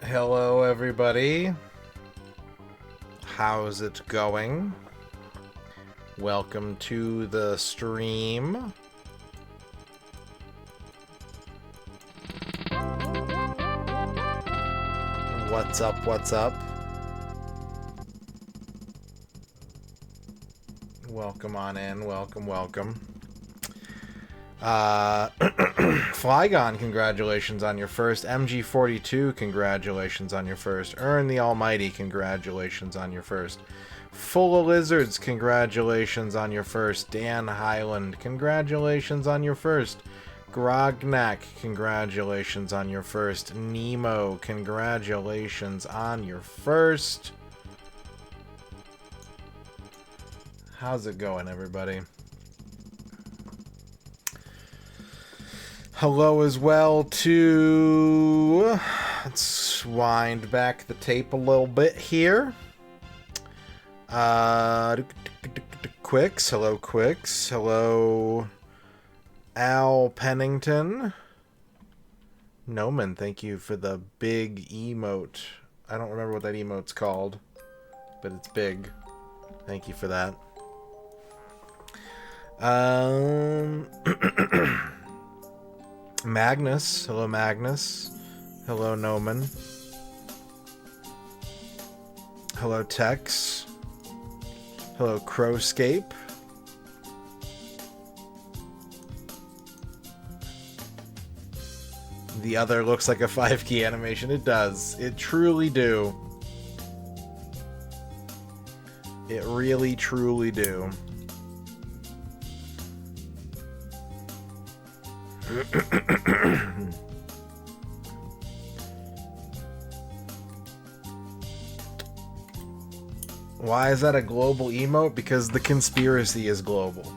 Hello, everybody. How's it going? Welcome to the stream. What's up? What's up? Welcome on in. Welcome, welcome. Flygon, congratulations on your first. MG42, congratulations on your first. Earn the Almighty, congratulations on your first. Full of Lizards, congratulations on your first. Dan Highland, congratulations on your first. Grognak, congratulations on your first. Nemo, congratulations on your first. How's it going, everybody? Hello as well to... Let's wind back the tape a little bit here. Quicks. Hello, Quicks. Hello, Al Pennington. Noman, thank you for the big emote. I don't remember what that emote's called, but it's big. Thank you for that. Magnus. Hello, Magnus. Hello, Noman. Hello, Tex. Hello, Crowscape. The other looks like a 5-key animation. It does. It truly do. It really, truly do. Why is that a global emote? Because the conspiracy is global.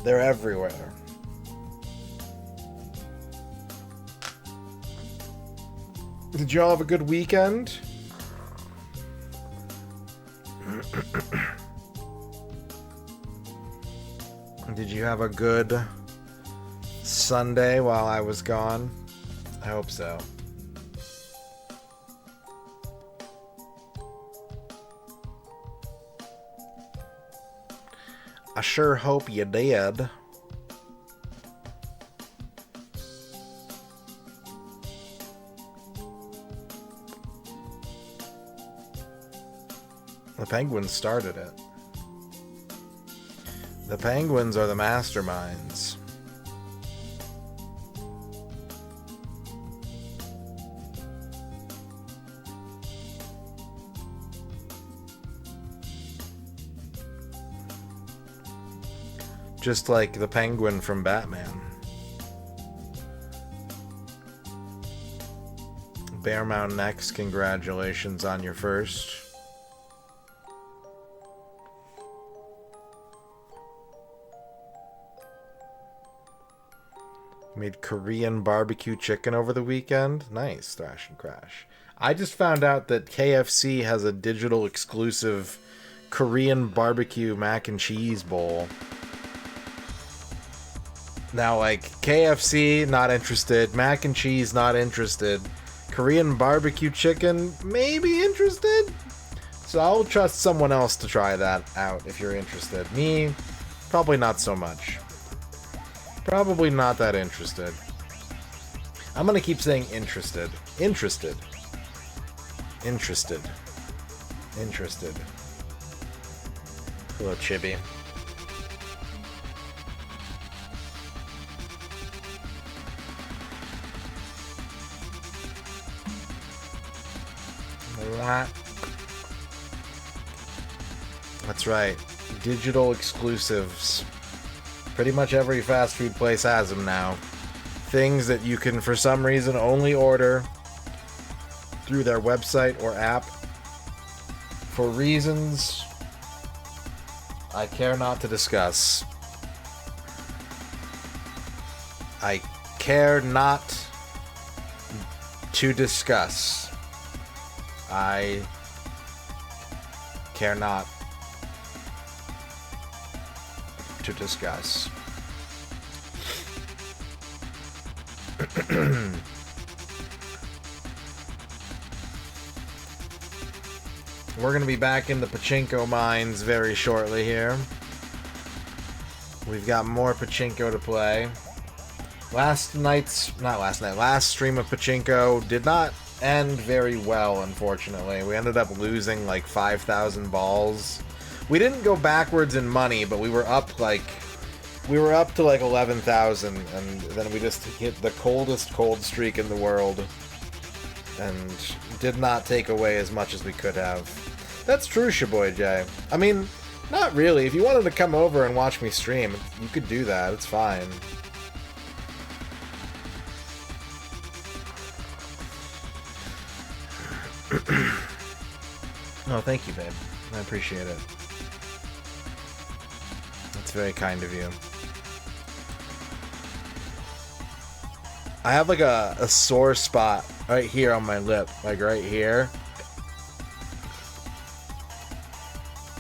They're everywhere. Did y'all have a good weekend? Did you have a good Sunday while I was gone? I hope so. I sure hope you did. The Penguins started it. The Penguins are the masterminds. Just like the Penguin from Batman. Bear Mountain X, congratulations on your first. Made Korean barbecue chicken over the weekend. Nice, Thrash and Crash. I just found out that KFC has a digital exclusive Korean barbecue mac and cheese bowl. Now, like, KFC, not interested. Mac and cheese, not interested. Korean barbecue chicken, maybe interested? So I'll trust someone else to try that out if you're interested. Me, probably not so much. Probably not that interested. I'm gonna keep saying interested. Interested. Interested. Interested. Hello, Chibi. That's right. Digital exclusives. Pretty much every fast food place has them now. Things that you can, for some reason, only order through their website or app. For reasons I care not to discuss. I care not to discuss. I care not to discuss. We're going to be back in the Pachinko mines very shortly here. We've got more Pachinko to play. Last stream of Pachinko did not end very well, unfortunately. We ended up losing like 5,000 balls. We didn't go backwards in money, but we were up to like 11,000, and then we just hit the coldest cold streak in the world and did not take away as much as we could have. That's true, Shaboy J. I mean, not really. If you wanted to come over and watch me stream, you could do that. It's fine. Oh, thank you, babe. I appreciate it. That's very kind of you. I have like a sore spot right here on my lip, like right here.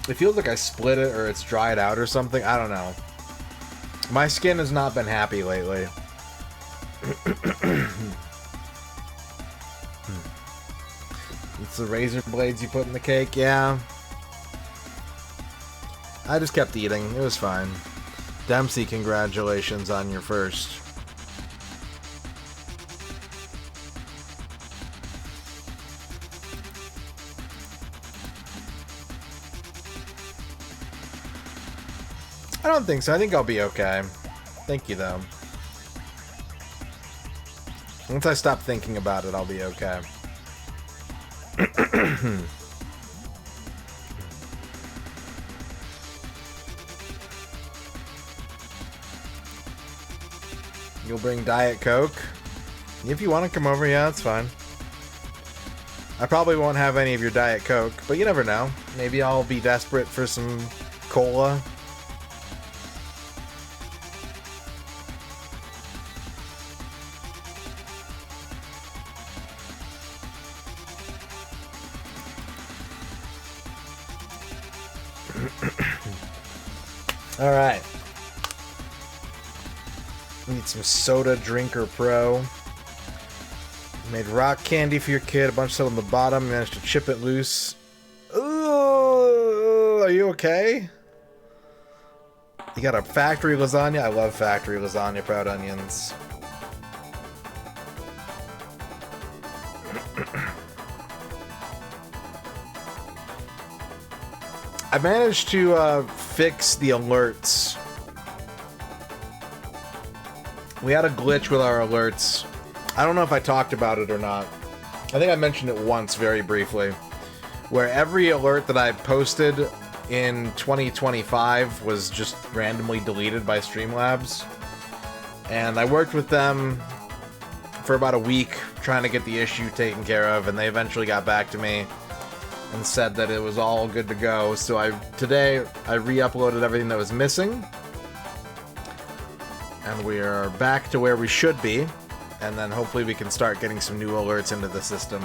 It feels like I split it or it's dried out or something. I don't know. My skin has not been happy lately. It's the razor blades you put in the cake, yeah. I just kept eating. It was fine. Dempsey, congratulations on your first. I don't think so. I think I'll be okay. Thank you, though. Once I stop thinking about it, I'll be okay. You'll bring Diet Coke? If you want to come over, yeah, that's fine. I probably won't have any of your Diet Coke, but you never know. Maybe I'll be desperate for some cola. Alright. Need some Soda Drinker Pro. Made rock candy for your kid. A bunch of stuff on the bottom. Managed to chip it loose. Ooh, are you okay? You got a factory lasagna? I love factory lasagna, Proud Onions. I managed to fix the alerts. We had a glitch with our alerts. I don't know if I talked about it or not. I think I mentioned it once very briefly. Where every alert that I posted in 2025 was just randomly deleted by Streamlabs. And I worked with them for about a week trying to get the issue taken care of, and they eventually got back to me and said that it was all good to go. So today I re-uploaded everything that was missing. And we are back to where we should be. And then hopefully we can start getting some new alerts into the system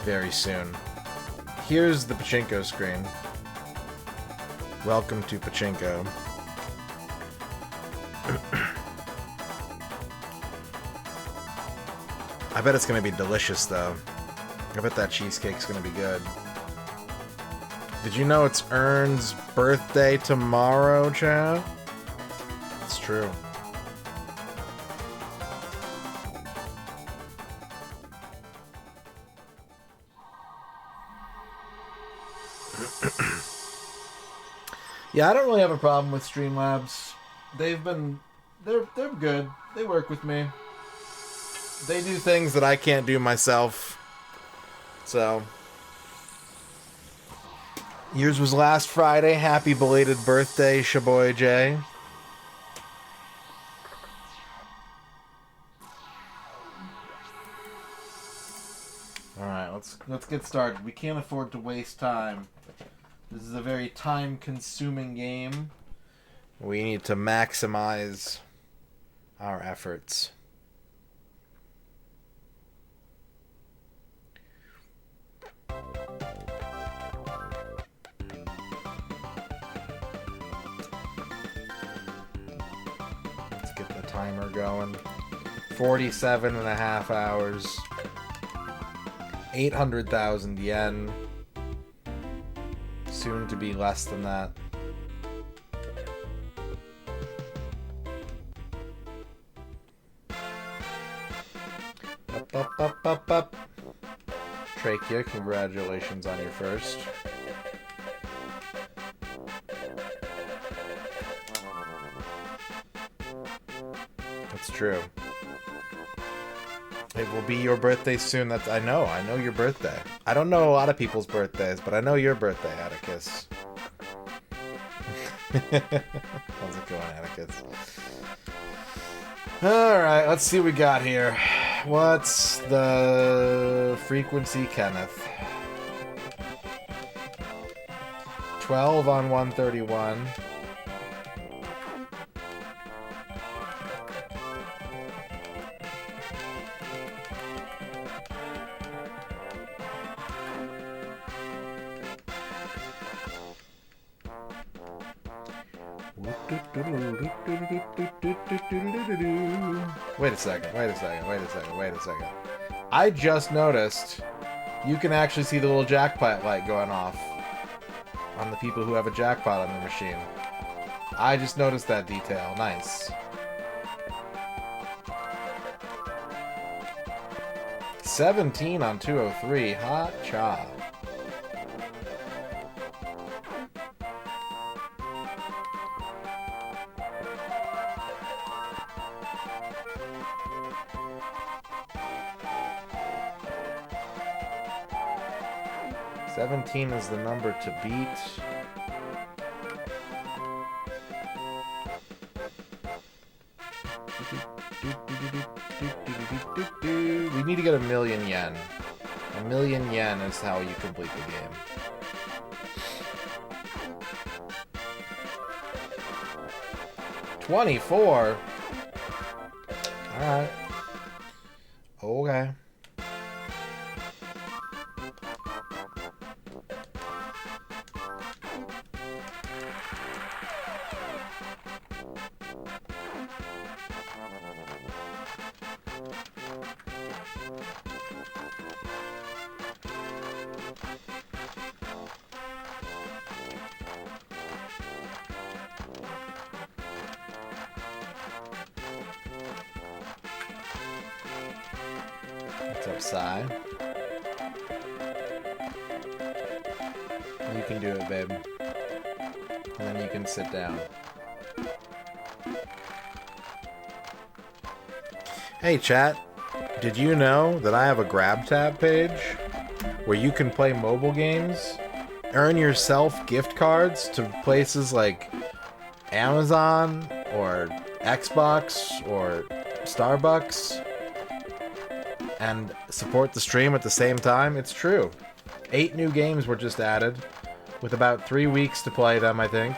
very soon. Here's the Pachinko screen. Welcome to Pachinko. I bet it's going to be delicious, though. I bet that cheesecake's going to be good. Did you know it's Ern's birthday tomorrow, chat? It's true. Yeah, I don't really have a problem with Streamlabs. They're good. They work with me. They do things that I can't do myself. So, yours was last Friday. Happy belated birthday, Shaboy J. Alright, let's get started. We can't afford to waste time. This is a very time-consuming game. We need to maximize our efforts. Let's get the timer going. 47.5 hours. 800,000 yen. soon to be less than that. Up. Trachea, congratulations on your first. That's true. It will be your birthday soon. I know your birthday. I don't know a lot of people's birthdays, but I know your birthday, Atticus. How's it going, Atticus? Alright, let's see what we got here. What's the frequency, Kenneth? 12 on 131. Wait a second. I just noticed you can actually see the little jackpot light going off on the people who have a jackpot on their machine. I just noticed that detail. Nice. 17 on 203. Hot cha. Seventeen is the number to beat. We need to get 1,000,000 yen. 1,000,000 yen is how you complete the game. $24. All right. Okay. What's up, Sai? You can do it, babe. And then you can sit down. Hey, chat. Did you know that I have a Grab Tab page where you can play mobile games, earn yourself gift cards to places like Amazon or Xbox or Starbucks, and support the stream at the same time? It's true. 8 new games were just added, with about 3 weeks to play them, I think.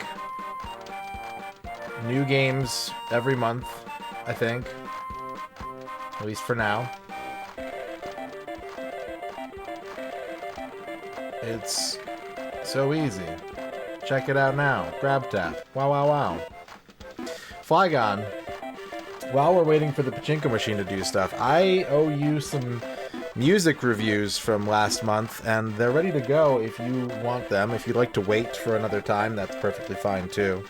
New games every month, I think. At least for now. It's so easy. Check it out now. Grab Tap. Wow. Flygon. While we're waiting for the Pachinko machine to do stuff, I owe you some music reviews from last month, and they're ready to go if you want them. If you'd like to wait for another time, that's perfectly fine too.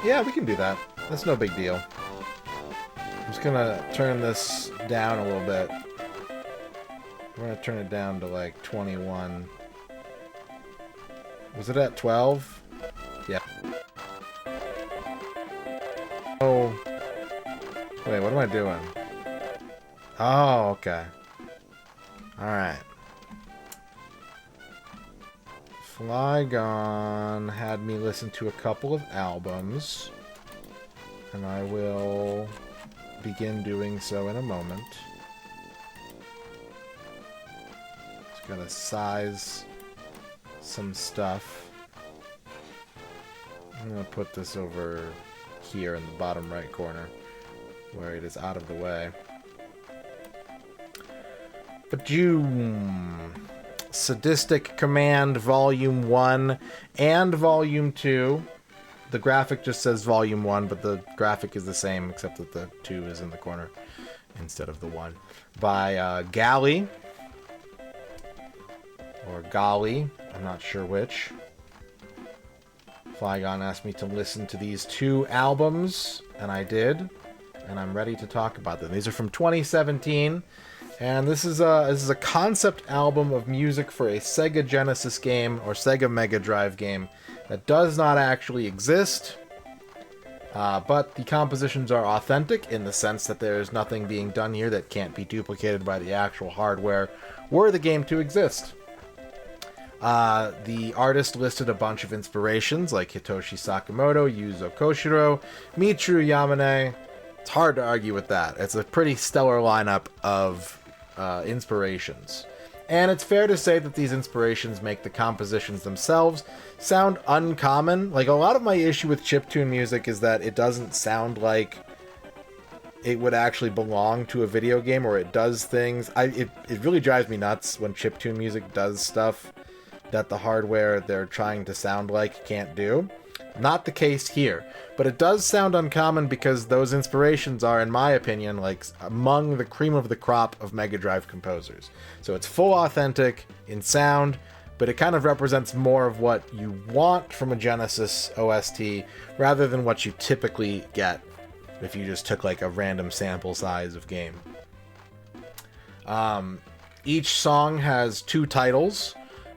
Yeah, we can do that. That's no big deal. I'm just gonna turn this down a little bit. We're gonna turn it down to like 21. Was it at 12? Yeah. Oh. Wait, what am I doing? Oh, okay. Alright. Flygon had me listen to a couple of albums, and I will begin doing so in a moment. Just gotta size some stuff. I'm gonna put this over here in the bottom right corner, where it is out of the way. But Sadistic Command Volume 1 and Volume 2. The graphic just says Volume 1, but the graphic is the same, except that the 2 is in the corner instead of the 1. By Galley. Or Golly. I'm not sure which. Flygon asked me to listen to these 2 albums, and I did. And I'm ready to talk about them. These are from 2017. And this is a concept album of music for a Sega Genesis game or Sega Mega Drive game that does not actually exist, but the compositions are authentic in the sense that there's nothing being done here that can't be duplicated by the actual hardware were the game to exist. The artist listed a bunch of inspirations like Hitoshi Sakamoto, Yuzo Koshiro, Michiru Yamane. It's hard to argue with that. It's a pretty stellar lineup of inspirations. And it's fair to say that these inspirations make the compositions themselves sound uncommon. Like, a lot of my issue with chiptune music is that it doesn't sound like it would actually belong to a video game, or it does things. It really drives me nuts when chiptune music does stuff that the hardware they're trying to sound like can't do. Not the case here, but it does sound uncommon because those inspirations are, in my opinion, like among the cream of the crop of Mega Drive composers. So it's full authentic in sound, but it kind of represents more of what you want from a Genesis OST rather than what you typically get if you just took like a random sample size of game. Each song has 2 titles.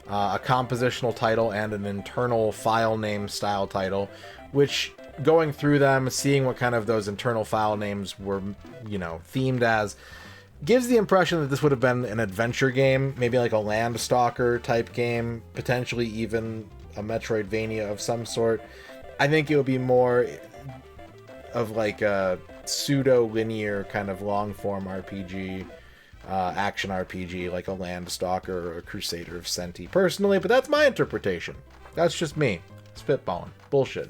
A compositional title and an internal file name style title, which, going through them, seeing what kind of those internal file names were, themed as, gives the impression that this would have been an adventure game, maybe like a Landstalker type game, potentially even a Metroidvania of some sort. I think it would be more of like a pseudo-linear kind of long-form RPG, action RPG, like a Landstalker or a Crusader of Senti, personally, but that's my interpretation. That's just me spitballing, bullshit.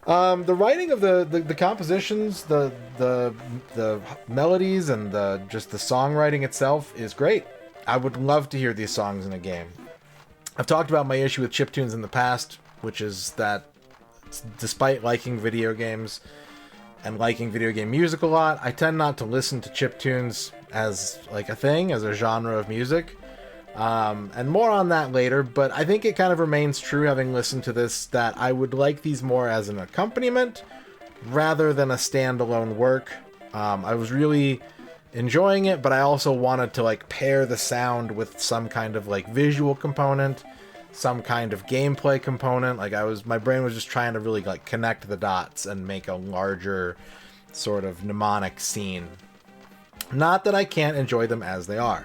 The writing of the compositions, the melodies, and the songwriting itself is great. I would love to hear these songs in a game. I've talked about my issue with chiptunes in the past, which is that despite liking video games and liking video game music a lot, I tend not to listen to chiptunes as like a thing, as a genre of music. And more on that later, but I think it kind of remains true, having listened to this, that I would like these more as an accompaniment rather than a standalone work. I was really enjoying it, but I also wanted to like pair the sound with some kind of like visual component, some kind of gameplay component. Like my brain was just trying to really like connect the dots and make a larger sort of mnemonic scene. Not that I can't enjoy them as they are.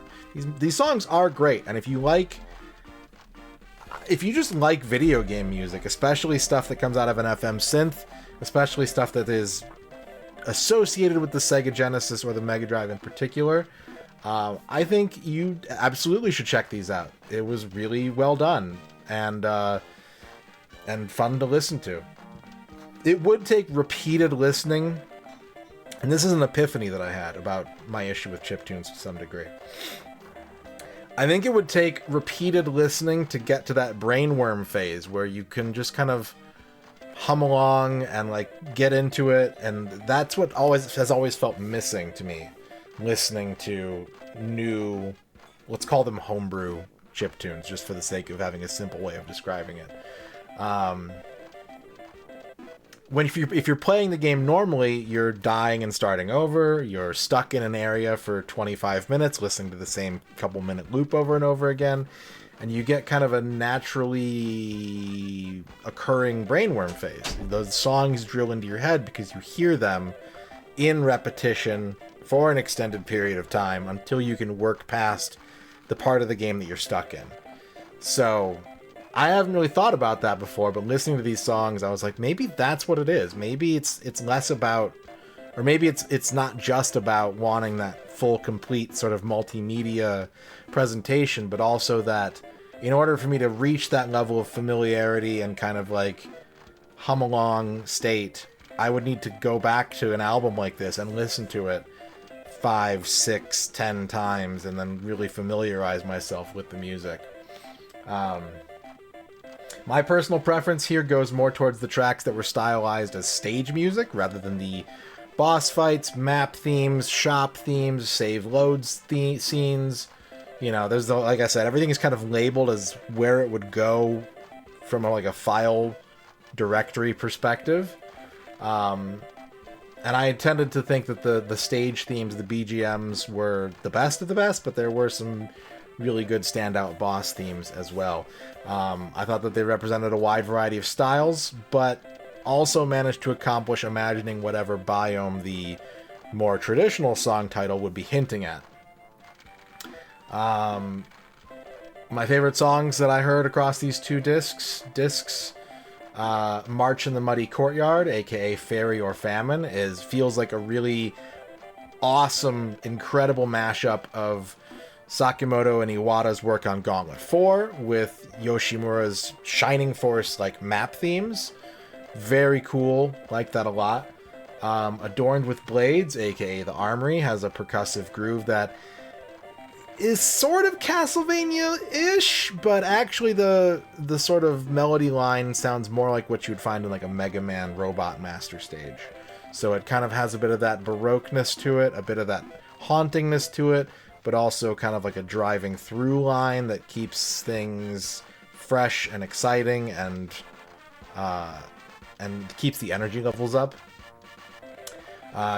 These songs are great, and if you just like video game music, especially stuff that comes out of an FM synth, especially stuff that is associated with the Sega Genesis or the Mega Drive in particular, I think you absolutely should check these out. It was really well done and fun to listen to. It would take repeated listening, and this is an epiphany that I had about my issue with chiptunes to some degree. I think it would take repeated listening to get to that brainworm phase where you can just kind of hum along and like get into it, and that's what has always felt missing to me, listening to new, let's call them homebrew chiptunes, just for the sake of having a simple way of describing it. If you're playing the game normally, you're dying and starting over, you're stuck in an area for 25 minutes listening to the same couple minute loop over and over again, and you get kind of a naturally occurring brainworm phase. Those songs drill into your head because you hear them in repetition for an extended period of time until you can work past the part of the game that you're stuck in. So I haven't really thought about that before, but listening to these songs, I was like, maybe that's what it is. Maybe it's less about, or maybe it's not just about wanting that full, complete sort of multimedia presentation, but also that in order for me to reach that level of familiarity and kind of like hum along state, I would need to go back to an album like this and listen to it 5, 6, 10 times and then really familiarize myself with the music. My personal preference here goes more towards the tracks that were stylized as stage music rather than the boss fights, map themes, shop themes, save loads scenes. You know, there's the, like I said, everything is kind of labeled as where it would go from a file directory perspective. And I tended to think that the stage themes, the BGMs, were the best of the best, but there were some really good standout boss themes as well. I thought that they represented a wide variety of styles, but also managed to accomplish imagining whatever biome the more traditional song title would be hinting at. My favorite songs that I heard across these two discs, March in the Muddy Courtyard, aka Fairy or Famine, feels like a really awesome, incredible mashup of Sakimoto and Iwata's work on Gauntlet 4 with Yoshimura's Shining Force like map themes. Very cool, like that a lot. Adorned with Blades, aka The Armory, has a percussive groove that is sort of Castlevania-ish, but actually the sort of melody line sounds more like what you would find in like a Mega Man Robot Master stage. So it kind of has a bit of that baroqueness to it, a bit of that hauntingness to it, but also kind of like a driving through line that keeps things fresh and exciting and keeps the energy levels up.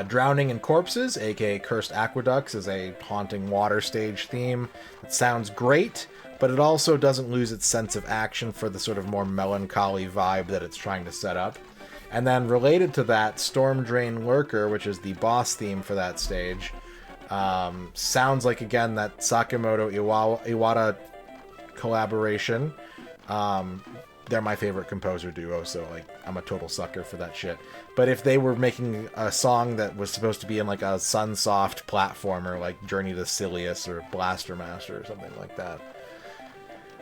Drowning in Corpses, aka Cursed Aqueducts, is a haunting water stage theme. It sounds great, but it also doesn't lose its sense of action for the sort of more melancholy vibe that it's trying to set up. And then related to that, Storm Drain Lurker, which is the boss theme for that stage, sounds like, again, that Sakimoto Iwata collaboration. They're my favorite composer duo, so like I'm a total sucker for that shit. But if they were making a song that was supposed to be in like a Sunsoft platformer, like Journey to Silius or Blaster Master or something like that.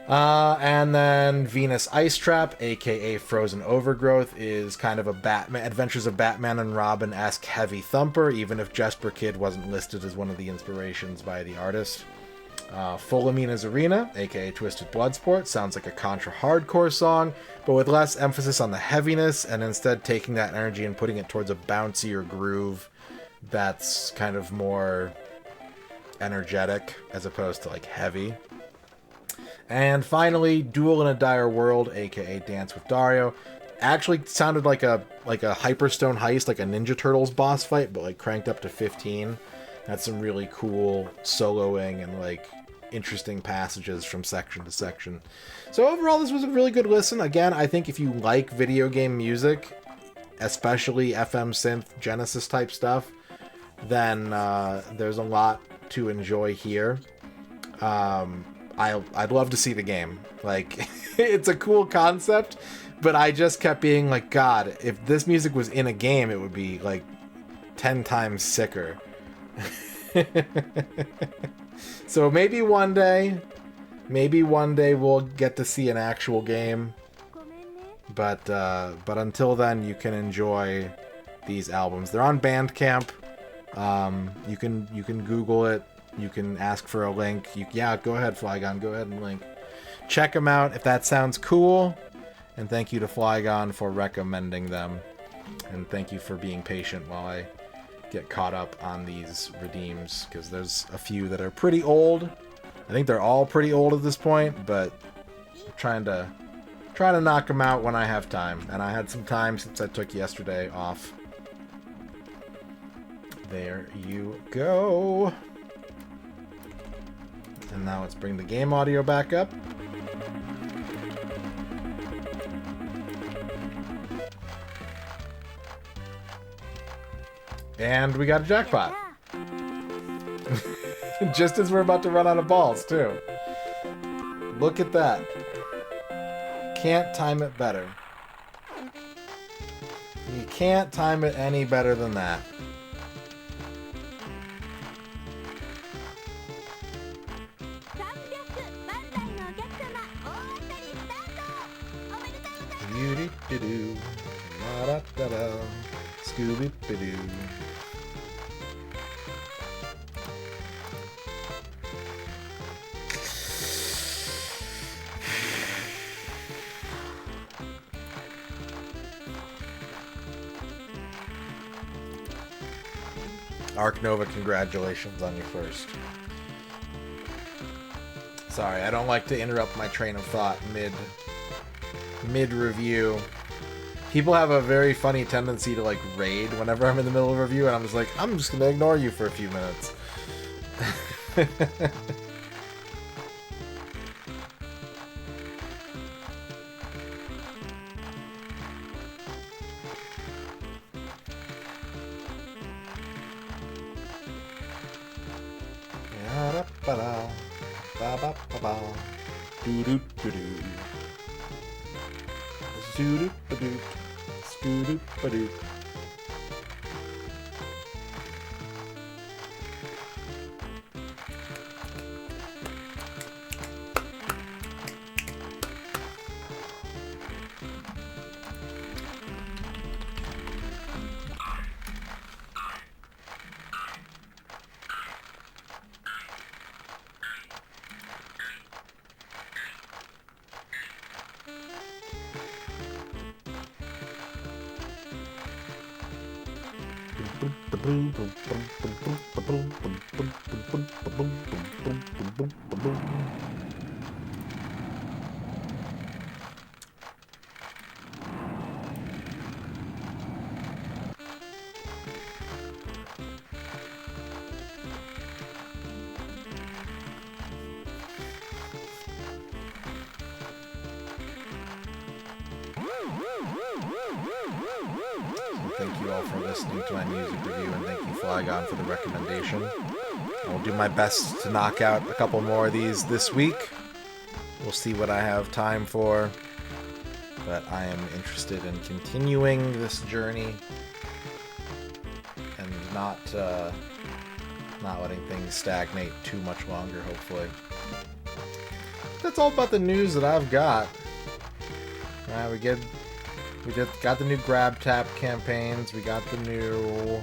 And then Venus Ice Trap, aka Frozen Overgrowth, is kind of a Adventures of Batman and Robin-esque heavy thumper, even if Jesper Kid wasn't listed as one of the inspirations by the artist. Fulamina's Arena, aka Twisted Bloodsport, sounds like a Contra hardcore song, but with less emphasis on the heaviness, and instead taking that energy and putting it towards a bouncier groove that's kind of more energetic as opposed to like heavy. And finally, Duel in a Dire World, aka Dance with Dario, actually sounded like a Hyperstone Heist, like a Ninja Turtles boss fight, but like cranked up to 15. Had some really cool soloing and like interesting passages from section to section. So overall, this was a really good listen. Again, I think if you like video game music, especially FM synth Genesis type stuff, then there's a lot to enjoy here. I'd love to see the game. Like, it's a cool concept, but I just kept being like, God, if this music was in a game, it would be like 10 times sicker. So maybe one day we'll get to see an actual game. But until then, you can enjoy these albums. They're on Bandcamp. You can Google it. You can ask for a link. Go ahead, Flygon. Go ahead and link. Check them out if that sounds cool. And thank you to Flygon for recommending them. And thank you for being patient while I get caught up on these redeems, because there's a few that are pretty old. I think they're all pretty old at this point, but I'm trying to knock them out when I have time. And I had some time since I took yesterday off. There you go. And now let's bring the game audio back up. And we got a jackpot. Just as we're about to run out of balls, too. Look at that. Can't time it better. You can't time it any better than that. Scooby-Doo. Scooby-Doo. Arc Nova, congratulations on your first. Sorry, I don't like to interrupt my train of thought mid-review. People have a very funny tendency to, like, raid whenever I'm in the middle of a review, and I'm just like, I'm just gonna ignore you for a few minutes. Thank you all for listening to my music review, and thank you, Flygon, for the recommendation. I'll do my best to knock out a couple more of these this week. We'll see what I have time for, but I am interested in continuing this journey and not letting things stagnate too much longer, hopefully. That's all about the news that I've got. Alright, we got the new grab tap campaigns. We got the new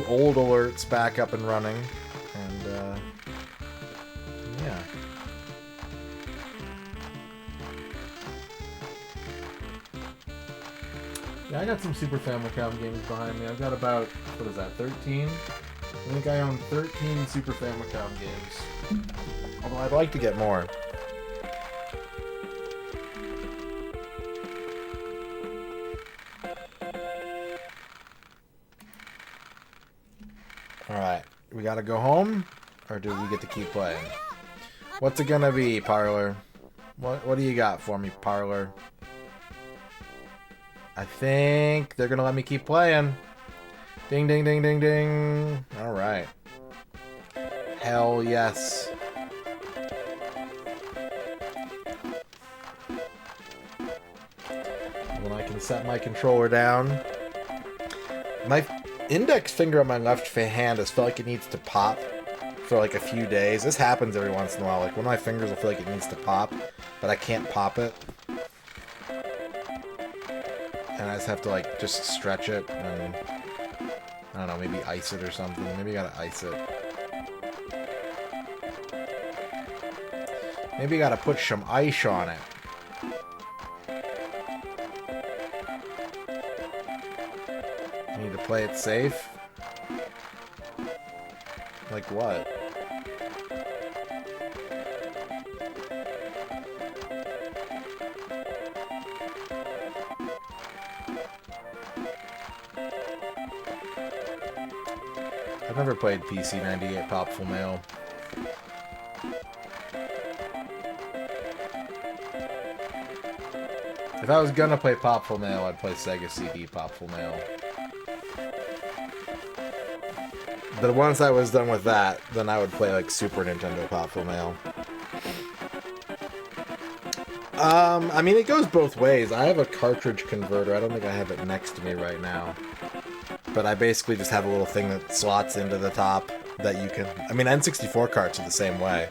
old alerts back up and running, and yeah. Yeah, I got some Super Famicom games behind me. I've got about, what is that, 13? I think I own 13 Super Famicom games. Although I'd like to get more. Alright, we gotta go home? Or do we get to keep playing? What's it gonna be, Parlor? What do you got for me, Parlor? I think they're gonna let me keep playing. Ding, ding, ding, ding, ding. Alright. Hell yes. When I can set my controller down. My index finger on my left hand has felt like it needs to pop for like a few days. This happens every once in a while. Like one of my fingers will feel like it needs to pop, but I can't pop it. And I just have to like just stretch it and I don't know, maybe ice it or something. Maybe I gotta ice it. Maybe I gotta put some ice on it. I need to play it safe. Like what? I've never played PC 98 Popful Mail. If I was gonna play Popful Mail, I'd play Sega CD Popful Mail. But once I was done with that, then I would play like Super Nintendo Popful Mail. I mean, it goes both ways. I have a cartridge converter. I don't think I have it next to me right now. But I basically just have a little thing that slots into the top that you can... I mean, N64 carts are the same way.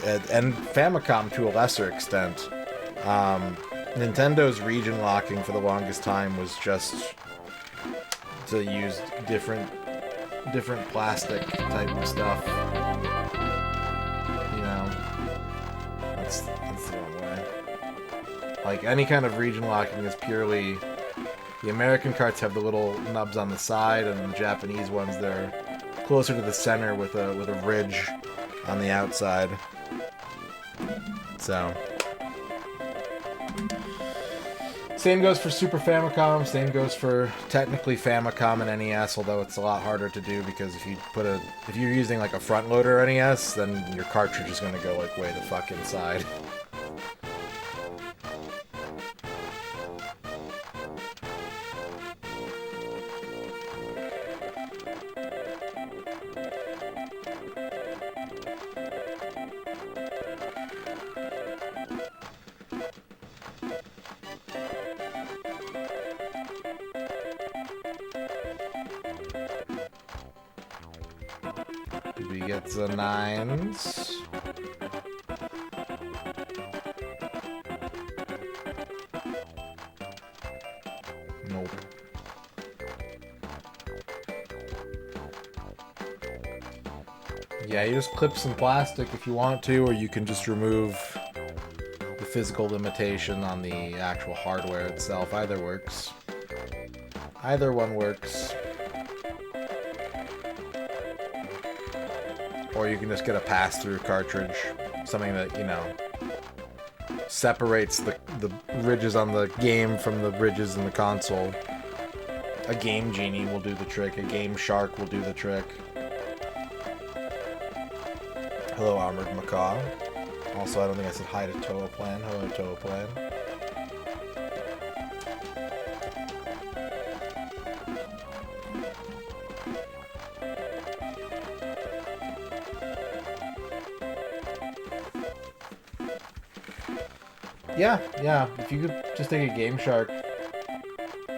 And Famicom to a lesser extent. Nintendo's region locking for the longest time was just to use different plastic type of stuff. You know, that's the wrong way. Like, any kind of region locking is purely The American carts have the little nubs on the side, and the Japanese ones, they're closer to the center with a ridge on the outside. So, same goes for Super Famicom, same goes for technically Famicom and NES, although it's a lot harder to do because if you're using like a front loader NES, then your cartridge is going to go like way the fuck inside. Did we get the 9s? Nope. Yeah, you just clip some plastic if you want to, or you can just remove the physical limitation on the actual hardware itself. Either works. Either one works. Or you can just get a pass-through cartridge. Something that, you know, separates the ridges on the game from the ridges in the console. A Game Genie will do the trick. A Game Shark will do the trick. Hello, Armored Macaw. Also, I don't think I said hi to Toa Plan. Hello, Toa Plan. Yeah. If you could just take a Game Shark,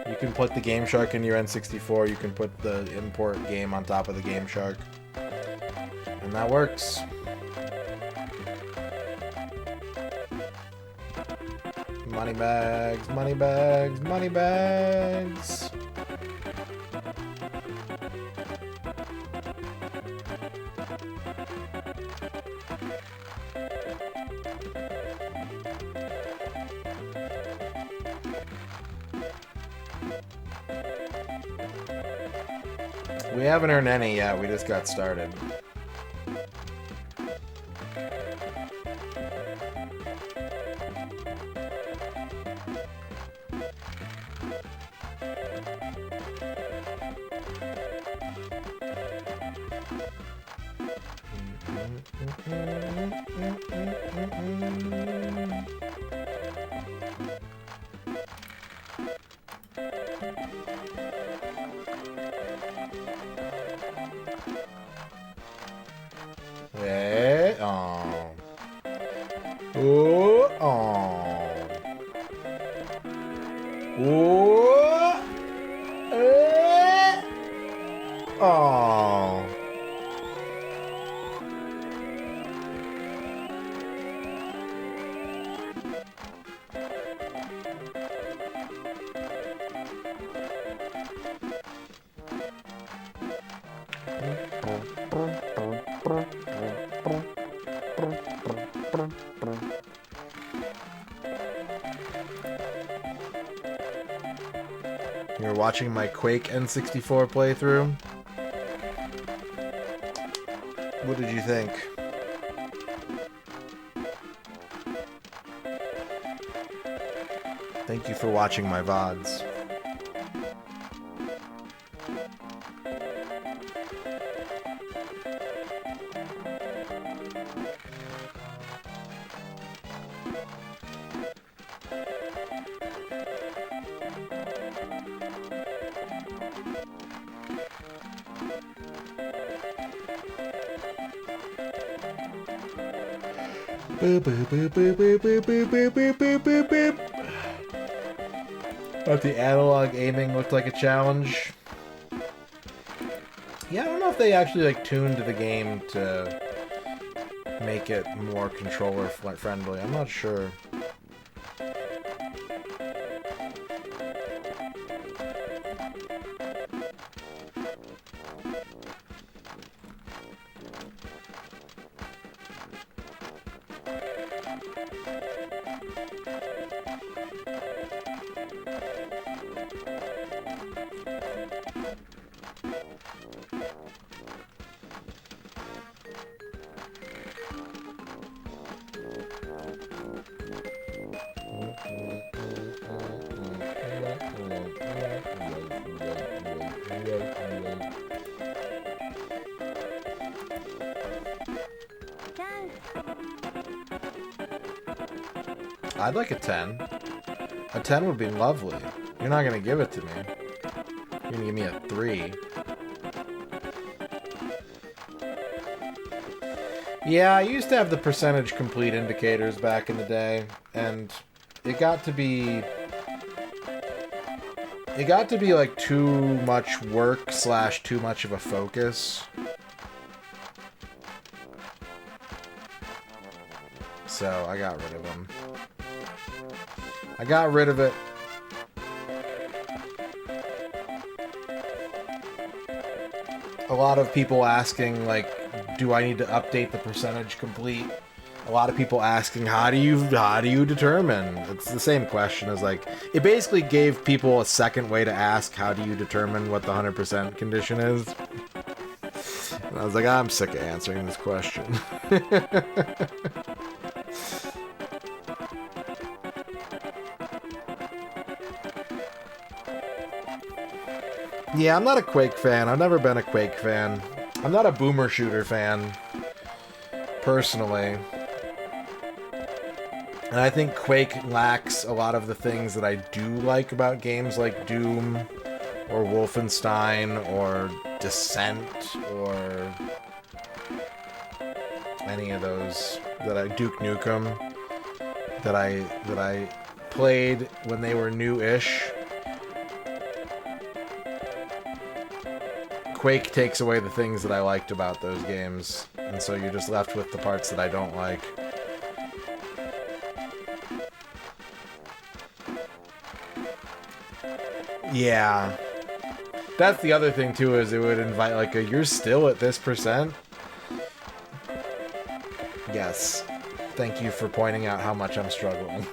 you can put the Game Shark in your N64. You can put the import game on top of the Game Shark, and that works. Money bags, money bags, money bags. We haven't earned any yet, we just got started. Hey, oh. Ooh, oh. Ooh, oh. You're watching my Quake N64 playthrough. What did you think? Thank you for watching my VODs. Boop, boop, boop, boop, boop, boop, boop, boop, boop, boop, boop. But the analog aiming looked like a challenge. Yeah, I don't know if they actually like tuned the game to make it more controller friendly. I'm not sure. I'd like a 10. A 10 would be lovely. You're not gonna give it to me. You're gonna give me a 3. Yeah, I used to have the percentage complete indicators back in the day, and it got to be like too much work / too much of a focus. So I got rid of them. I got rid of it. A lot of people asking, like, do I need to update the percentage complete? A lot of people asking, how do you determine? It's the same question as, like, it basically gave people a second way to ask, how do you determine what the 100% condition is? And I was like, I'm sick of answering this question. Yeah, I'm not a Quake fan. I've never been a Quake fan. I'm not a boomer shooter fan, personally. And I think Quake lacks a lot of the things that I do like about games like Doom, or Wolfenstein, or Descent, or any of those Duke Nukem that I played when they were new-ish. Quake takes away the things that I liked about those games, and so you're just left with the parts that I don't like. Yeah. That's the other thing, too, is it would invite, like, you're still at this %? Yes. Thank you for pointing out how much I'm struggling.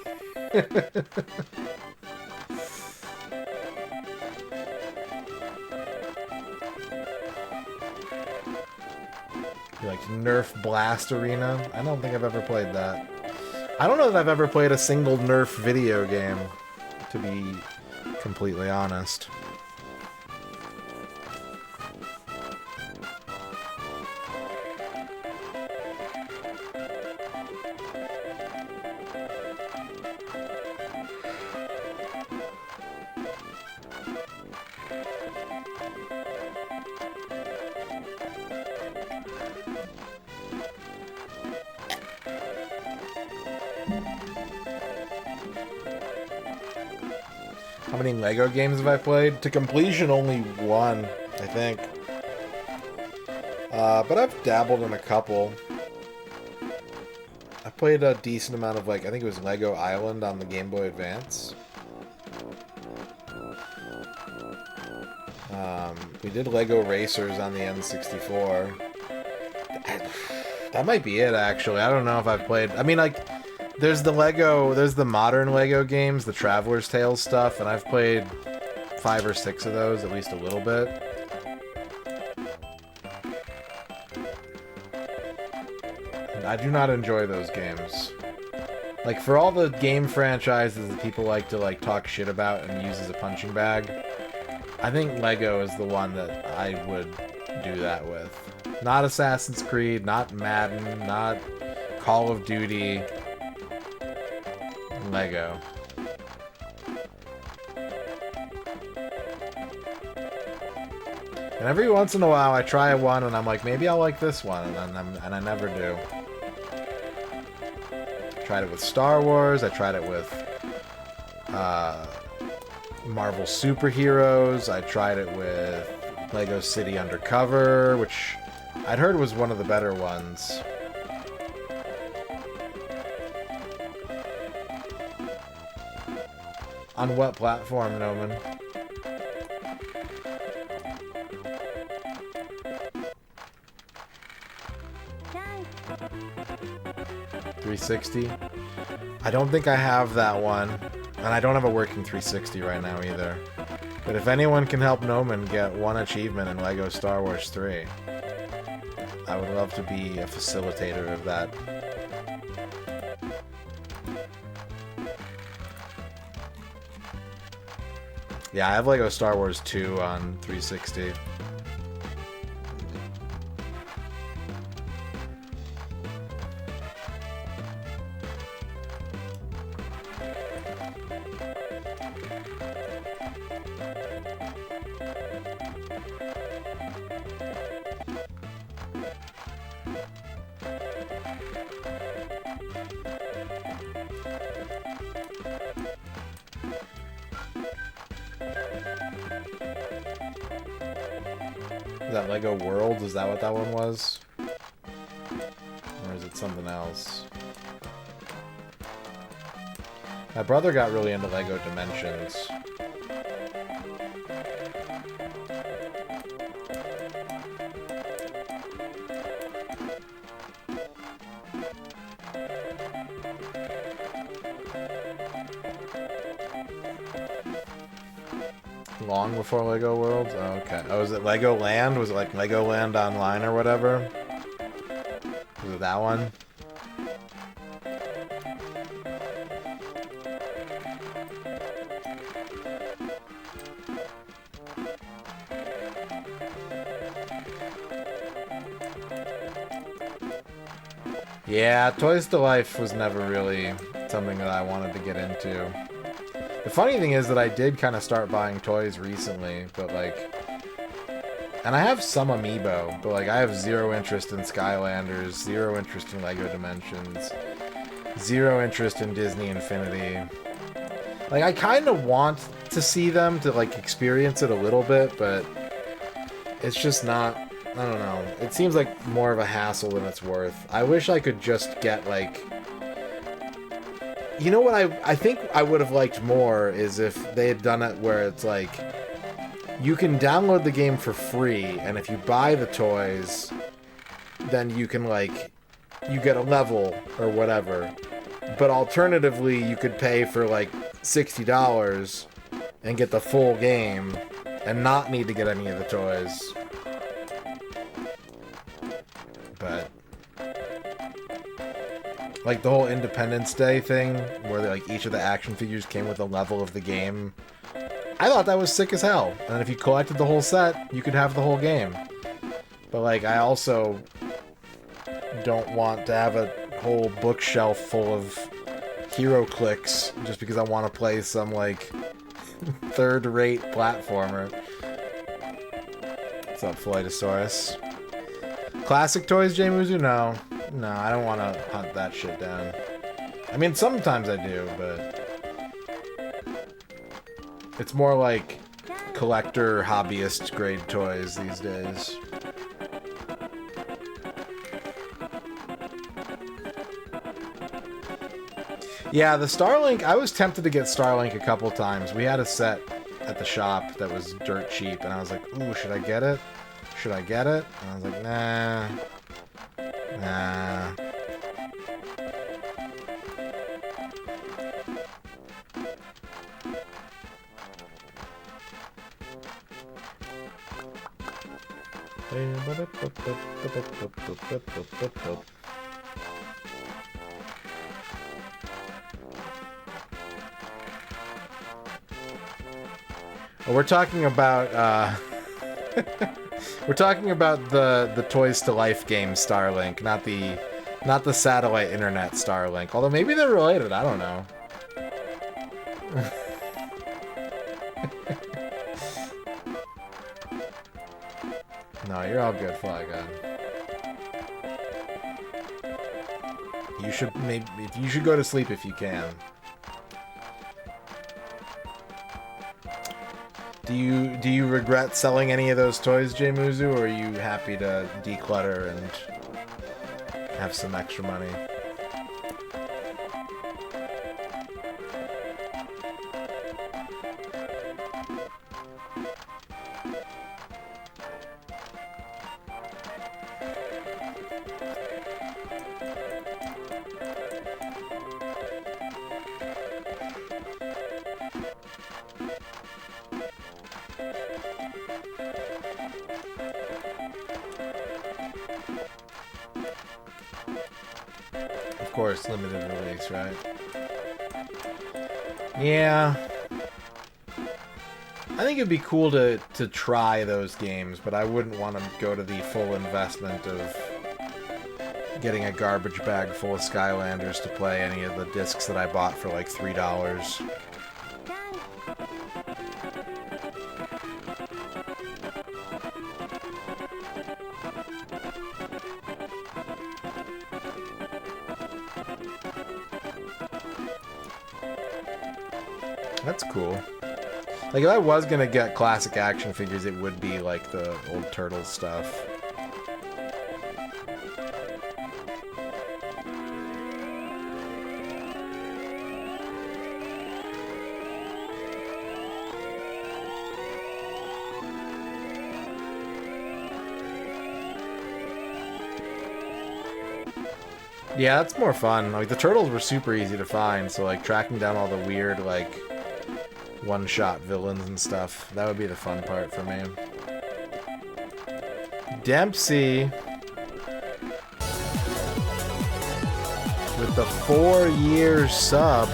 Like Nerf Blast Arena? I don't think I've ever played that. I don't know that I've ever played a single Nerf video game, to be completely honest. How many Lego games have I played? To completion, only one, I think. But I've dabbled in a couple. I played a decent amount of, like, I think it was Lego Island on the Game Boy Advance. We did Lego Racers on the N64. That might be it, actually. I don't know if I've played... I mean, like... There's the modern Lego games, the Traveler's Tales stuff, and I've played 5 or 6 of those, at least a little bit. And I do not enjoy those games. Like, for all the game franchises that people like to, like, talk shit about and use as a punching bag, I think Lego is the one that I would do that with. Not Assassin's Creed, not Madden, not Call of Duty... Lego. And every once in a while I try one and I'm like, maybe I'll like this one, and I never do. I tried it with Star Wars, I tried it with Marvel Superheroes, I tried it with Lego City Undercover, which I'd heard was one of the better ones. On what platform, Noman? $360? I don't think I have that one. And I don't have a working 360 right now either. But if anyone can help Noman get one achievement in LEGO Star Wars 3, I would love to be a facilitator of that. Yeah, I have LEGO Star Wars 2 on 360. that Lego World? Is that what that one was? Or is it something else? My brother got really into Lego Dimensions. Long before Lego World? Oh, okay. Oh, was it Lego Land? Was it like Lego Land Online or whatever? Was it that one? Yeah, Toys to Life was never really something that I wanted to get into. The funny thing is that I did kind of start buying toys recently, but like... And I have some Amiibo, but like I have zero interest in Skylanders, zero interest in Lego Dimensions, zero interest in Disney Infinity. Like I kind of want to see them to like experience it a little bit, but it's just not... I don't know. It seems like more of a hassle than it's worth. I wish I could just get like... You know what I think I would have liked more is if they had done it where it's like, you can download the game for free, and if you buy the toys, then you can like, you get a level or whatever. But alternatively, you could pay for like $60 and get the full game and not need to get any of the toys. But... Like the whole Independence Day thing, where like each of the action figures came with a level of the game. I thought that was sick as hell. And if you collected the whole set, you could have the whole game. But like, I also don't want to have a whole bookshelf full of hero clicks just because I want to play some like third-rate platformer. What's up, Floydosaurus? Classic toys, J-Muzu? No. No, I don't want to hunt that shit down. I mean, sometimes I do, but... It's more like collector, hobbyist grade toys these days. Yeah, the Starlink, I was tempted to get Starlink a couple times. We had a set at the shop that was dirt cheap, and I was like, ooh, should I get it? Should I get it? And I was like, nah. Nah. We're talking about we're talking about the Toys to Life game Starlink, not the satellite internet Starlink. Although maybe they're related, I don't know. No, you're all good, Flygon. You should go to sleep if you can. Do you regret selling any of those toys, J-Muzu, or are you happy to declutter and have some extra money? Of course, limited release, right? Yeah. I think it'd be cool to try those games, but I wouldn't want to go to the full investment of getting a garbage bag full of Skylanders to play any of the discs that I bought for like $3. That's cool. Like, if I was gonna get classic action figures, it would be, like, the old Turtles stuff. Yeah, that's more fun. Like, the Turtles were super easy to find, so, like, tracking down all the weird, like, one-shot villains and stuff, that would be the fun part for me. Dempsey with the 4-year sub.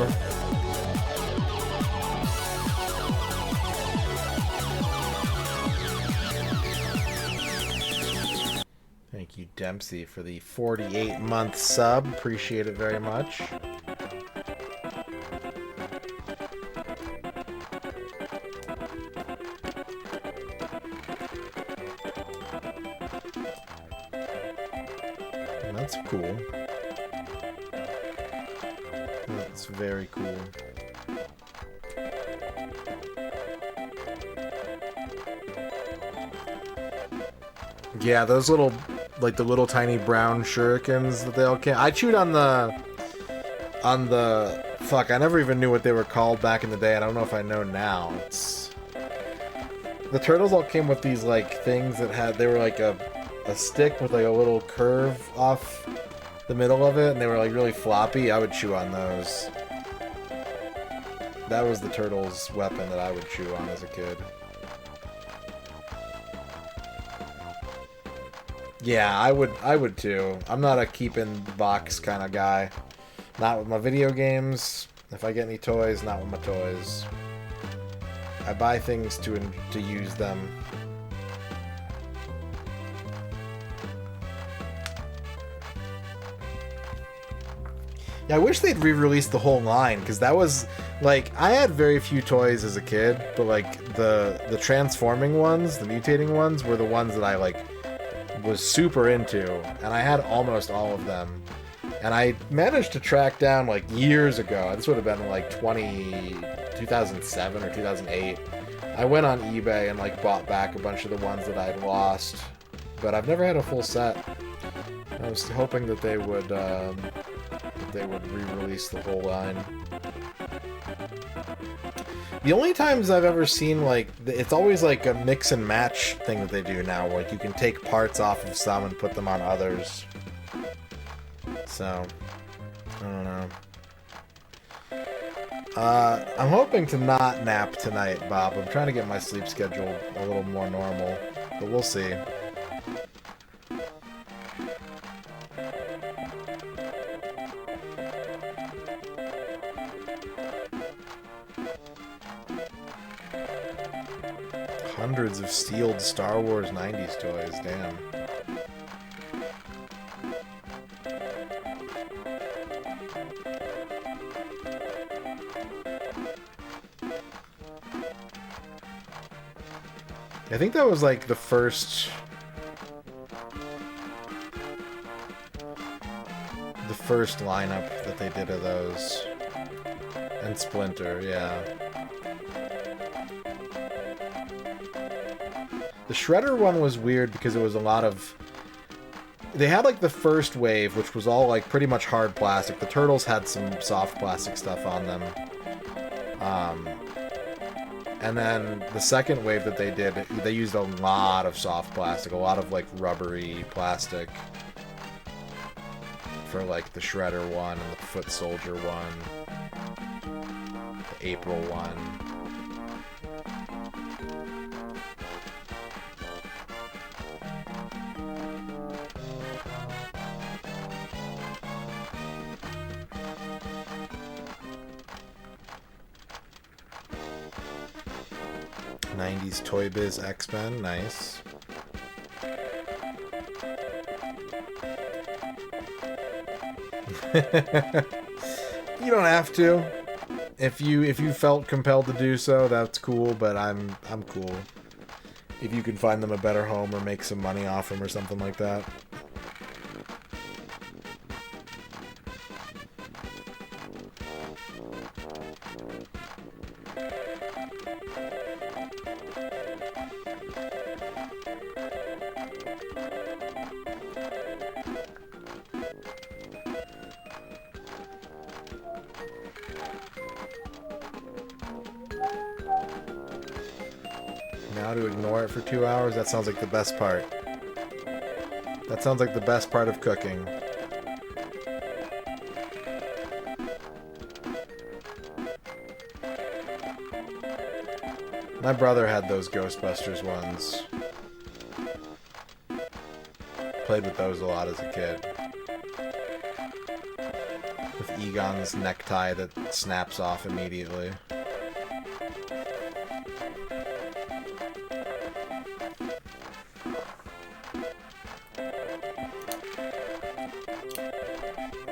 Thank you, Dempsey, for the 48-month sub. Appreciate it very much. That's cool. That's very cool. Yeah, those little, like the little tiny brown shurikens that they all can. I chewed on the, fuck, I never even knew what they were called back in the day, and I don't know if I know now. It's, the Turtles all came with these, like, things that had, they were like a stick with like a little curve off the middle of it, and they were like really floppy. I would chew on those. That was the Turtles' weapon that I would chew on as a kid. Yeah, I would too. I'm not a keep in box kind of guy. Not with my video games. If I get any toys, not with my toys. I buy things to use them. Yeah, I wish they'd re-released the whole line, because that was, like, I had very few toys as a kid, but, like, the transforming ones, the mutating ones, were the ones that I, like, was super into, and I had almost all of them. And I managed to track down, like, years ago, this would have been, like, 2007 or 2008, I went on eBay and, like, bought back a bunch of the ones that I'd lost, but I've never had a full set. I was hoping that they would re-release the whole line. The only times I've ever seen, like, it's always like a mix and match thing that they do now, like you can take parts off of some and put them on others. So, I don't know. I'm hoping to not nap tonight, Bob. I'm trying to get my sleep schedule a little more normal, but we'll see. Hundreds of sealed Star Wars 90s toys, damn. I think that was like the first lineup that they did of those. And Splinter, yeah. The Shredder one was weird because it was a lot of... They had like the first wave, which was all like pretty much hard plastic. The Turtles had some soft plastic stuff on them. And then the second wave that they did, they used a lot of soft plastic, a lot of like rubbery plastic for like the Shredder one and the Foot Soldier one, the April one. '90s Toy Biz X-Men, nice. You don't have to. If you felt compelled to do so, that's cool, but I'm cool. If you can find them a better home or make some money off them or something like that. Now to ignore it for 2 hours? That sounds like the best part. That sounds like the best part of cooking. My brother had those Ghostbusters ones. Played with those a lot as a kid. With Egon's necktie that snaps off immediately.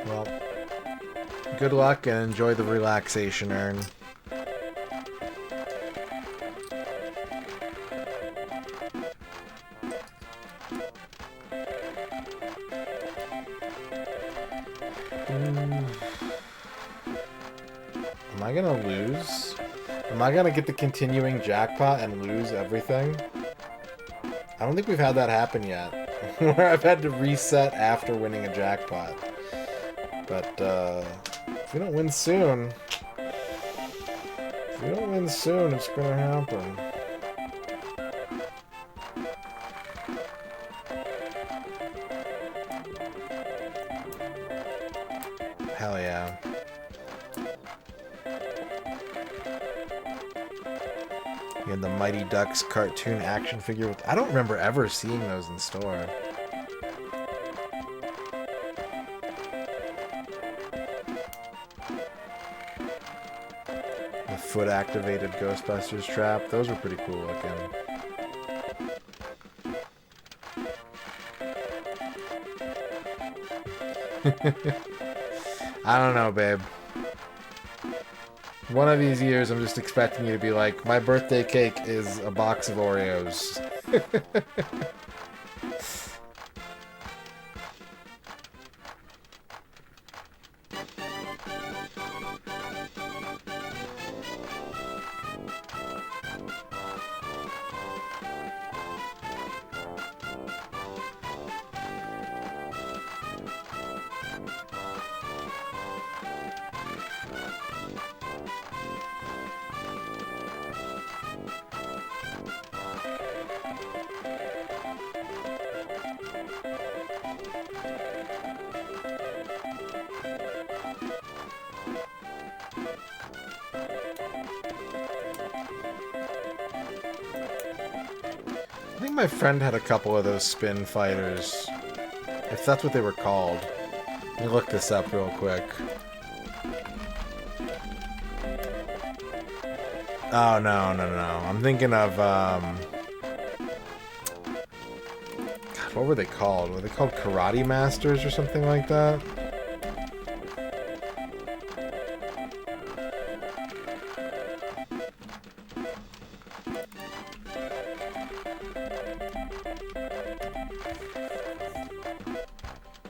Well, good luck and enjoy the relaxation urn. Am I gonna lose? Am I gonna get the continuing jackpot and lose everything? I don't think we've had that happen yet. Where I've had to reset after winning a jackpot. But, if we don't win soon... If we don't win soon, it's gonna happen. Hell yeah. And the Mighty Ducks cartoon action figure with... I don't remember ever seeing those in store. The foot-activated Ghostbusters trap. Those were pretty cool looking. I don't know, babe. One of these years, I'm just expecting you to be like, my birthday cake is a box of Oreos. I think my friend had a couple of those spin fighters. If that's what they were called. Let me look this up real quick. Oh, no. I'm thinking of, God, what were they called? Were they called Karate Masters or something like that?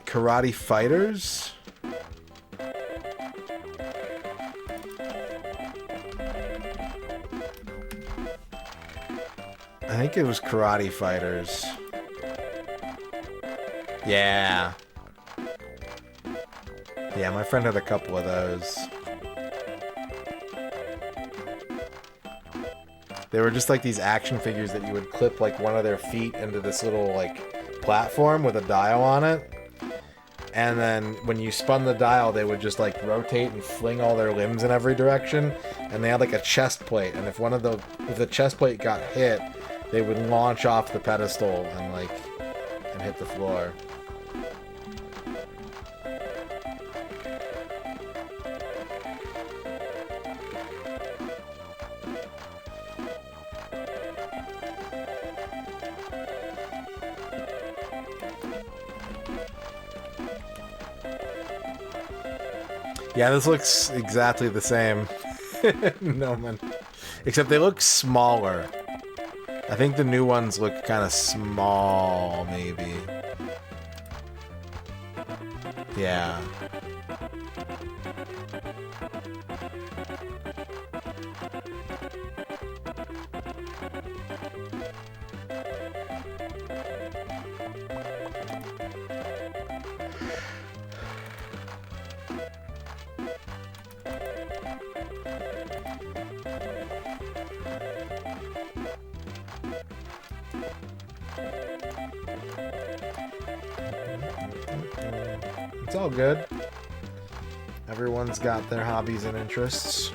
Karate Fighters? I think it was Karate Fighters. Yeah. Yeah, my friend had a couple of those. They were just like these action figures that you would clip like one of their feet into this little like platform with a dial on it. And then when you spun the dial, they would just like rotate and fling all their limbs in every direction. And they had like a chest plate. And if the chest plate got hit, they would launch off the pedestal and hit the floor. Yeah, this looks exactly the same. No, man. Except they look smaller. I think the new ones look kind of small, maybe. Yeah. It's all good. Everyone's got their hobbies and interests.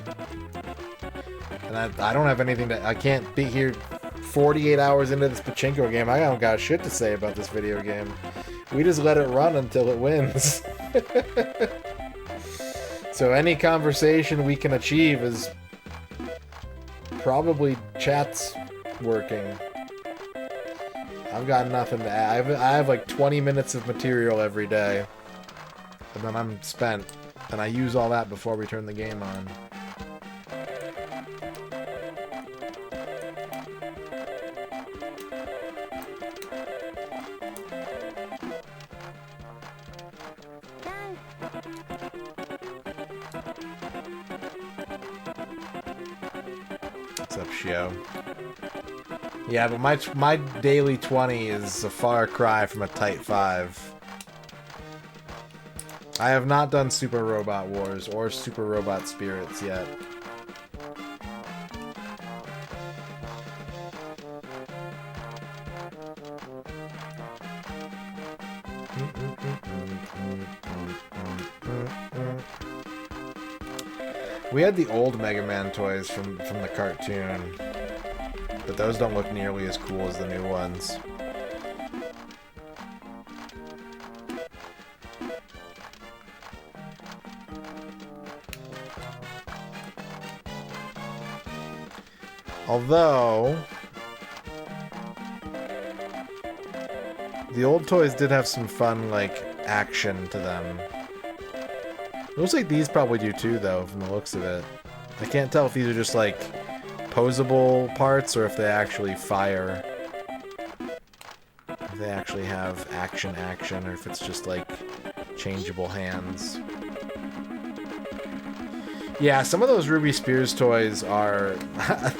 And I don't have anything to... I can't be here 48 hours into this Pachinko game. I don't got shit to say about this video game. We just let it run until it wins. So any conversation we can achieve is probably chat's working. I've got nothing to add. I have like 20 minutes of material every day. And then I'm spent. And I use all that before we turn the game on. What's up, Shio? Yeah, but my daily 20 is a far cry from a tight 5. I have not done Super Robot Wars or Super Robot Spirits yet. We had the old Mega Man toys from the cartoon, but those don't look nearly as cool as the new ones. Although, the old toys did have some fun, like, action to them. Looks like these probably do too, though, from the looks of it. I can't tell if these are just, like, posable parts or if they actually fire. If they actually have action, or if it's just, like, changeable hands. Yeah, some of those Ruby Spears toys are...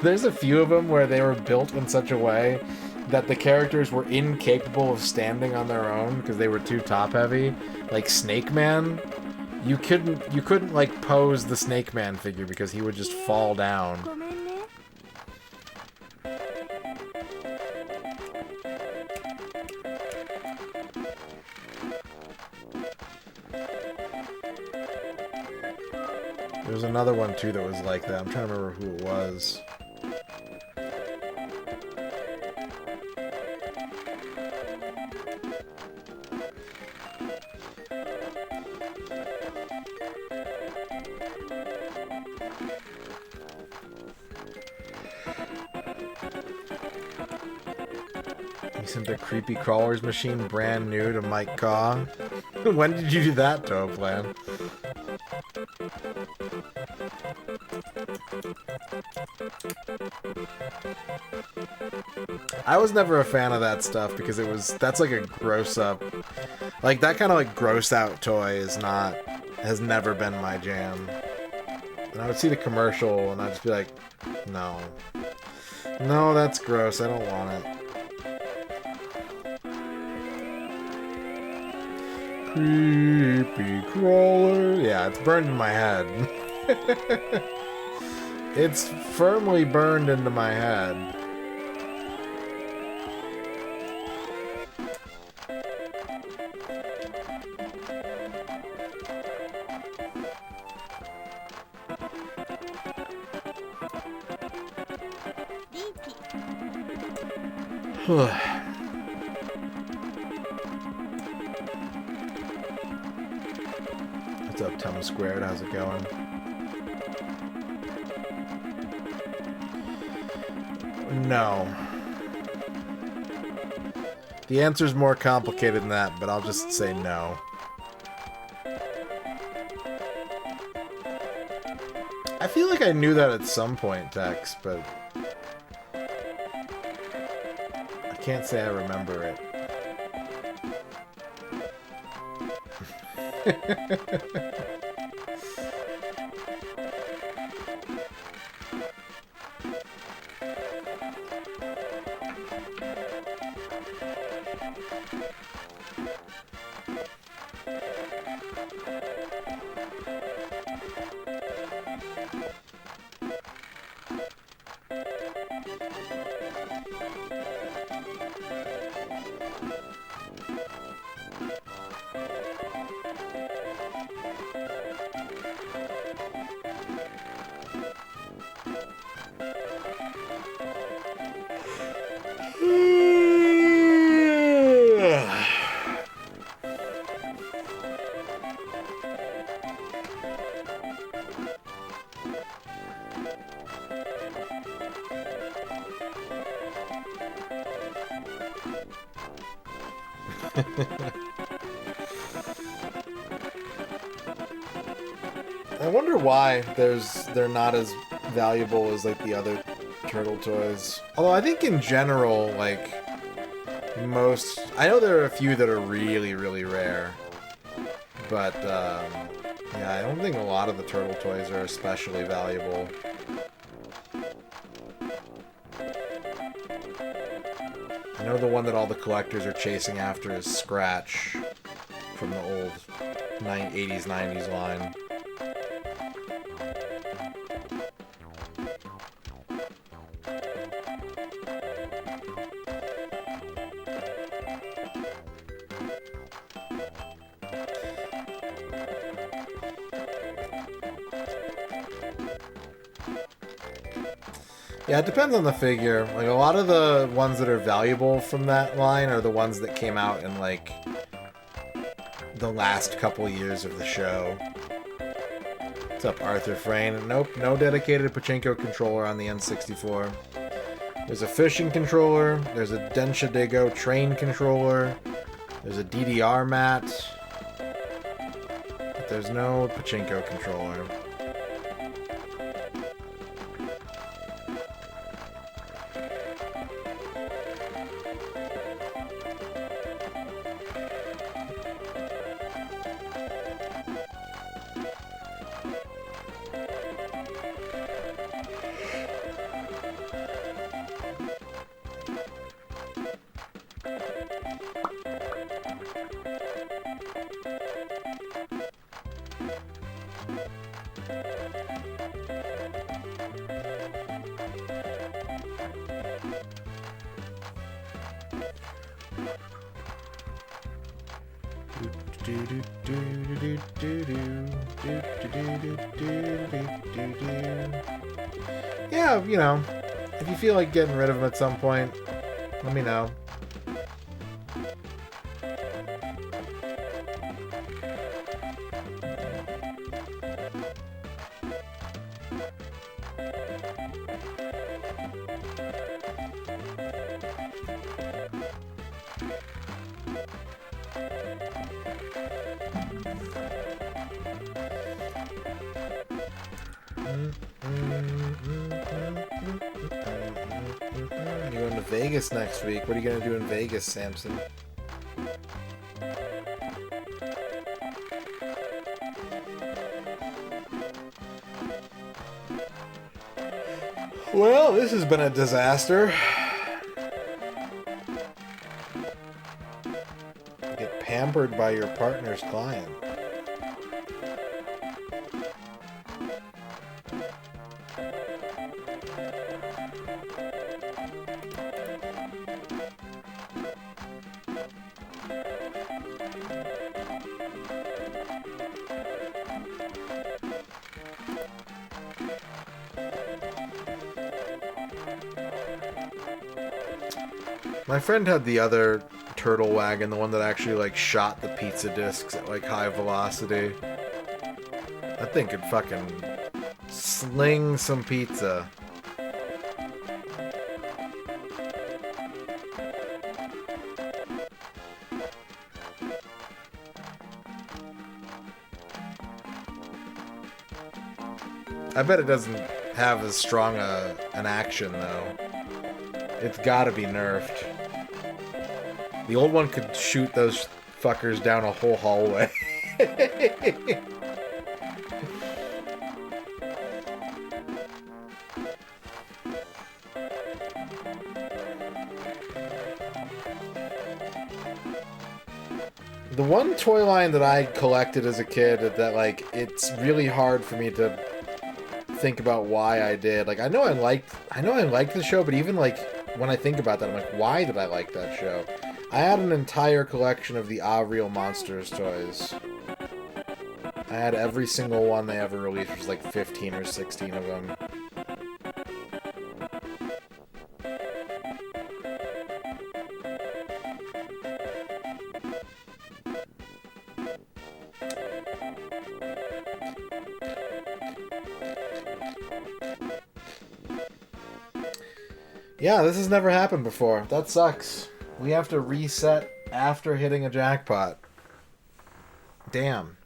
There's a few of them where they were built in such a way that the characters were incapable of standing on their own because they were too top-heavy. Like Snake Man. You couldn't like pose the Snake Man figure because he would just fall down. There's another one too that was like that. I'm trying to remember who it was. You sent the Creepy Crawlers machine brand new to Mike Kaw. When did you do that, Toeplan? I was never a fan of that stuff because that's like a gross up, like that kind of like gross out toy has never been my jam. And I would see the commercial and I'd just be like, no, that's gross. I don't want it. Creepy crawler. Yeah, it's burned in my head. It's firmly burned into my head. What's up, Tom Squared? How's it going? No. The answer's more complicated than that, but I'll just say no. I feel like I knew that at some point, Tex, but I can't say I remember it. I wonder why they're not as valuable as like the other turtle toys. Although I think in general, like most, I know there are a few that are really, really rare, but yeah, I don't think a lot of the turtle toys are especially valuable. I know the one that all the collectors are chasing after is Scratch from the old 80s, 90s line. Yeah, it depends on the figure. Like, a lot of the ones that are valuable from that line are the ones that came out in, like, the last couple years of the show. What's up, Arthur Frayne? Nope, no dedicated Pachinko controller on the N64. There's a fishing controller, there's a Densha Dago train controller, there's a DDR mat, but there's no Pachinko controller. Yeah, you know, if you feel like getting rid of them at some point, let me know. You're going to Vegas next week. What are you going to do in Vegas, Samson? Well, this has been a disaster. Get pampered by your partner's client. My friend had the other turtle wagon, the one that actually like shot the pizza discs at like high velocity. That thing could fucking sling some pizza. I bet it doesn't have as strong an action though. It's gotta be nerfed. The old one could shoot those fuckers down a whole hallway. The one toy line that I collected as a kid that, like, it's really hard for me to think about why I did. Like, I know I liked the show, but even, like, when I think about that, I'm like, why did I like that show? I had an entire collection of the Real Monsters toys. I had every single one they ever released, which was like 15 or 16 of them. Yeah, this has never happened before. That sucks. We have to reset after hitting a jackpot. Damn.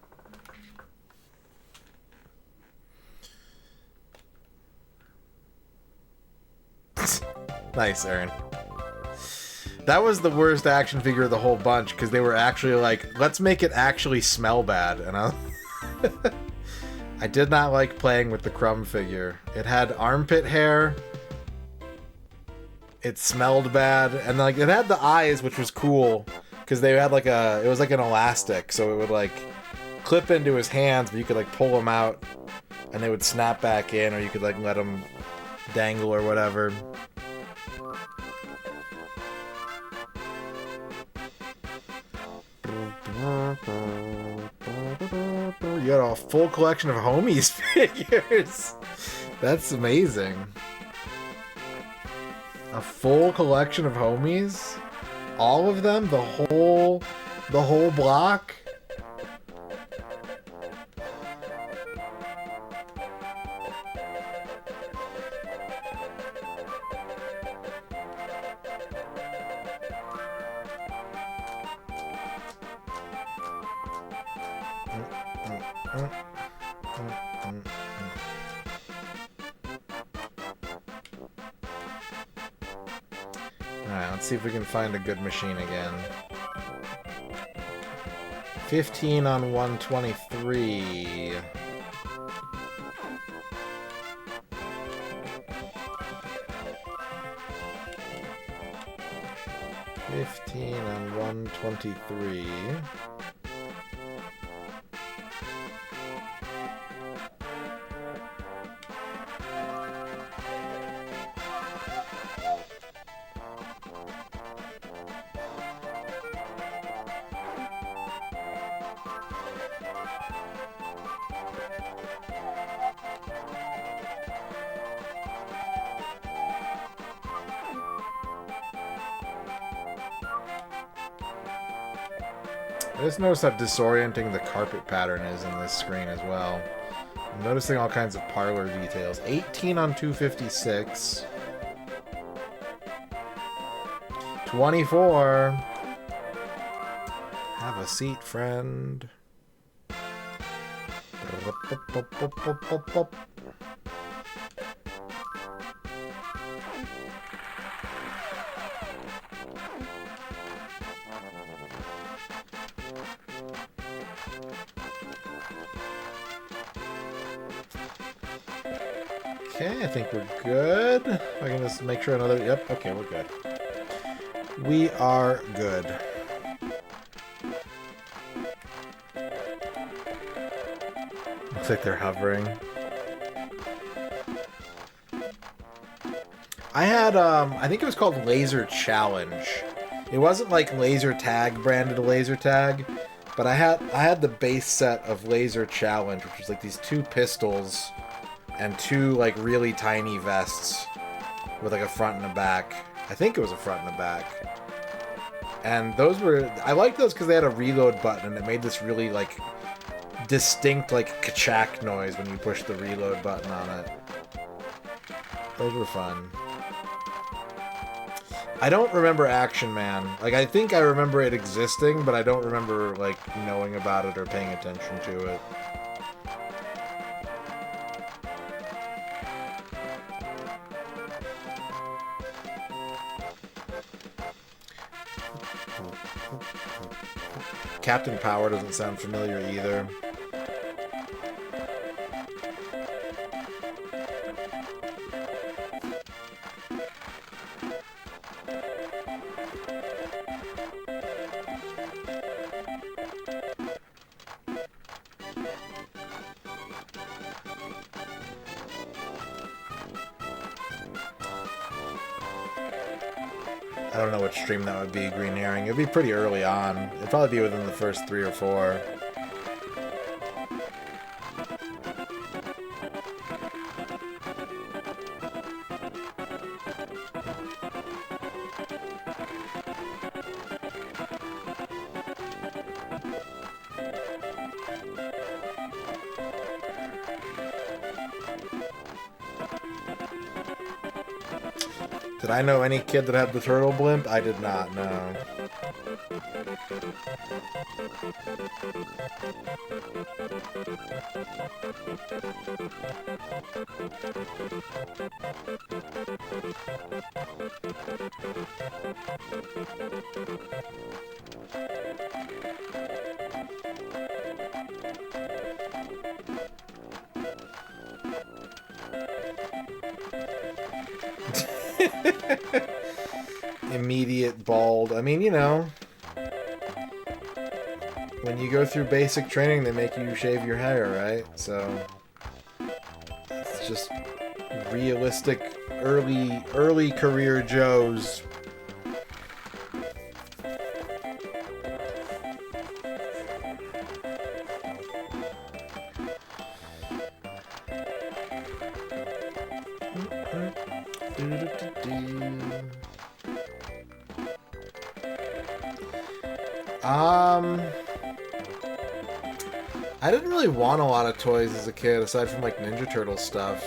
Nice, Aaron. That was the worst action figure of the whole bunch, because they were actually like, let's make it actually smell bad. And I did not like playing with the Crumb figure. It had armpit hair. It smelled bad. And like it had the eyes, which was cool, because they had like it was like an elastic, so it would like clip into his hands, but you could like pull them out and they would snap back in, or you could like let them dangle or whatever. You got a full collection of homies figures. That's amazing. A full collection of homies? All of them? The whole block? Alright, let's see if we can find a good machine again. 15 on 123. On 123. I just noticed how disorienting the carpet pattern is in this screen as well. I'm noticing all kinds of parlor details. 18 on 256. 24. Have a seat, friend. Okay, I think we're good. I can just make sure another... Yep, okay, we're good. We are good. Looks like they're hovering. I had, I think it was called Laser Challenge. It wasn't like Laser Tag branded Laser Tag, but I had the base set of Laser Challenge, which was like these two pistols and two like really tiny vests with like a front and a back. I think it was a front and a back. And those were, I liked those because they had a reload button and it made this really like distinct like ka-chack noise when you push the reload button on it. Those were fun. I don't remember Action Man. Like, I think I remember it existing, but I don't remember like knowing about it or paying attention to it. Captain Power doesn't sound familiar either. I don't know what stream that would be, Green Herring. It'd be pretty early on. It'd probably be within the first 3 or 4. Did I know any kid that had the turtle blimp? I did not, no. Immediate bald. I mean, you know, when you go through basic training, they make you shave your hair, right? So it's just realistic early career Joes. I didn't really want a lot of toys as a kid, aside from, like, Ninja Turtle stuff.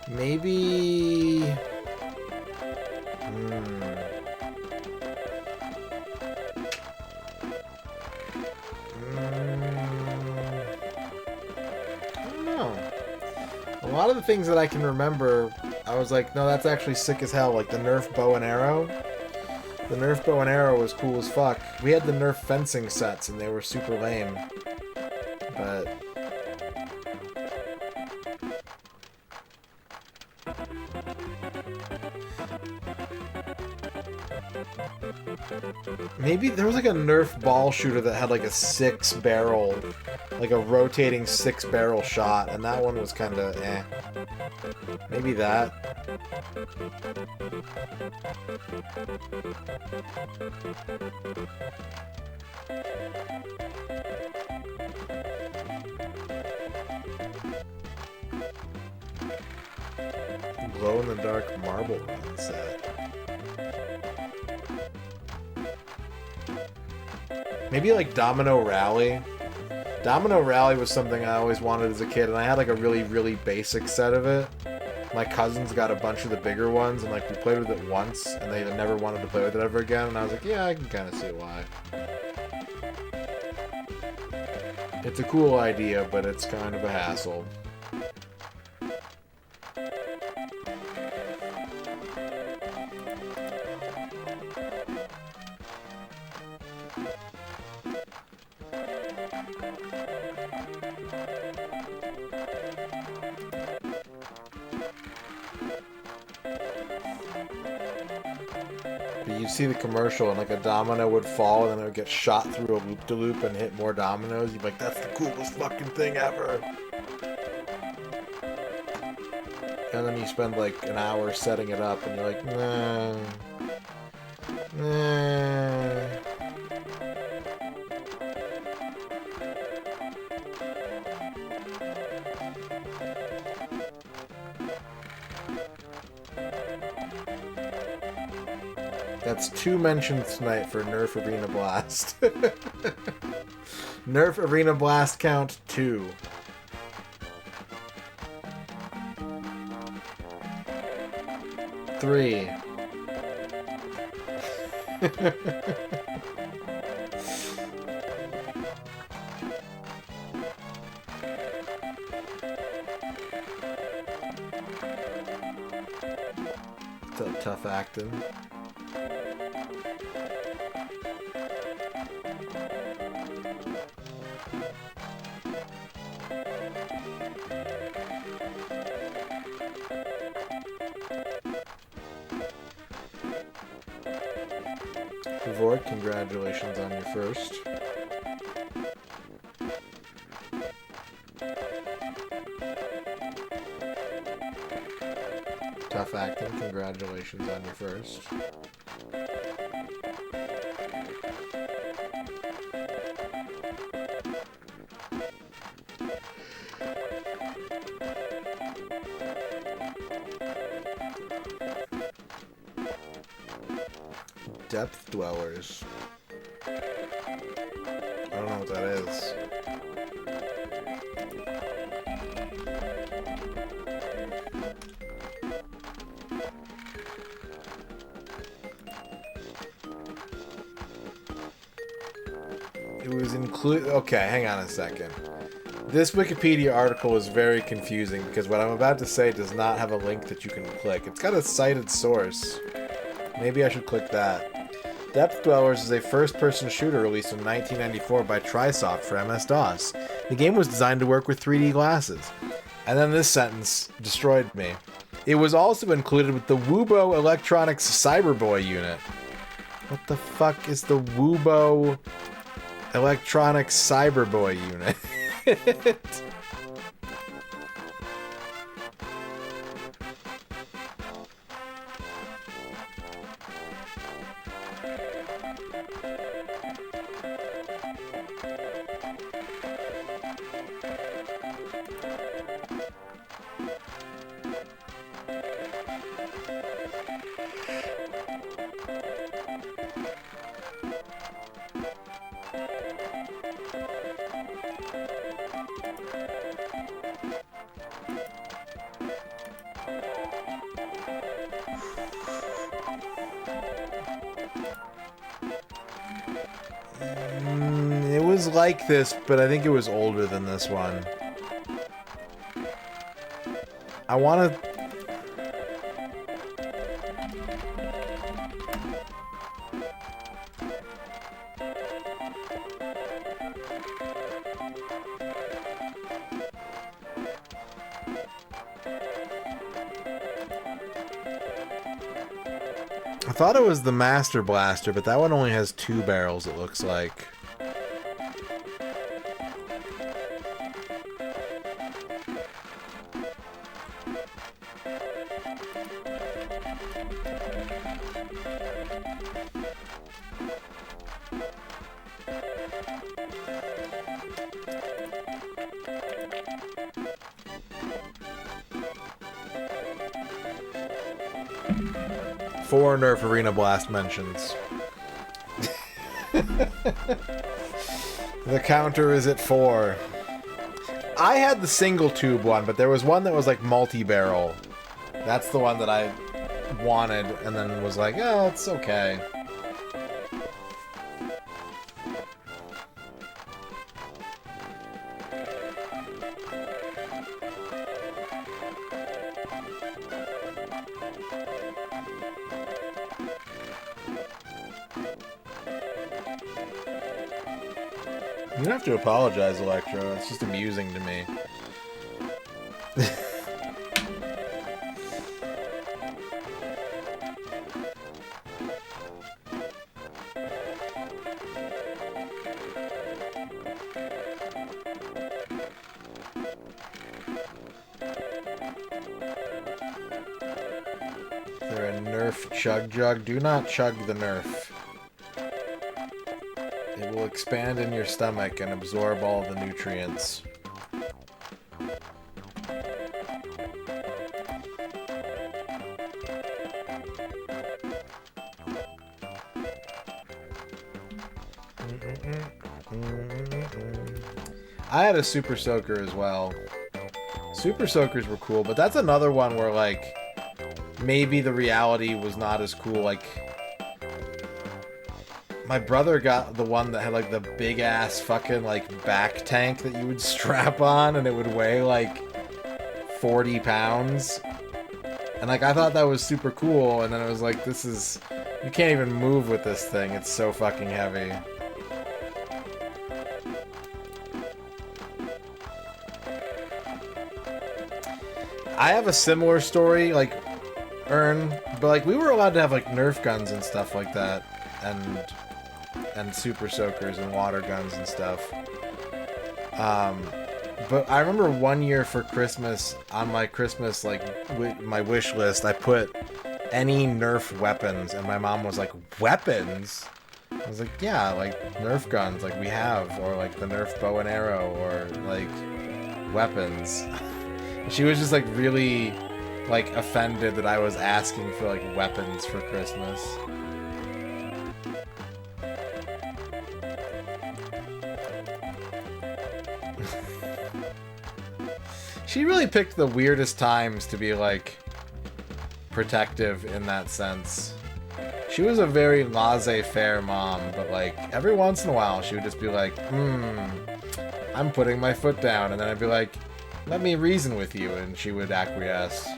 Maybe... I don't know. A lot of the things that I can remember, I was like, no, that's actually sick as hell. Like the Nerf bow and arrow. The Nerf bow and arrow was cool as fuck. We had the Nerf fencing sets, and they were super lame. But... maybe there was like a Nerf ball shooter that had like a 6-barrel, like a rotating 6-barrel shot, and that one was kind of eh. Maybe that. Glow-in-the-dark marble run set. Maybe like Domino Rally. Domino Rally was something I always wanted as a kid, and I had like a really, really basic set of it. My cousins got a bunch of the bigger ones, and like we played with it once, and they never wanted to play with it ever again, and I was like, yeah, I can kind of see why. It's a cool idea, but it's kind of a hassle. See the commercial and like a domino would fall and then it would get shot through a loop-de-loop and hit more dominoes. You'd be like, that's the coolest fucking thing ever. And then you spend like an hour setting it up and you're like, nah. Nah. That's 2 mentions tonight for Nerf Arena Blast. Nerf Arena Blast count 2. Three. Tough acting. Vort, congratulations on your first. Tough acting, congratulations on your first. Depth Dwellers. I don't know what that is. It was okay, hang on a second. This Wikipedia article is very confusing because what I'm about to say does not have a link that you can click. It's got a cited source. Maybe I should click that. Depth Dwellers is a first-person shooter released in 1994 by Trisoft for MS-DOS. The game was designed to work with 3D glasses. And then this sentence destroyed me. It was also included with the Wubo Electronics Cyberboy unit. What the fuck is the Wubo Electronics Cyberboy unit? It was like this, but I think it was older than this one. I want to... I thought it was the Master Blaster, but that one only has 2 barrels, it looks like. Four Nerf Arena Blast mentions. The counter is at 4. I had the single tube one, but there was one that was like multi-barrel. That's the one that I wanted, and then was like, oh, it's okay. You don't have to apologize, Electro. It's just amusing to me. They're a Nerf Chug Jug. Do not chug the Nerf. It will expand in your stomach and absorb all the nutrients. I had a Super Soaker as well. Super Soakers were cool, but that's another one where, like, maybe the reality was not as cool. Like, my brother got the one that had, like, the big-ass fucking, like, back tank that you would strap on, and it would weigh, like, 40 pounds. And, like, I thought that was super cool, and then it was like, this is... You can't even move with this thing. It's so fucking heavy. I have a similar story, like, but, like, we were allowed to have, like, Nerf guns and stuff like that, and Super Soakers and water guns and stuff. But I remember one year for Christmas, on my Christmas, like, my wish list, I put any Nerf weapons, and my mom was like, weapons? I was like, yeah, like, Nerf guns, like, we have, or, like, the Nerf bow and arrow, or, like, weapons. She was just, like, really, like, offended that I was asking for, like, weapons for Christmas. She really picked the weirdest times to be, like, protective in that sense. She was a very laissez-faire mom, but like every once in a while she would just be like, I'm putting my foot down, and then I'd be like, let me reason with you, and she would acquiesce.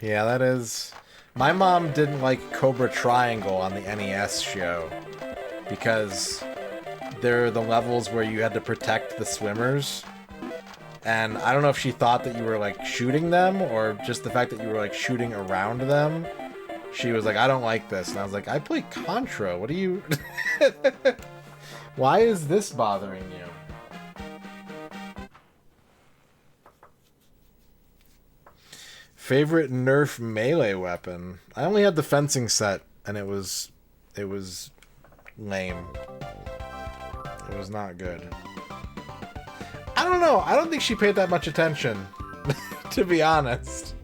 Yeah, that is... My mom didn't like Cobra Triangle on the NES show because they're the levels where you had to protect the swimmers. And I don't know if she thought that you were like shooting them or just the fact that you were like shooting around them. She was like, I don't like this. And I was like, I play Contra. What are you... Why is this bothering you? Favorite Nerf melee weapon? I only had the fencing set, and it was lame. It was not good. I don't know. I don't think she paid that much attention, to be honest.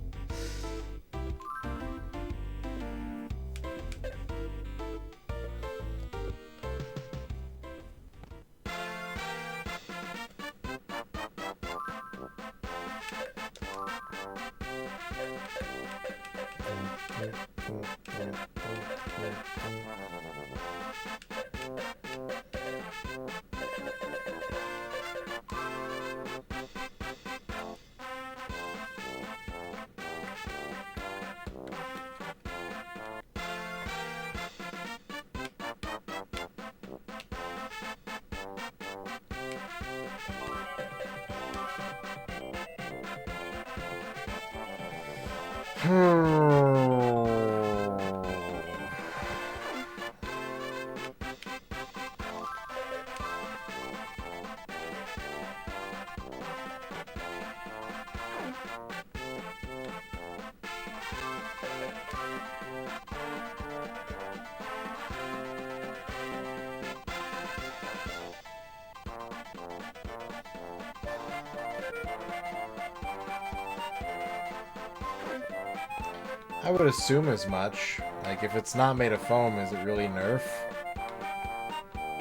I would assume as much. Like, if it's not made of foam, is it really Nerf?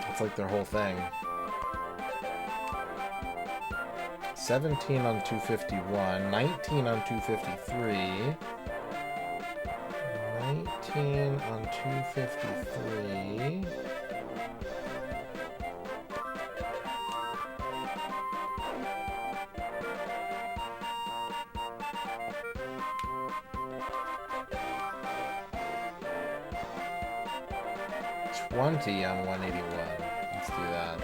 It's like their whole thing. 17 on 251, 19 on 253, 19 on 253... on 181. Let's do that.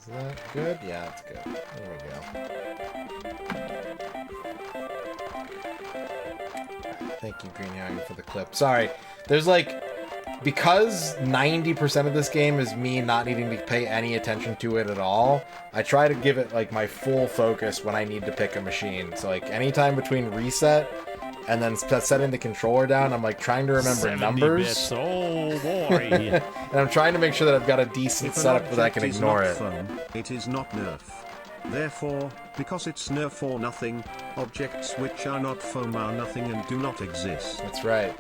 Is that good? Yeah, it's good. There we go. Thank you, Green Young, for the clip. Sorry, there's like... Because 90% of this game is me not needing to pay any attention to it at all, I try to give it like my full focus when I need to pick a machine. So like anytime between reset and then setting the controller down, I'm like trying to remember numbers. Bits. Oh boy. And I'm trying to make sure that I've got a decent setup that I can ignore it. Foam, it is not Nerf. Therefore, because it's Nerf or nothing, objects which are not foam are nothing and do not exist. That's right.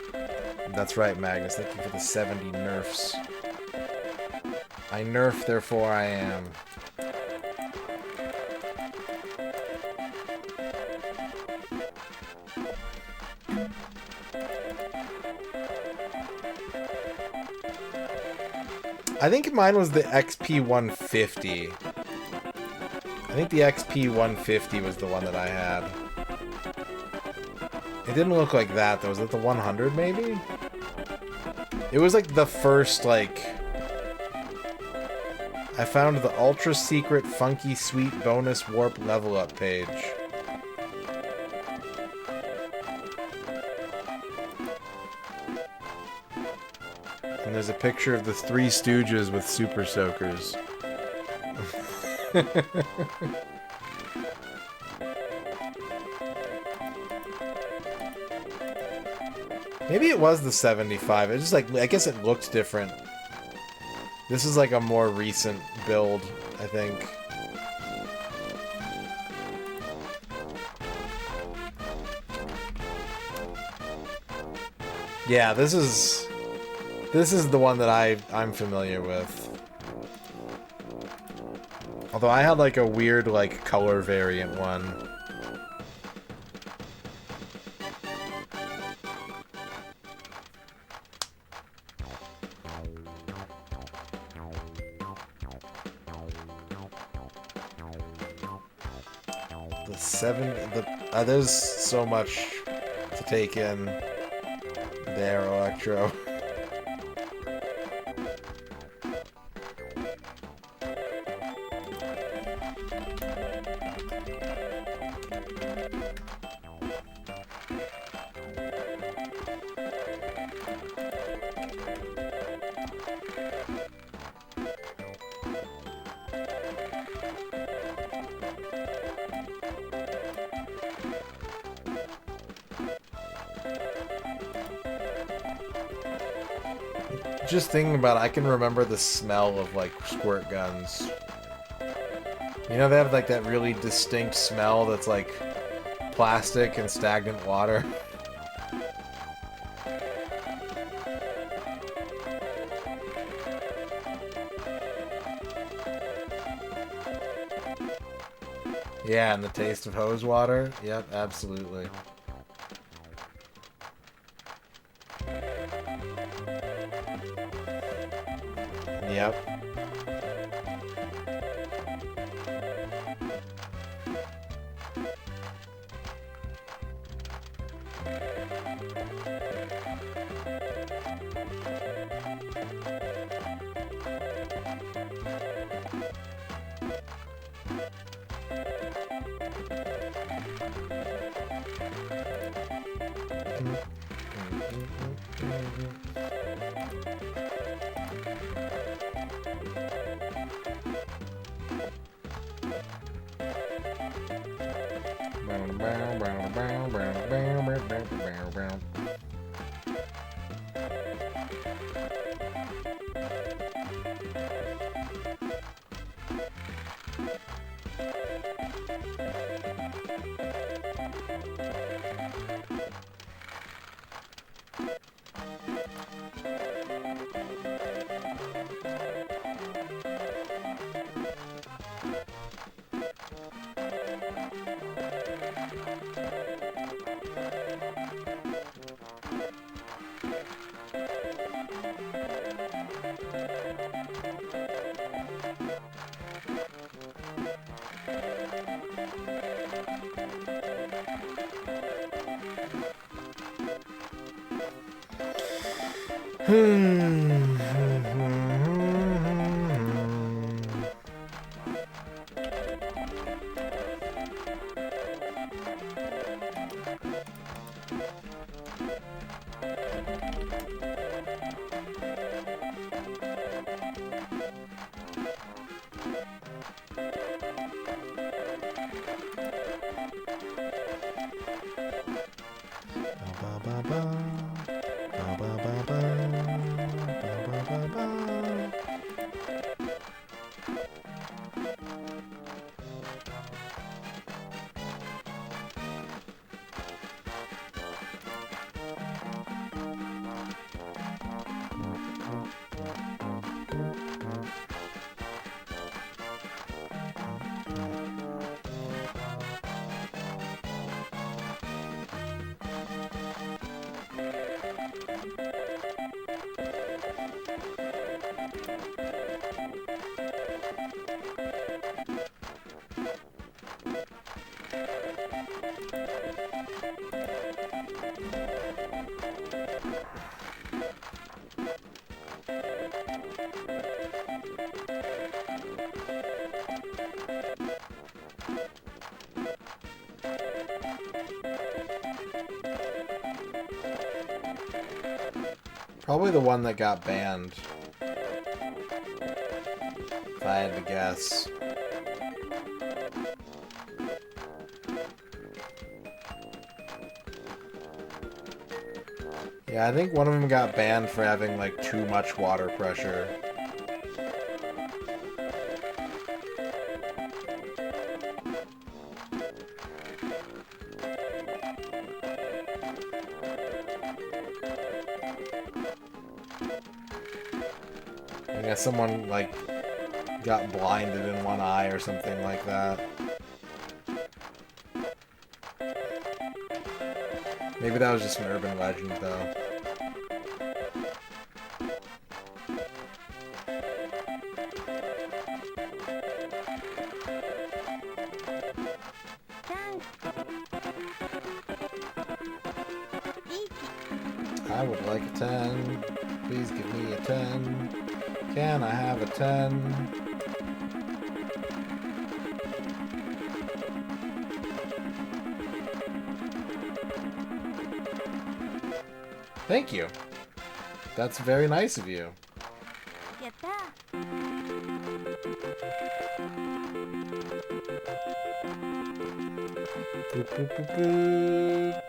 That's right, Magnus. Thank you for the 70 nerfs. I nerf, therefore I am. I think mine was the XP 150. I think the XP 150 was the one that I had. It didn't look like that though. Was it the 100 maybe? It was like the first, like... I found the ultra secret funky sweet bonus warp level up page. And there's a picture of the Three Stooges with Super Soakers. Maybe it was the 75. It just like, I guess it looked different. This is like a more recent build, I think. Yeah, this is the one that I'm familiar with. Although I had like a weird like color variant one. There's so much to take in there, Electro. Just thinking about it, I can remember the smell of like squirt guns. You know, they have like that really distinct smell that's like plastic and stagnant water. Yeah, and the taste of hose water. Yep, absolutely. Yep. Probably the one that got banned. If I had to guess. Yeah, I think one of them got banned for having, like, too much water pressure. I guess someone, like, got blinded in one eye or something like that. Maybe that was just an urban legend, though. I would like a 10. Please give me a 10. Can I have a 10? Thank you. That's very nice of you. Boop, boop, boop, boop.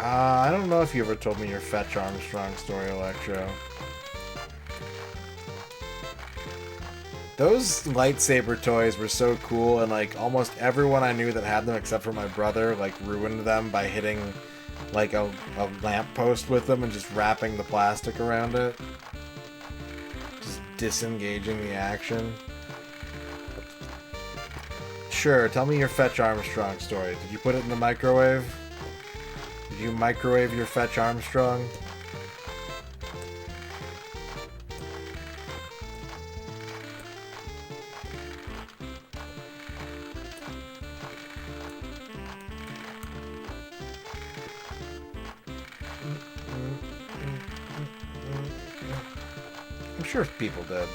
I don't know if you ever told me your Fetch Armstrong story, Electro. Those lightsaber toys were so cool, and like almost everyone I knew that had them except for my brother like ruined them by hitting like a lamppost with them and just wrapping the plastic around it. Just disengaging the action. Sure, tell me your Fetch Armstrong story. Did you put it in the microwave? Did you microwave your Fetch Armstrong? I'm sure people did.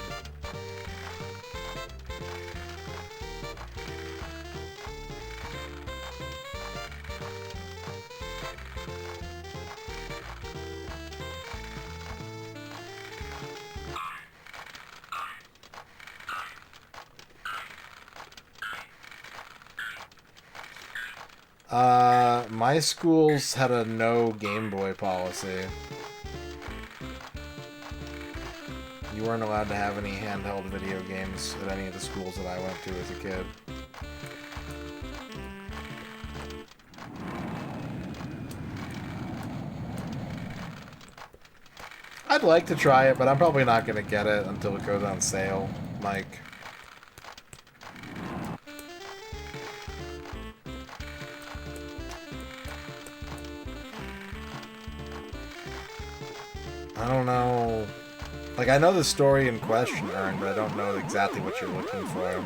My schools had a no Game Boy policy. You weren't allowed to have any handheld video games at any of the schools that I went to as a kid. I'd like to try it, but I'm probably not going to get it until it goes on sale, Mike. I don't know. Like, I know the story in question, Ern, but I don't know exactly what you're looking for.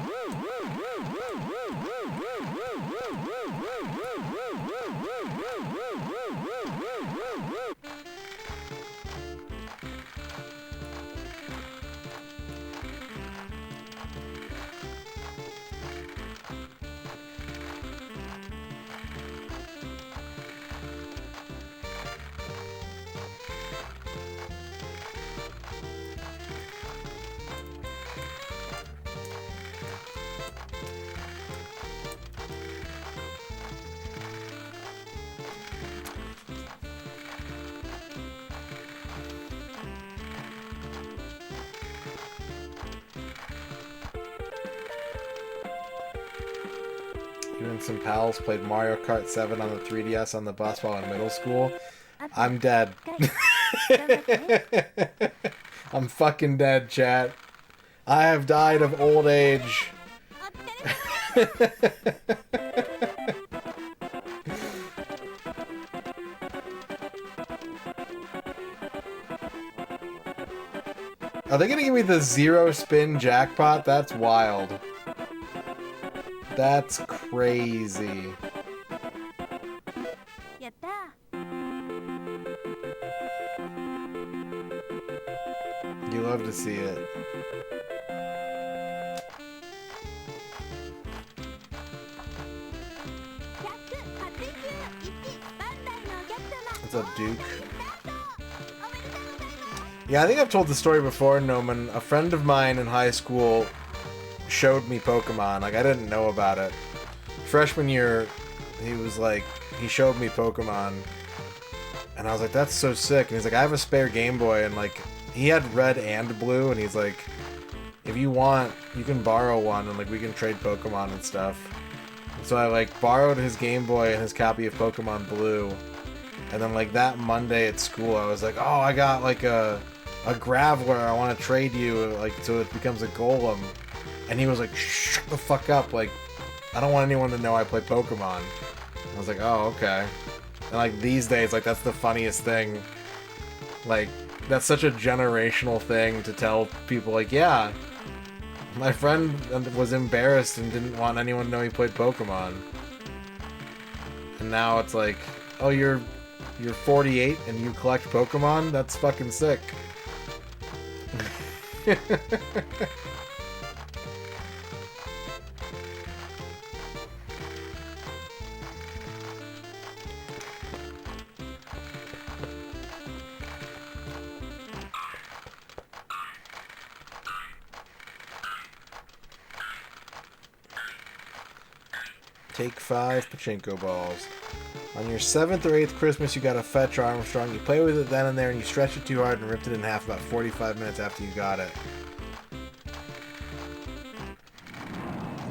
You and some pals played Mario Kart 7 on the 3DS on the bus while in middle school. I'm dead. I'm fucking dead, chat. I have died of old age. Are they gonna give me the 0-spin jackpot? That's wild. That's crazy. love to see it. What's up, Duke? Yeah, I think I've told the story before, Noman. A friend of mine in high school showed me Pokemon. Like, I didn't know about it. Freshman year, he showed me Pokemon. And I was like, that's so sick. And he's like, I have a spare Game Boy. And, like, he had red and blue. And he's like, if you want, you can borrow one. And, like, we can trade Pokemon and stuff. And so I, like, borrowed his Game Boy and his copy of Pokemon Blue. And then, like, that Monday at school, I was like, oh, I got, like, a Graveler. I want to trade you, like, so it becomes a Golem. And he was like, shut the fuck up. Like, I don't want anyone to know I play Pokemon. I was like, oh, okay. And, like, these days, like, that's the funniest thing. Like, that's such a generational thing to tell people, like, yeah, my friend was embarrassed and didn't want anyone to know he played Pokemon. And now it's like, oh, you're 48 and you collect Pokemon? That's fucking sick. Take 5 Pachinko balls. On your 7th or 8th Christmas, you got a Fetch Armstrong. You play with it then and there, and you stretched it too hard and ripped it in half about 45 minutes after you got it.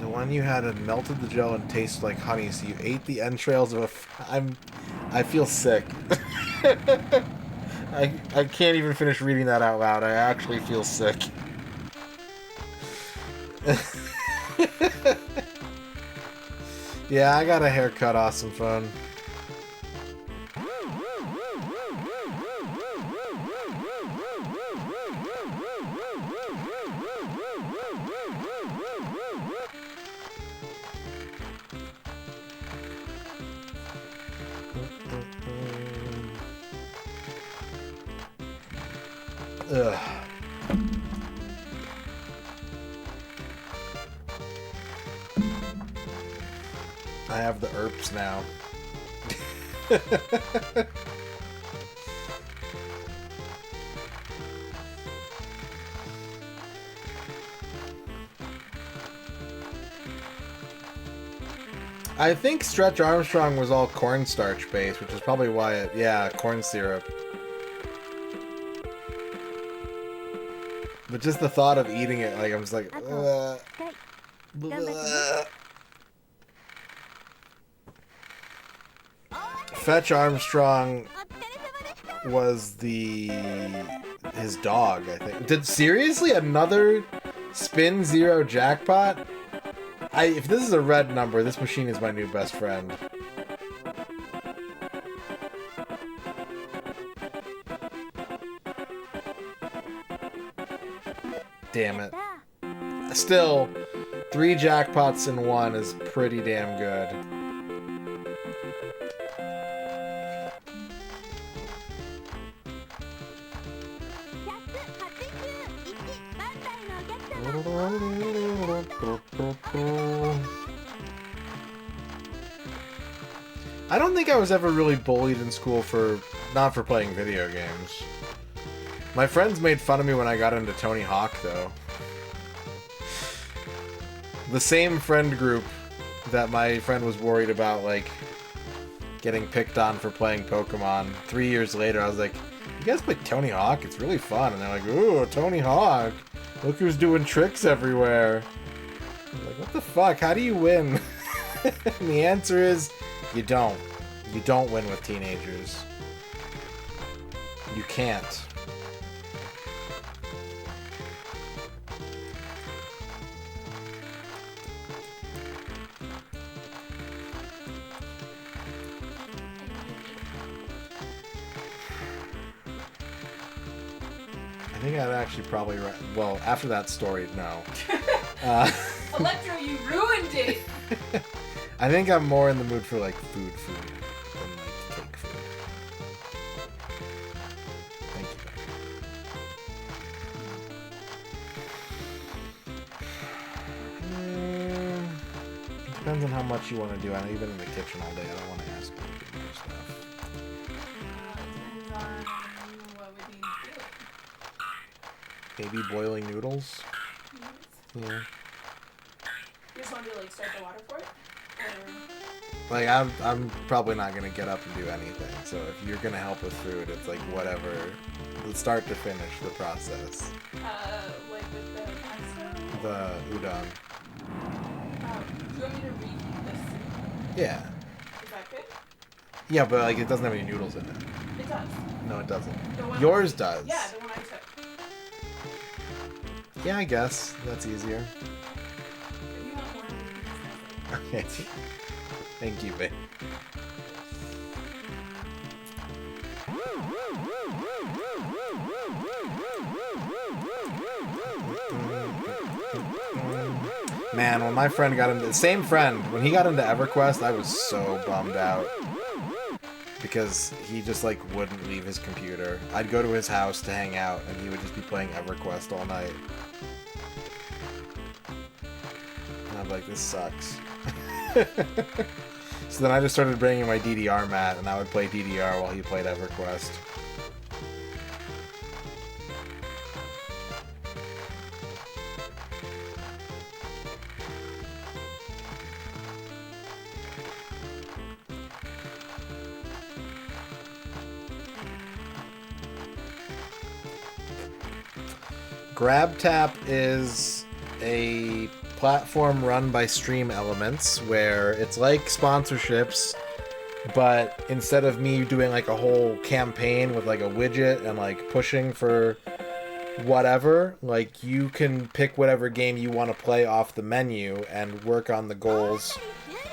The one you had melted the gel and tasted like honey, so you ate the entrails of I feel sick. I can't even finish reading that out loud. I actually feel sick. Yeah, I got a haircut, awesome fun. Ugh. I have the ERPs now. I think Stretch Armstrong was all cornstarch based, which is probably why it, yeah, corn syrup. But just the thought of eating it, like, I'm just like, Fetch Armstrong was his dog, I think. Seriously? Another Spin Zero jackpot? If this is a red number, this machine is my new best friend. Damn it. Still, 3 jackpots in 1 is pretty damn good. I don't think I was ever really bullied in school not for playing video games. My friends made fun of me when I got into Tony Hawk, though. The same friend group that my friend was worried about, like, getting picked on for playing Pokemon. 3 years later, I was like, you guys play Tony Hawk? It's really fun. And they're like, ooh, Tony Hawk. Look who's doing tricks everywhere. I'm like, what the fuck? How do you win? And the answer is, you don't. You don't win with teenagers. You can't. I think I'd actually probably... Well, after that story, no. Electro, you ruined it! I think I'm more in the mood for, like, food than, like, cake food. Thank you. Depends on how much you want to do. I know you've been in the kitchen all day. I don't want to ask you to do more stuff. Depends on what we need to do. Maybe boiling noodles? Yeah. You just want to like start the water for it? Or... Like, I'm probably not going to get up and do anything. So if you're going to help with food, it's like whatever. Start to finish the process. Like with the pasta? The udon. Do you want me to reheat this soup? Yeah. Is that good? Yeah, but like it doesn't have any noodles in it. It does. No, it doesn't. The one Yours does. Yeah, the one I took. Yeah, I guess. That's easier. If you want more, Okay. Thank you, babe. Man, when my friend got into... Same friend. When he got into EverQuest, I was so bummed out. Because he just, like, wouldn't leave his computer. I'd go to his house to hang out, and he would just be playing EverQuest all night. And I'm like, this sucks. So then I just started bringing my DDR mat, and I would play DDR while he played EverQuest. GrabTap is a platform run by Stream Elements where it's like sponsorships, but instead of me doing like a whole campaign with like a widget and like pushing for whatever, like you can pick whatever game you want to play off the menu and work on the goals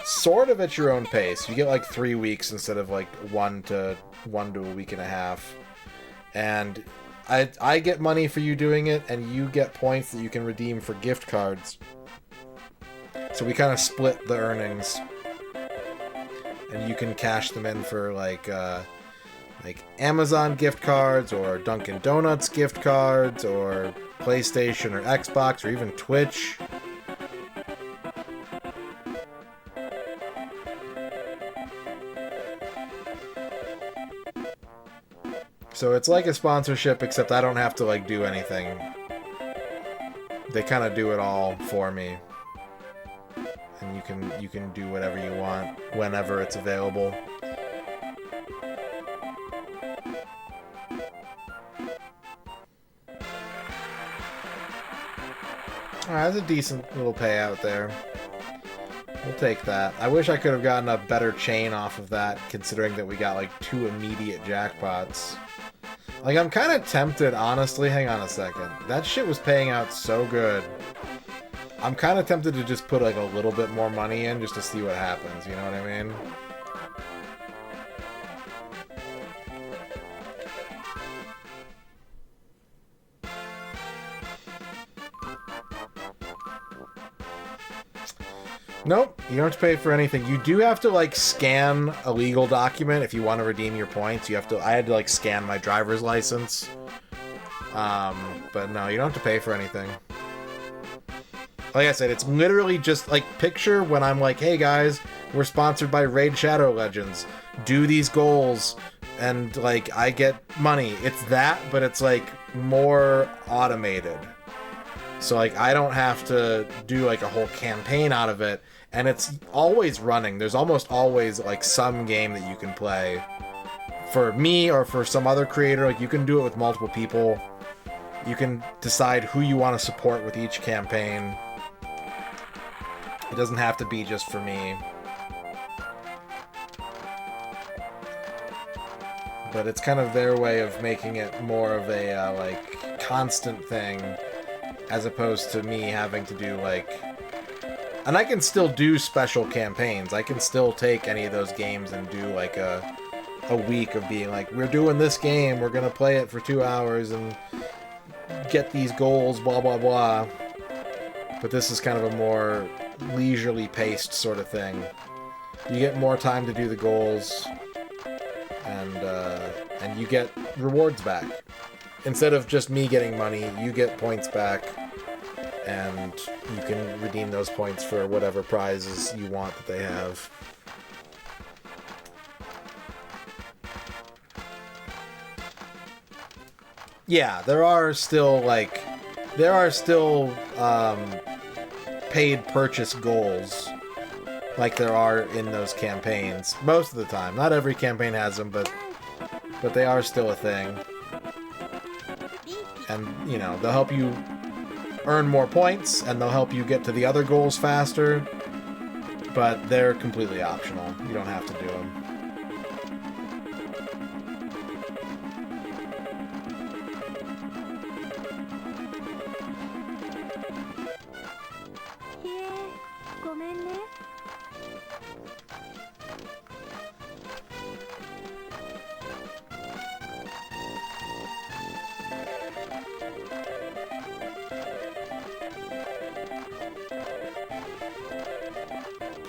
sort of at your own pace. You get like 3 weeks instead of like one to a week and a half. And I get money for you doing it, and you get points that you can redeem for gift cards. So we kind of split the earnings, and you can cash them in for like Amazon gift cards or Dunkin' Donuts gift cards or PlayStation or Xbox or even Twitch. So it's like a sponsorship, except I don't have to like do anything. They kind of do it all for me. And you can do whatever you want whenever it's available. Alright, that's a decent little payout there. We'll take that. I wish I could have gotten a better chain off of that, considering that we got like 2 immediate jackpots. Like, I'm kind of tempted, honestly. Hang on a second. That shit was paying out so good. I'm kind of tempted to just put like a little bit more money in just to see what happens, you know what I mean? Nope, you don't have to pay for anything. You do have to like scan a legal document if you want to redeem your points. You have to. I had to like scan my driver's license. But no, you don't have to pay for anything. Like I said, it's literally just like picture when I'm like, hey guys, we're sponsored by Raid Shadow Legends. Do these goals and like I get money. It's that, but it's like more automated. So like I don't have to do like a whole campaign out of it, and it's always running. There's almost always like some game that you can play. For me or for some other creator, like you can do it with multiple people. You can decide who you want to support with each campaign. It doesn't have to be just for me. But it's kind of their way of making it more of a like constant thing, as opposed to me having to do like... And I can still do special campaigns. I can still take any of those games and do like a week of being like, we're doing this game, we're gonna play it for 2 hours and get these goals, blah blah blah. But this is kind of a more leisurely paced sort of thing. You get more time to do the goals, and you get rewards back. Instead of just me getting money, you get points back. and you can redeem those points for whatever prizes you want that they have. Yeah, there are still paid purchase goals like there are in those campaigns most of the time. Not every campaign has them, but they are still a thing. And, you know, they'll help you earn more points, and they'll help you get to the other goals faster, but they're completely optional. You don't have to do them.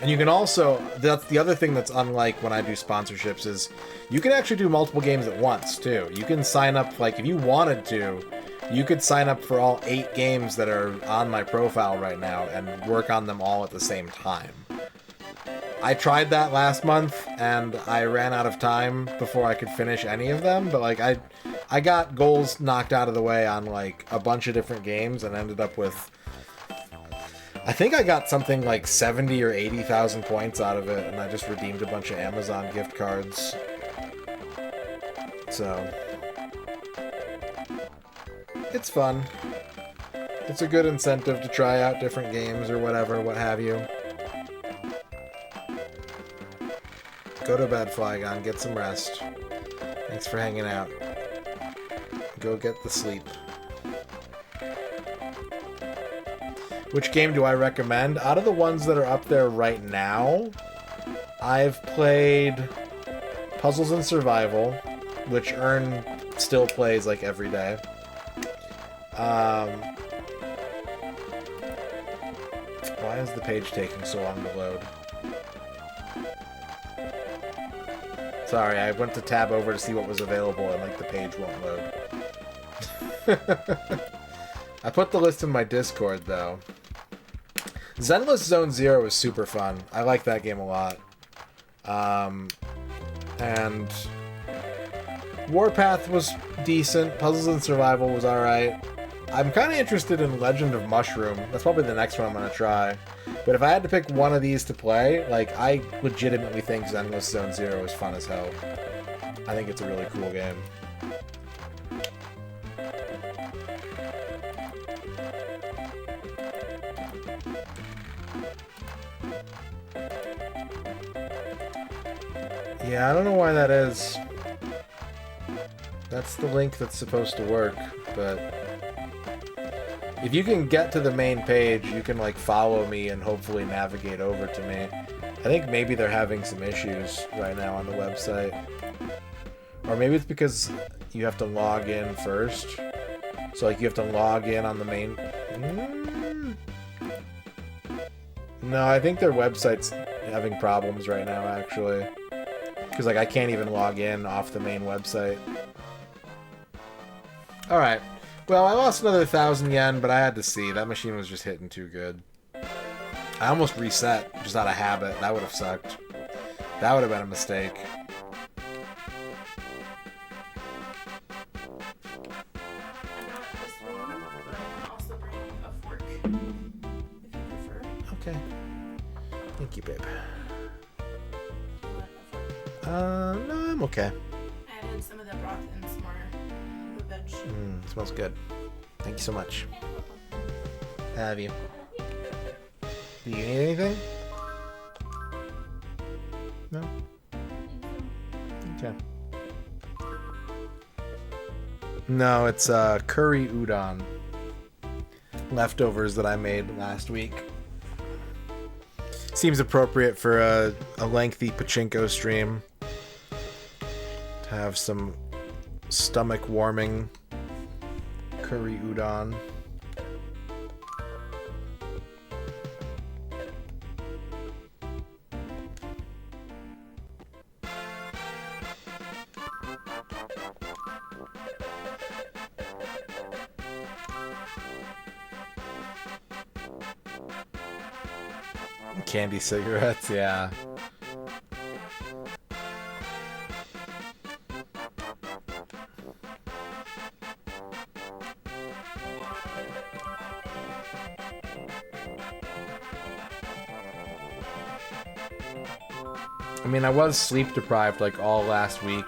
And you can also, that's the other thing that's unlike when I do sponsorships, is you can actually do multiple games at once, too. You can sign up, like, if you wanted to, you could sign up for all 8 games that are on my profile right now and work on them all at the same time. I tried that last month, and I ran out of time before I could finish any of them, but, like, I got goals knocked out of the way on, like, a bunch of different games and ended up with, I think I got something like 70 or 80,000 points out of it, and I just redeemed a bunch of Amazon gift cards. So, it's fun. It's a good incentive to try out different games or whatever, what have you. Go to bed, Flygon. Get some rest. Thanks for hanging out. Go get the sleep. Which game do I recommend? Out of the ones that are up there right now, I've played Puzzles and Survival, which Ern still plays like every day. Why is the page taking so long to load? Sorry, I went to tab over to see what was available and like the page won't load. I put the list in my Discord though. Zenless Zone Zero is super fun. I like that game a lot. And Warpath was decent. Puzzles and Survival was alright. I'm kind of interested in Legend of Mushroom. That's probably the next one I'm going to try. But if I had to pick one of these to play, like, I legitimately think Zenless Zone Zero is fun as hell. I think it's a really cool game. Yeah, I don't know why that is. That's the link that's supposed to work, but if you can get to the main page, you can like follow me and hopefully navigate over to me. I think maybe they're having some issues right now on the website. Or maybe it's because you have to log in first. So like you have to log in on the main... No, I think their website's having problems right now, actually. Because, like, I can't even log in off the main website. Alright. Well, I lost another 1,000 yen, but I had to see. That machine was just hitting too good. I almost reset, just out of habit. That would have sucked. That would have been a mistake. Also bring a fork, if you prefer. Okay. Thank you, babe. No, I'm okay. I added some of the broth and some more of the veg. Smells good. Thank you so much. Have you? Do you need anything? No? Okay. No, it's curry udon. Leftovers that I made last week. Seems appropriate for a lengthy Pachinko stream. To have some stomach warming curry udon. Candy cigarettes, yeah. I mean, I was sleep deprived like all last week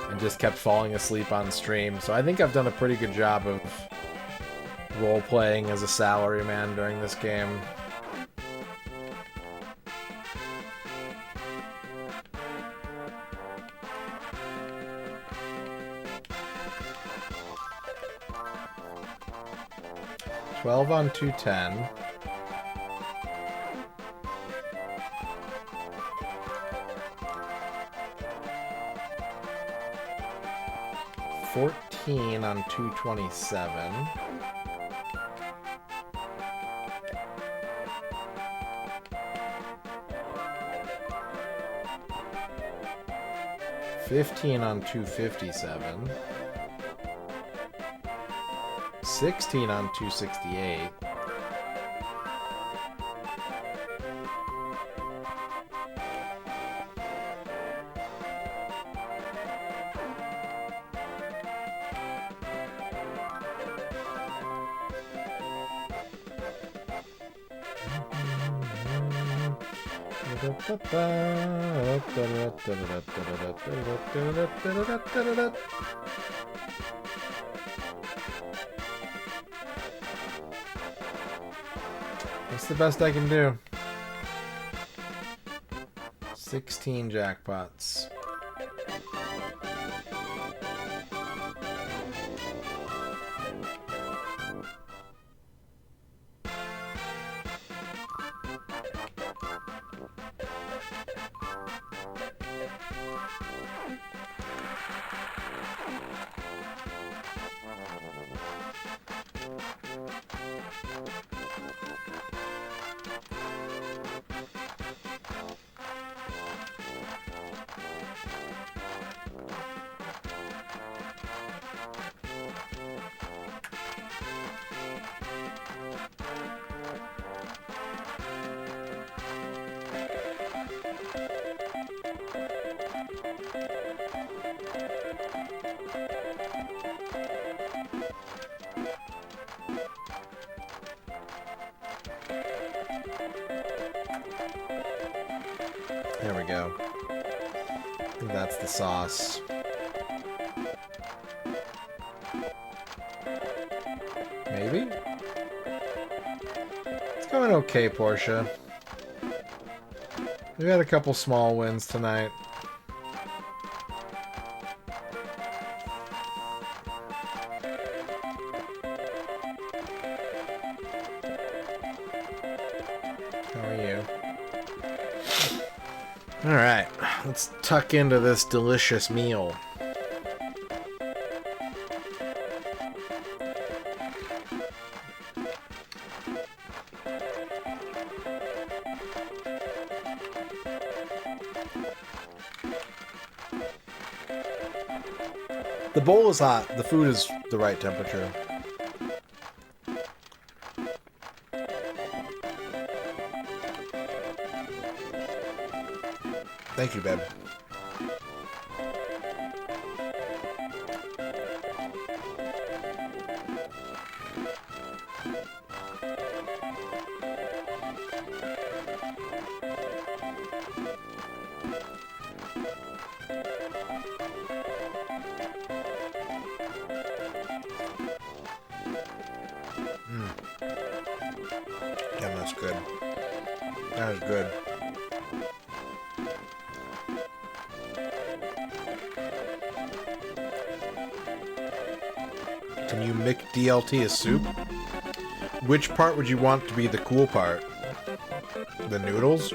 and just kept falling asleep on stream, so I think I've done a pretty good job of role-playing as a salaryman during this game. $12 on 210. $14 on 227. $15 on 257. $16 on 268. That's the best I can do. 16 jackpots. There we go. I think that's the sauce. Maybe? It's going okay, Portia. We had a couple small wins tonight. How are you? Alright, let's tuck into this delicious meal. The bowl is hot. The food is the right temperature. Thank you, babe. Damn, that's good. That is good. Can you make DLT a soup? Which part would you want to be the cool part? The noodles?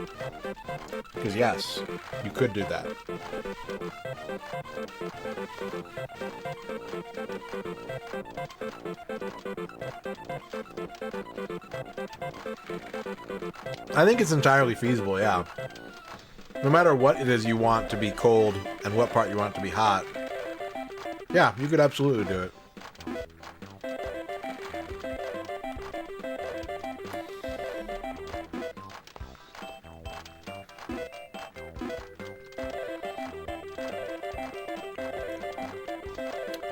Because yes, you could do that. I think it's entirely feasible, yeah. No matter what it is you want to be cold and what part you want to be hot. Yeah, you could absolutely do it.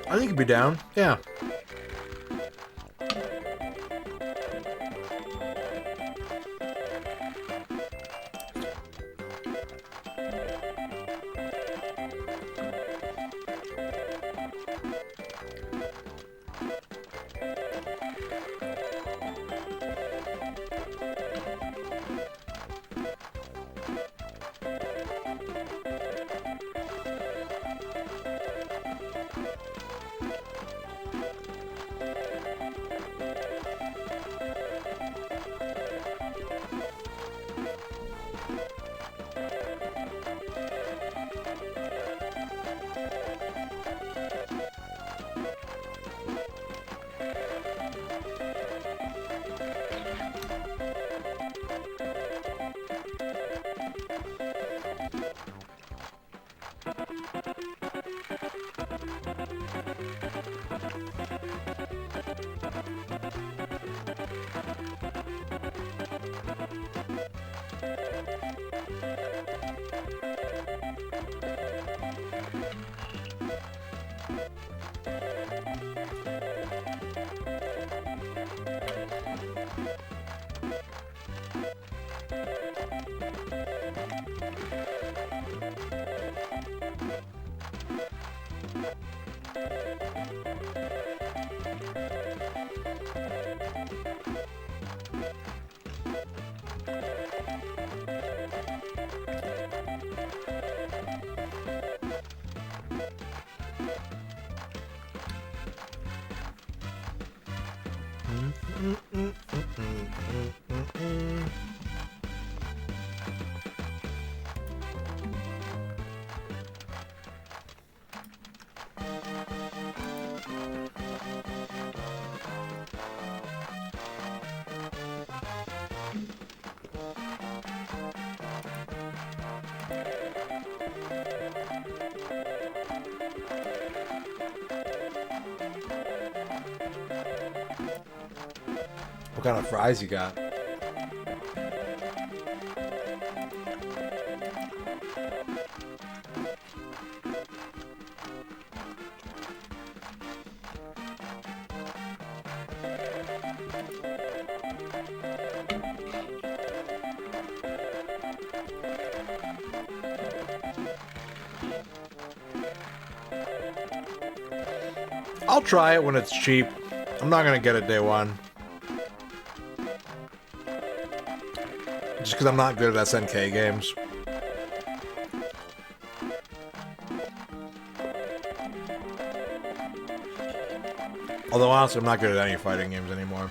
I think he'd be down. Yeah. What kind of fries you got? I'll try it when it's cheap. I'm not gonna get it day one. Just because I'm not good at SNK games. Although honestly, I'm not good at any fighting games anymore.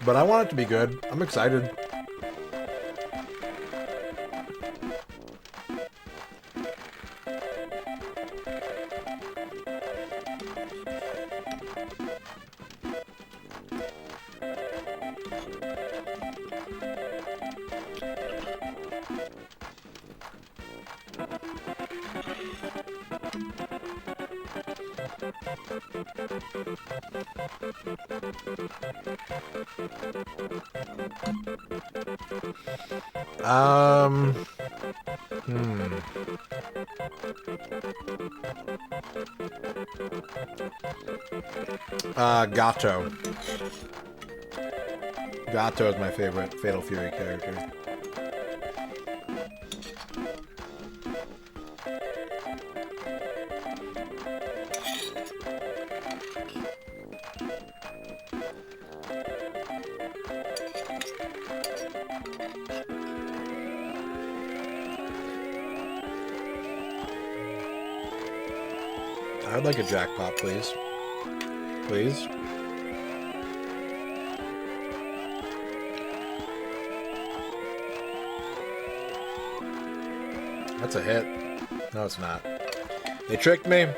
But I want it to be good. I'm excited. Gato. Gato is my favorite Fatal Fury character. I'd like a jackpot, please. Please. That's a hit. No, it's not. They tricked me.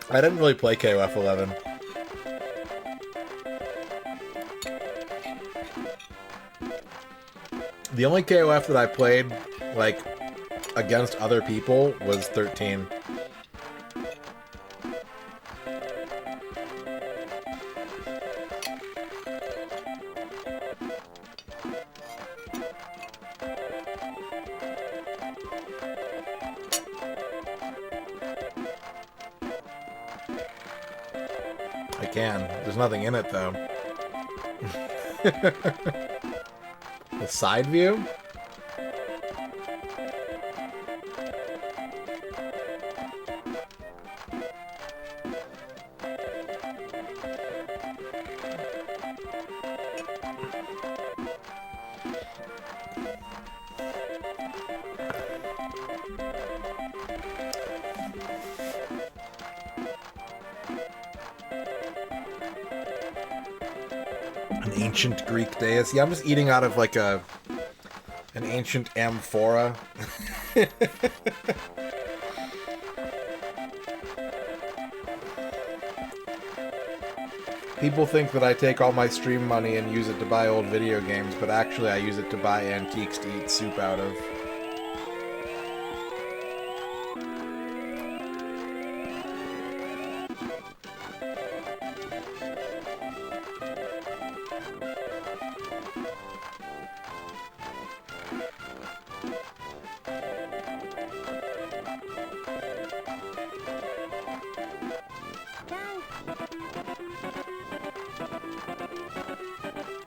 I didn't really play KOF 11. The only KOF that I played, like, against other people was 13. I can. There's nothing in it, though. The side view? An ancient Greek dais. Yeah, I'm just eating out of like an ancient amphora. People think that I take all my stream money and use it to buy old video games, but actually I use it to buy antiques to eat soup out of.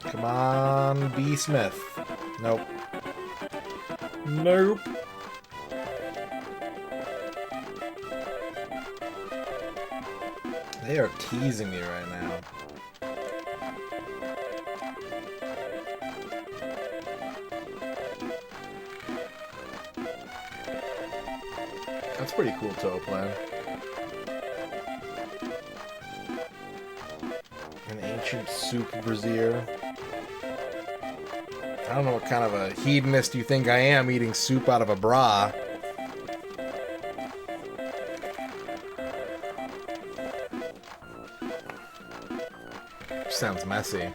Come on, B. Smith. Nope. Nope. They are teasing me right now. That's pretty cool toe plan. An ancient soup brazier. I don't know what kind of a hedonist you think I am eating soup out of a bra. Sounds messy.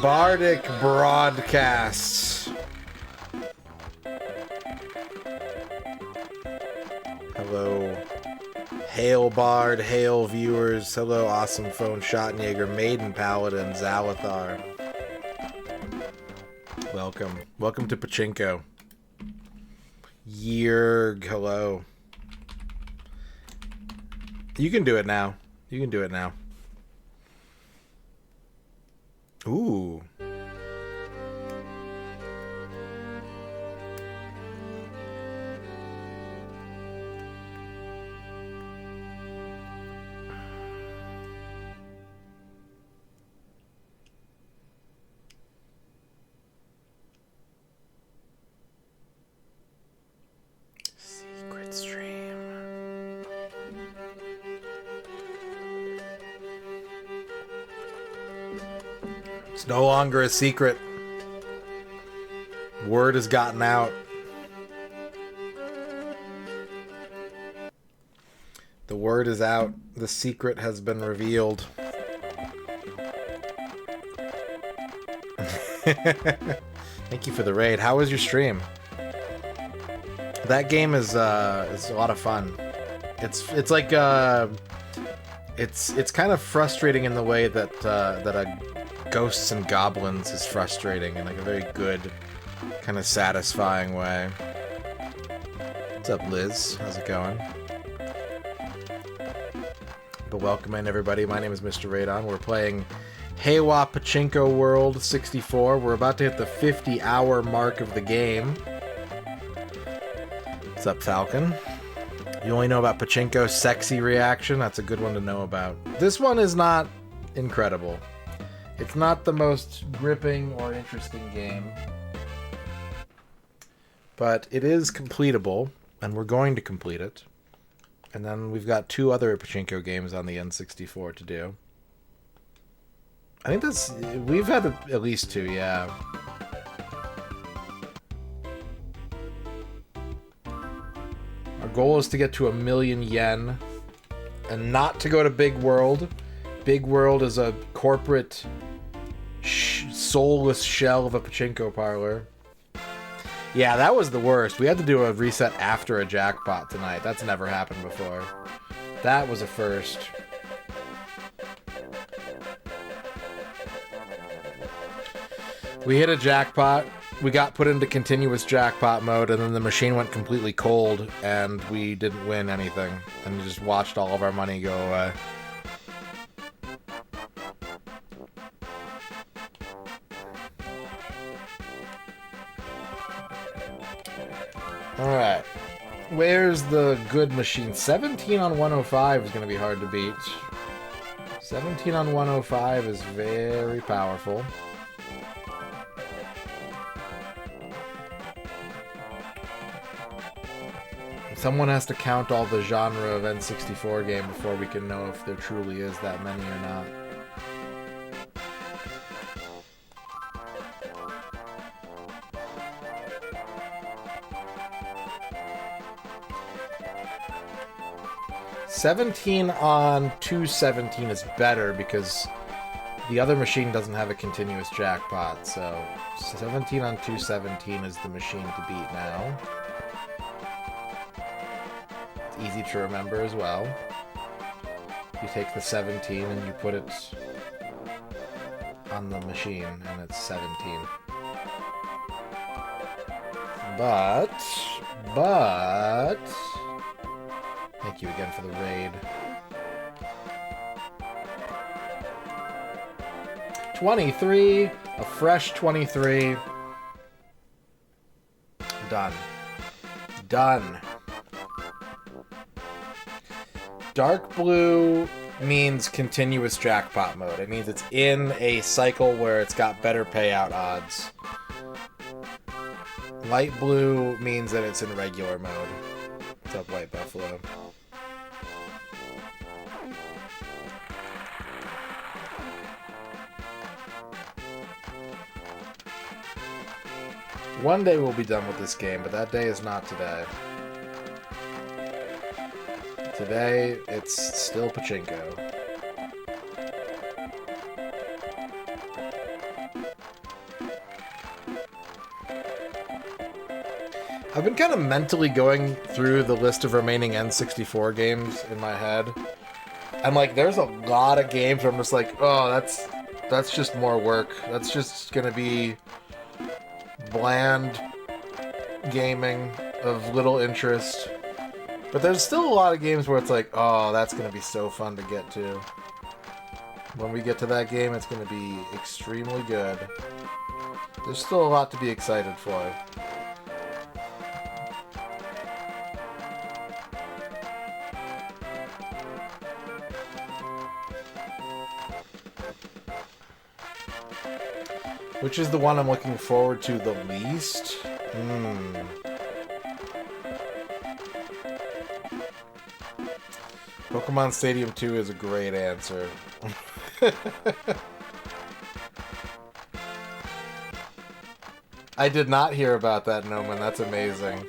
Bardic Broadcasts. Hello. Hail Bard, hail viewers. Hello, Awesome Phone, Schottenjäger, Maiden Paladin, Zalathar. Welcome. Welcome to Pachinko. Yerg, hello. You can do it now. You can do it now. Ooh. Secret stream. It's no longer a secret. Word has gotten out. The word is out. The secret has been revealed. Thank you for the raid. How was your stream? That game is a lot of fun. It's like it's kind of frustrating in the way that a Ghosts and Goblins is frustrating in like a very good, kind of satisfying way. What's up, Liz? How's it going? But welcome in, everybody. My name is MisterRadon. We're playing Heiwa Pachinko World 64. We're about to hit the 50-hour mark of the game. What's up, Falcon? You only know about Pachinko's sexy reaction? That's a good one to know about. This one is not incredible. It's not the most gripping or interesting game. But it is completable, and we're going to complete it. And then we've got 2 other Pachinko games on the N64 to do. I think that's... We've had at least 2, yeah. Our goal is to get to 1,000,000 yen. And not to go to Big World. Big World is a corporate soulless shell of a pachinko parlor. Yeah, that was the worst. We had to do a reset after a jackpot tonight. That's never happened before. That was a first. We hit a jackpot. We got put into continuous jackpot mode, and then the machine went completely cold, and we didn't win anything. And we just watched all of our money go away. Alright. Where's the good machine? 17 on 105 is going to be hard to beat. 17 on 105 is very powerful. Someone has to count all the genre of N64 game before we can know if there truly is that many or not. $17 on 217 is better because the other machine doesn't have a continuous jackpot, so 17 on 217 is the machine to beat now. It's easy to remember as well. You take the 17 and you put it on the machine, and it's 17. But... Thank you again for the raid. 23, a fresh 23. Done. Done. Dark blue means continuous jackpot mode. It means it's in a cycle where it's got better payout odds. Light blue means that it's in regular mode. What's up, White Buffalo? One day we'll be done with this game, but that day is not today. Today, it's still Pachinko. I've been kind of mentally going through the list of remaining N64 games in my head. And, like, there's a lot of games where I'm just like, oh, that's just more work. That's just gonna be bland gaming of little interest. But there's still a lot of games where it's like, oh, that's going to be so fun to get to. When we get to that game, it's going to be extremely good. There's still a lot to be excited for. Which is the one I'm looking forward to the least? Pokemon Stadium 2 is a great answer. I did not hear about that, Noman. That's amazing.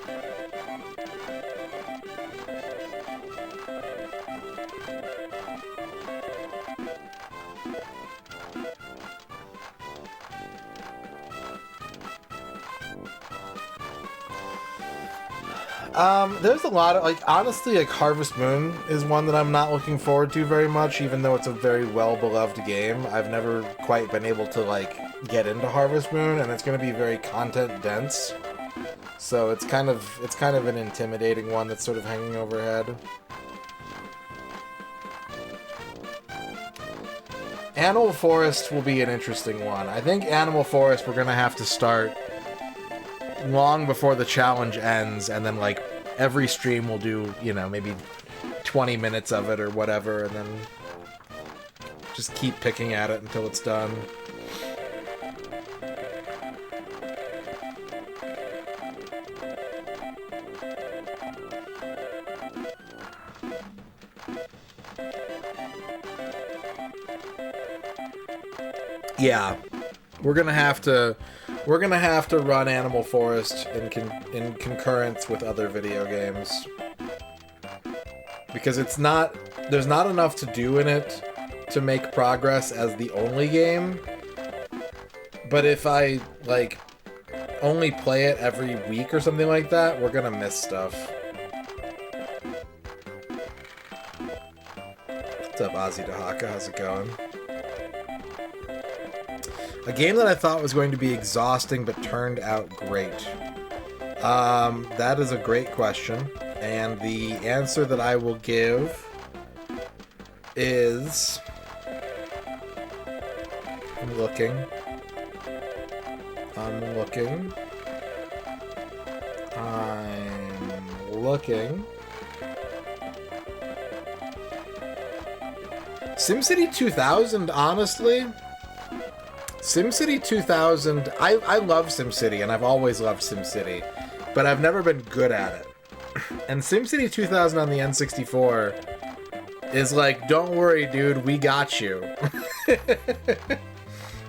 There's a lot of, like, honestly, like, Harvest Moon is one that I'm not looking forward to very much, even though it's a very well-beloved game. I've never quite been able to, like, get into Harvest Moon, and it's going to be very content-dense. So it's kind of an intimidating one that's sort of hanging overhead. Animal Forest will be an interesting one. I think Animal Forest we're going to have to start long before the challenge ends, and then, like, every stream will do, you know, maybe 20 minutes of it or whatever, and then just keep picking at it until it's done. Yeah, we're gonna have to run Animal Forest in concurrence with other video games, because there's not enough to do in it to make progress as the only game, But if I, like, only play it every week or something like that, we're gonna miss stuff. What's up, Ozzy Dahaka? How's it going? A game that I thought was going to be exhausting but turned out great. That is a great question. And the answer that I will give is... I'm looking. SimCity 2000, honestly. SimCity 2000, I love SimCity, and I've always loved SimCity, but I've never been good at it. And SimCity 2000 on the N64 is like, don't worry, dude, we got you.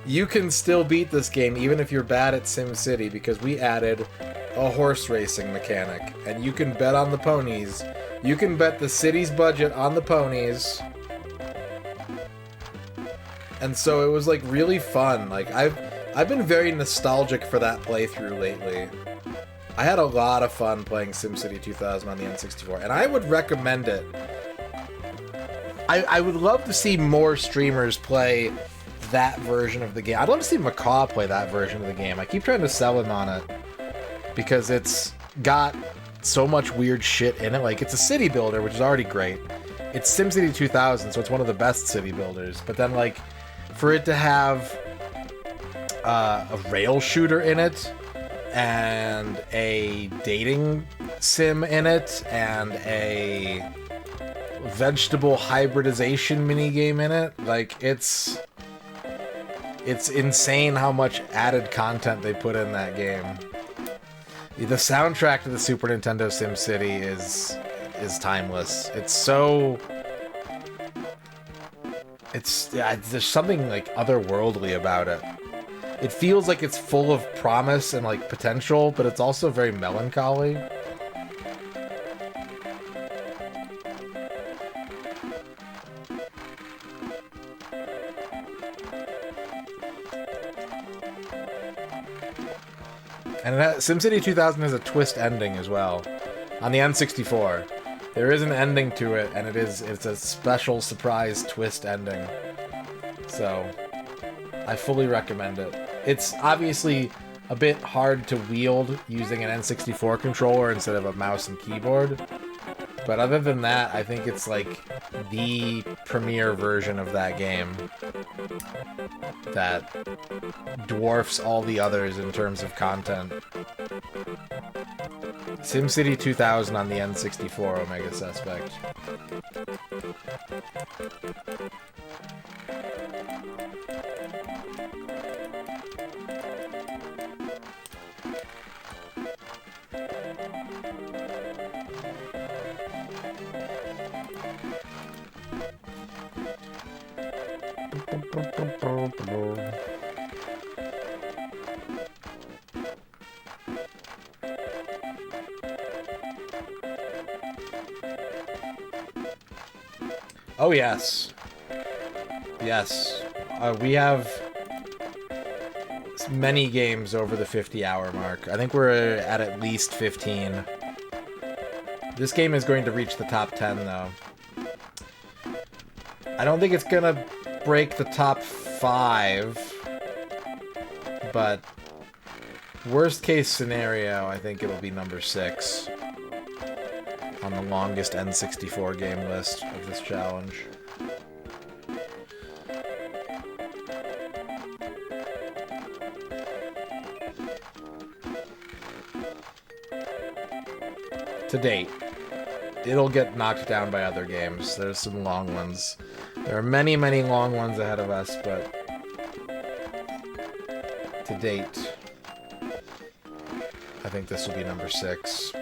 You can still beat this game even if you're bad at SimCity, because we added a horse racing mechanic, and you can bet on the ponies. You can bet the city's budget on the ponies. And so it was like really fun. Like I've been very nostalgic for that playthrough lately. I had a lot of fun playing SimCity 2000 on the N64, and I would recommend it. I would love to see more streamers play that version of the game. I'd love to see Macaw play that version of the game. I keep trying to sell him on it because it's got so much weird shit in it. Like, it's a city builder, which is already great. It's SimCity 2000, so it's one of the best city builders. But then, like, for it to have a rail shooter in it, and a dating sim in it, and a vegetable hybridization minigame in it, like, it's insane how much added content they put in that game. The soundtrack to the Super Nintendo SimCity is timeless. It's so... there's something, like, otherworldly about it. It feels like it's full of promise and, like, potential, but it's also very melancholy. And SimCity 2000 has a twist ending as well. On the N64. There is an ending to it, and it's a special surprise twist ending. So, I fully recommend it. It's obviously a bit hard to wield using an N64 controller instead of a mouse and keyboard. But other than that, I think it's like the premier version of that game that dwarfs all the others in terms of content. SimCity 2000 on the N64, Omega Suspect. Oh, yes. Yes. We have many games over the 50-hour mark. I think we're at least 15. This game is going to reach the top 10, though. I don't think it's gonna break the top 5, but worst case scenario, I think it'll be number 6 on the longest N64 game list of this challenge. To date. It'll get knocked down by other games. There's some long ones. There are many, many long ones ahead of us, but to date, I think this will be number 6.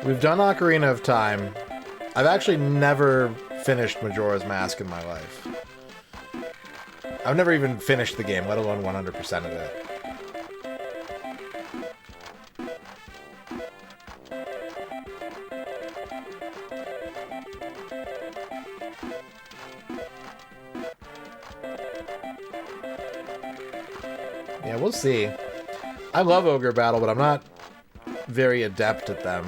We've done Ocarina of Time. I've actually never finished Majora's Mask in my life. I've never even finished the game, let alone 100% of it. Yeah, we'll see. I love Ogre Battle, but I'm not very adept at them.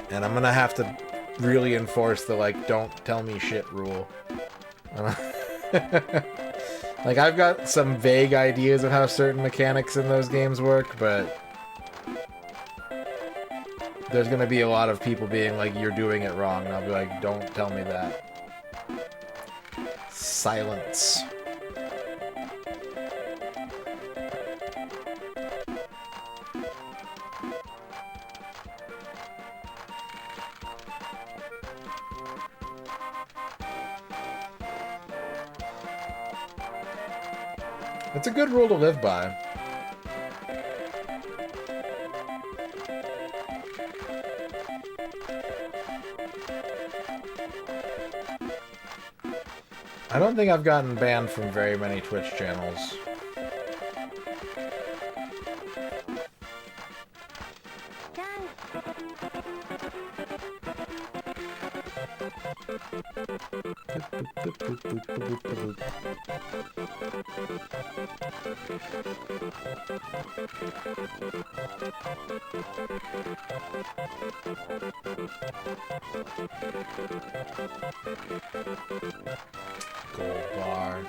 And I'm gonna have to really enforce the, like, don't tell me shit rule. Like, I've got some vague ideas of how certain mechanics in those games work, but there's gonna be a lot of people being like, you're doing it wrong, and I'll be like, don't tell me that. Silence. It's a good rule to live by. I don't think I've gotten banned from very many Twitch channels. Gold bar.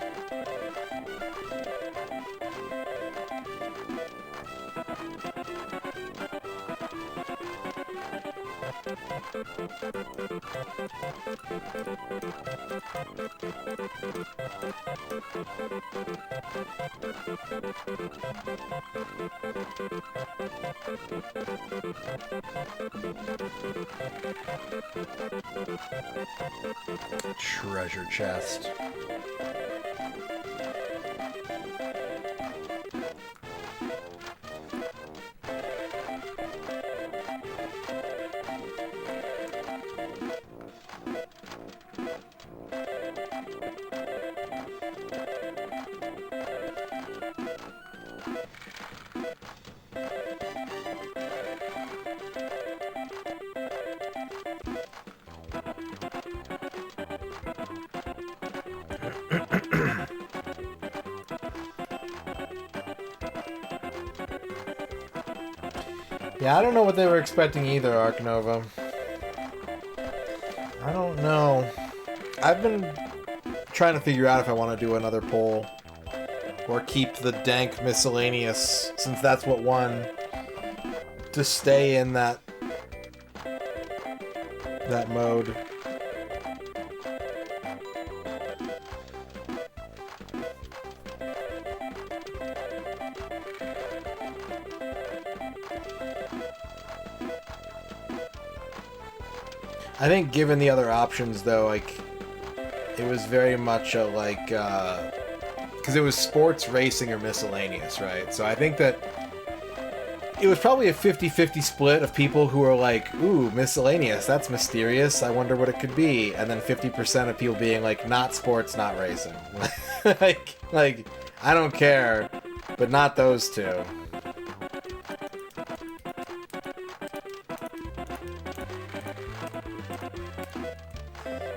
Treasure chest. Yeah, I don't know what they were expecting either, Arc Nova. I don't know. I've been trying to figure out if I want to do another poll. Or keep the dank miscellaneous, since that's what won. To stay in that mode. I think given the other options, though, like, it was very much a, like, because it was sports, racing, or miscellaneous, right? So I think that it was probably a 50-50 split of people who are like, ooh, miscellaneous, that's mysterious, I wonder what it could be. And then 50% of people being like, not sports, not racing. like, I don't care, but not those two.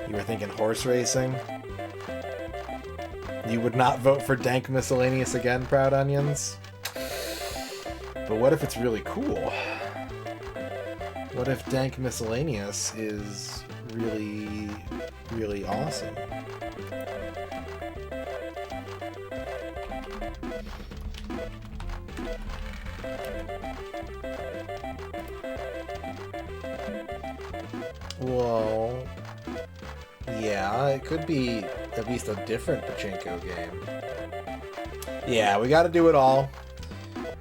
You were thinking horse racing? You would not vote for dank miscellaneous again, Proud Onions? But what if it's really cool? What if dank miscellaneous is really, really awesome? Well, yeah, it could be at least a different Pachinko game. Yeah, we gotta do it all.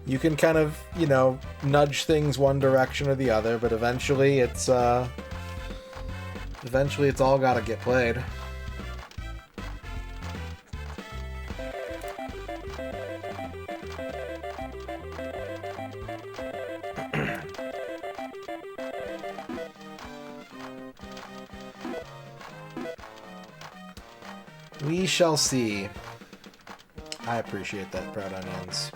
You can kind of, you know, nudge things one direction or the other, but eventually it's all gotta get played. We shall see. I appreciate that, Proud Onions.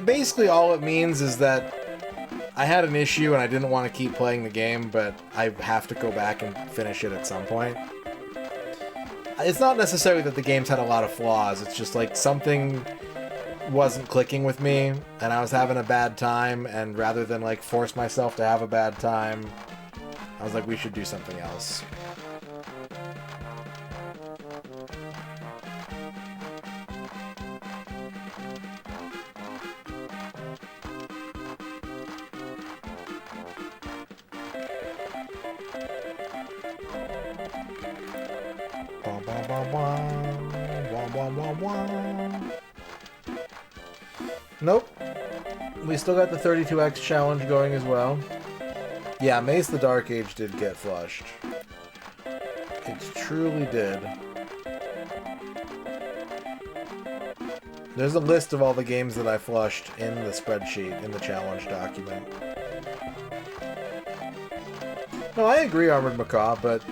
Basically all it means is that I had an issue and I didn't want to keep playing the game, but I have to go back and finish it at some point. It's not necessarily that the game's had a lot of flaws, it's just like something wasn't clicking with me, and I was having a bad time, and rather than like force myself to have a bad time, I was like, we should do something else. Nope. We still got the 32X challenge going as well. Yeah, Mace the Dark Age did get flushed. It truly did. There's a list of all the games that I flushed in the spreadsheet, in the challenge document. No, I agree, Armored Macaw, but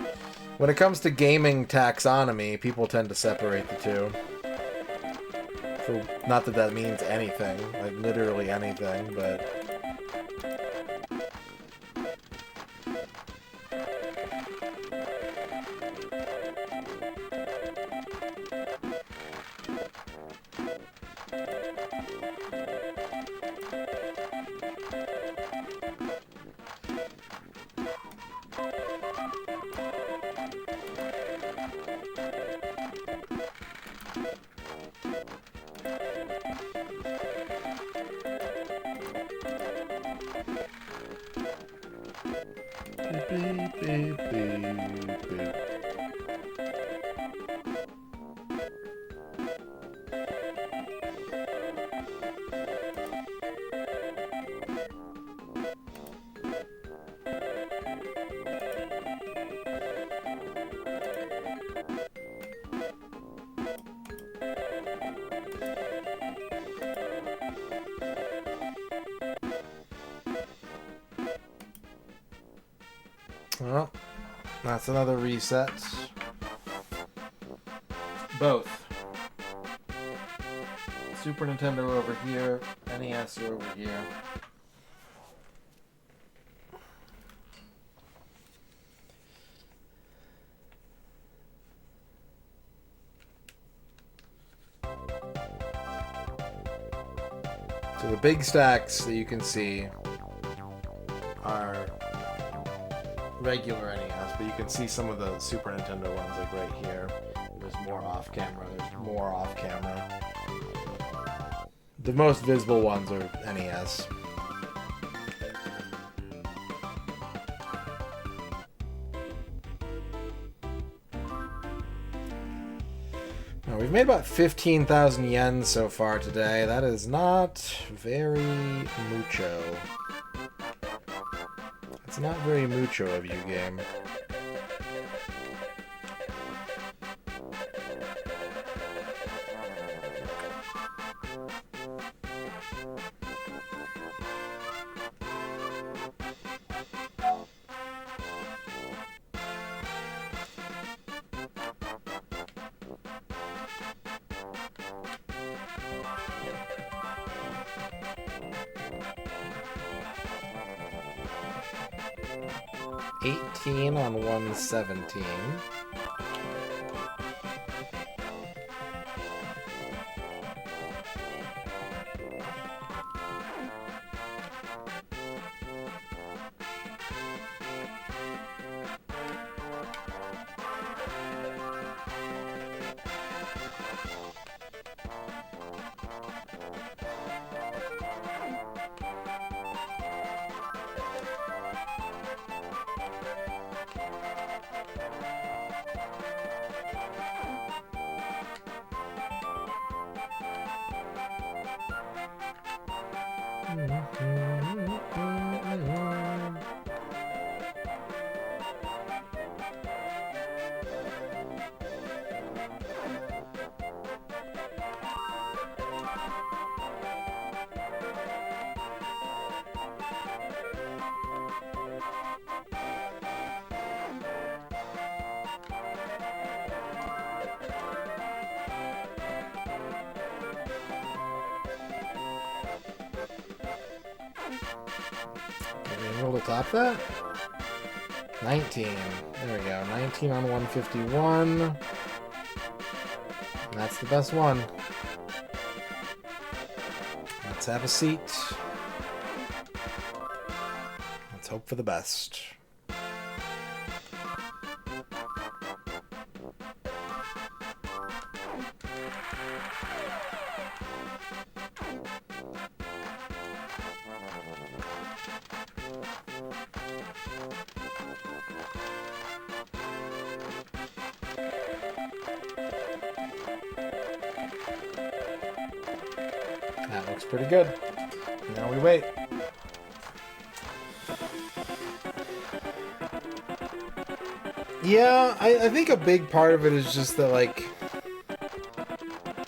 when it comes to gaming taxonomy, people tend to separate the two. Not that that means anything, like literally anything, but... Well, that's another reset. Both. Super Nintendo over here, NES over here. So the big stacks that you can see are regular NES, but you can see some of the Super Nintendo ones, like right here. There's more off-camera, there's more off-camera. The most visible ones are NES. Now, we've made about 15,000 yen so far today. That is not very mucho. It's not very mucho of you, game. $18 on 117. potential to top that? 19. There we go. 19 on 151. And that's the best one. Let's have a seat. Let's hope for the best. That looks pretty good. Now we wait. Yeah, I think a big part of it is just that, like,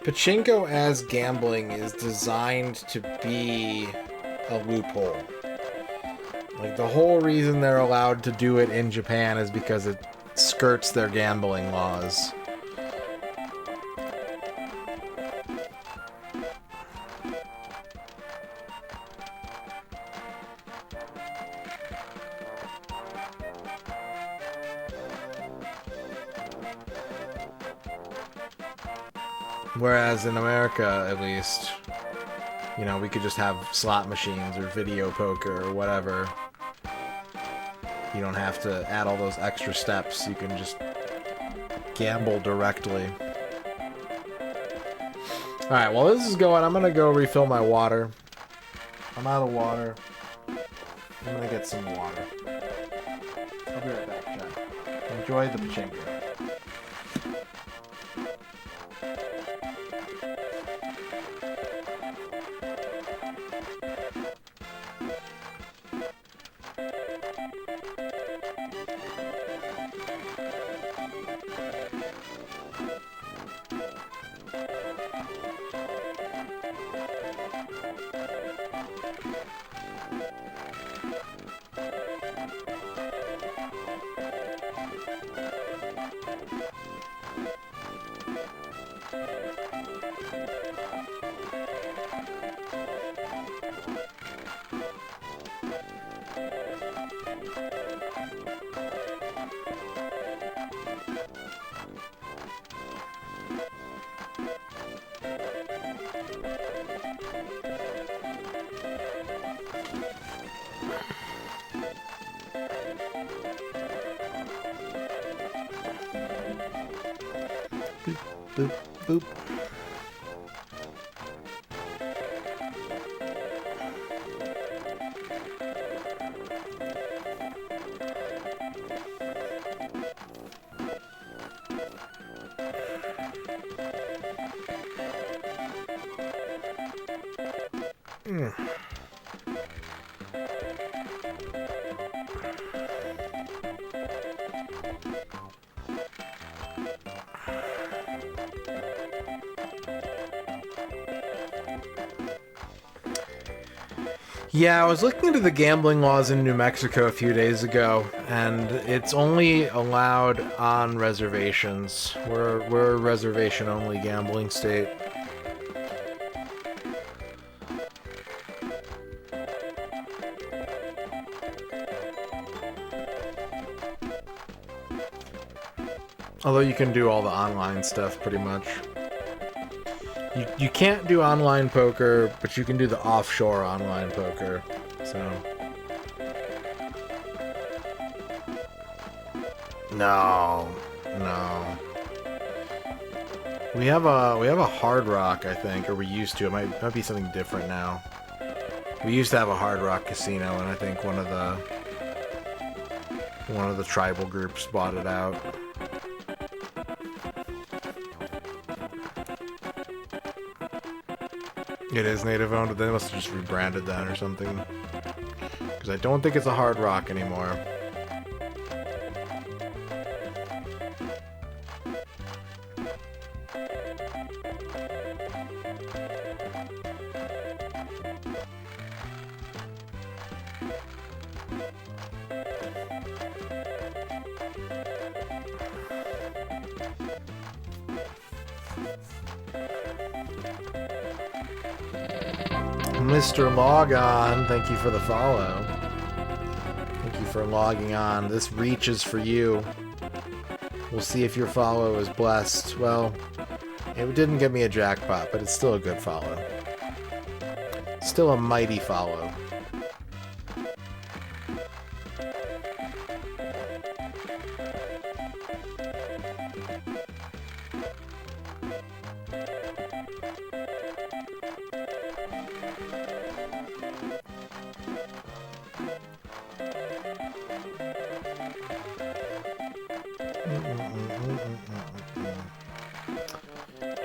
Pachinko as gambling is designed to be a loophole. Like, the whole reason they're allowed to do it in Japan is because it skirts their gambling laws. Whereas in America, at least, you know, we could just have slot machines or video poker or whatever. You don't have to add all those extra steps. You can just gamble directly. Alright, while this is going, I'm going to go refill my water. I'm out of water. I'm going to get some water. I'll be right back, Jack. Enjoy the Pachinko. Boop, boop. Yeah, I was looking into the gambling laws in New Mexico a few days ago, and it's only allowed on reservations. We're a reservation-only gambling state. Although you can do all the online stuff, pretty much. You can't do online poker, but you can do the offshore online poker. So no. We have a Hard Rock, I think, or we used to. It might be something different now. We used to have a Hard Rock casino, and I think one of the tribal groups bought it out. It is native owned, but they must have just rebranded that or something. Because I don't think it's a Hard Rock anymore. Mr. Logon, thank you for the follow. for logging on. This reach is for you. We'll see if your follow is blessed. Well, it didn't give me a jackpot, but it's still a good follow. Still a mighty follow.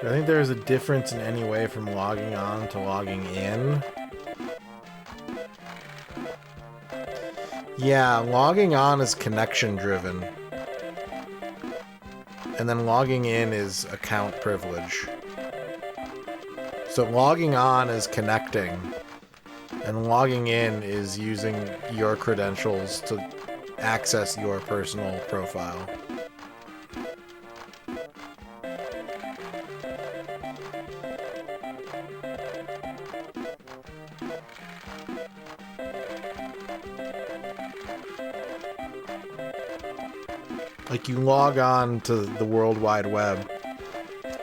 Do I think there's a difference in any way from logging on to logging in? Yeah, logging on is connection driven. And then logging in is account privilege. So logging on is connecting. And logging in is using your credentials to access your personal profile. Like, you log on to the World Wide Web.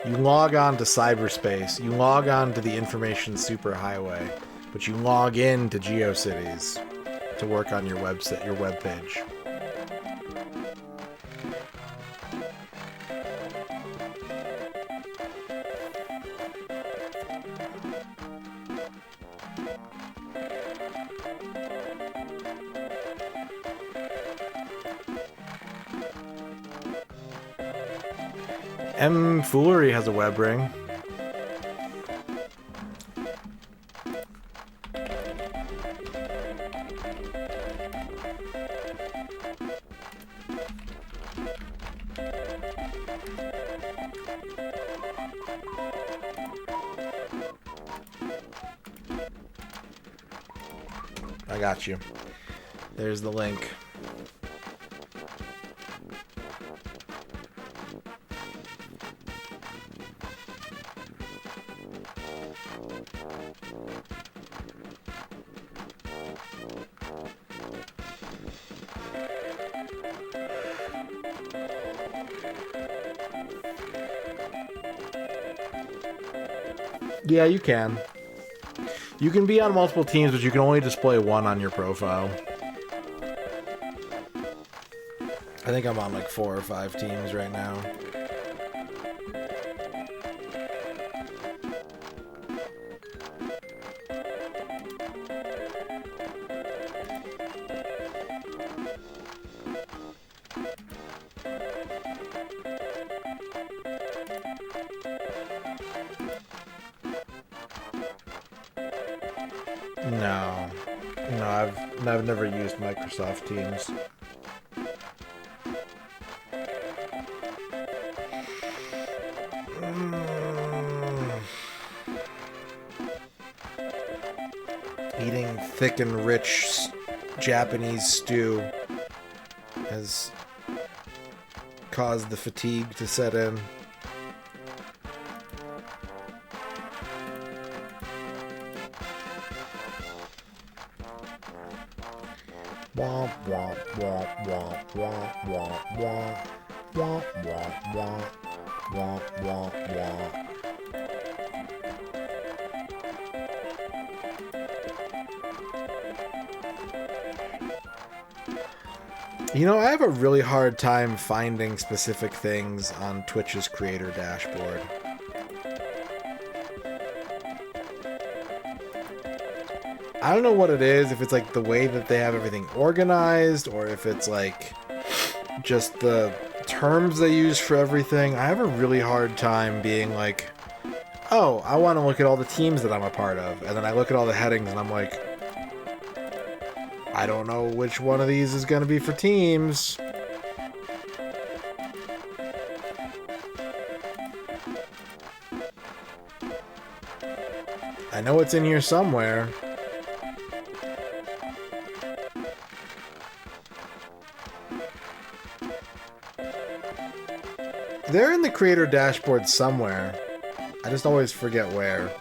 You log on to cyberspace. You log on to the information superhighway. But you log in to GeoCities to work on your website, your web page. M. Foolery has a web ring. I got you. There's the link. Yeah, you can. You can be on multiple teams, but you can only display one on your profile. I think I'm on like 4 or 5 teams right now. No, I've never used Microsoft Teams. Eating thick and rich Japanese stew has caused the fatigue to set in. Womp womp womp womp womp womp womp womp womp womp womp womp womp. You know, I have a really hard time finding specific things on Twitch's creator dashboard. I don't know what it is, if it's like the way that they have everything organized, or if it's like just the terms they use for everything. I have a really hard time being like, oh, I want to look at all the teams that I'm a part of. And then I look at all the headings and I'm like, I don't know which one of these is going to be for teams. I know it's in here somewhere. They're in the creator dashboard somewhere. I just always forget where.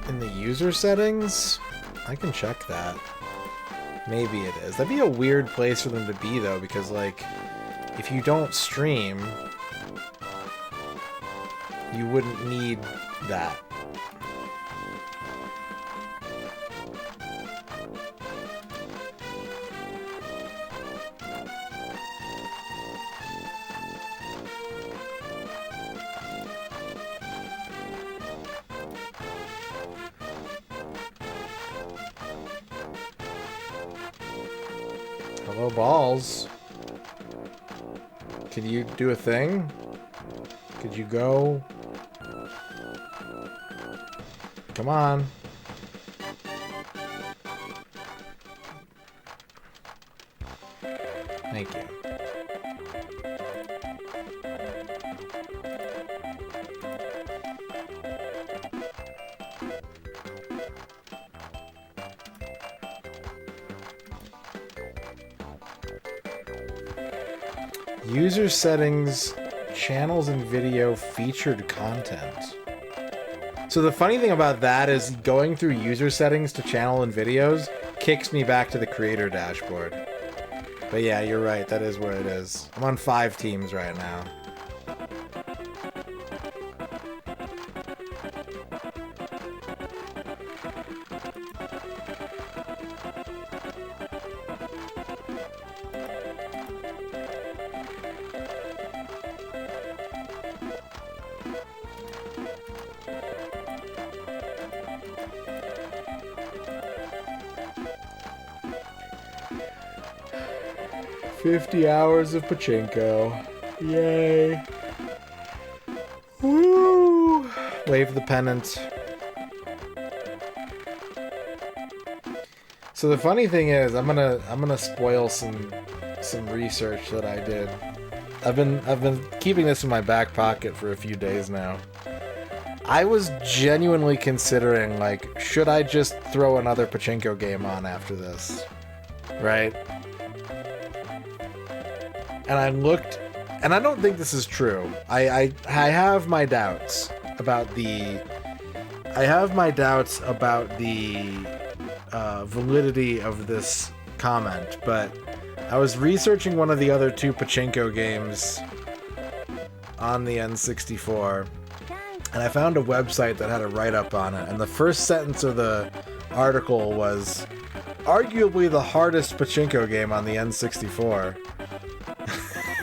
In the user settings? I can check that. Maybe it is. That'd be a weird place for them to be, though, because, like, if you don't stream, you wouldn't need that. Hello, balls. Can you do a thing? Could you go? Come on. Thank you. User settings, channels and video, featured content. So the funny thing about that is going through user settings to channel and videos kicks me back to the creator dashboard. But yeah, you're right, that is where it is. I'm on 5 teams right now. $50 hours of Pachinko. Yay. Woo! Wave the pennant. So the funny thing is, I'm gonna spoil some research that I did. I've been keeping this in my back pocket for a few days now. I was genuinely considering, like, should I just throw another Pachinko game on after this? Right? And I looked, and I don't think this is true. I have my doubts about the validity of this comment, but I was researching one of the other 2 Pachinko games on the N64, and I found a website that had a write-up on it, and the first sentence of the article was, arguably the hardest Pachinko game on the N64.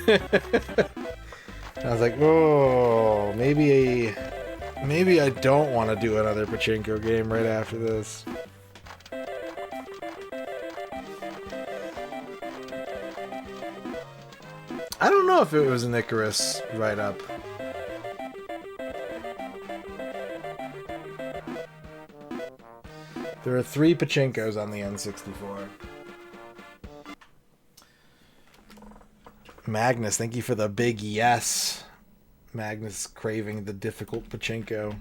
I was like, oh, maybe I don't want to do another Pachinko game right after this. I don't know if it was an Icarus write-up. There are 3 Pachinkos on the N64. Magnus, thank you for the big yes. Magnus craving the difficult Pachinko.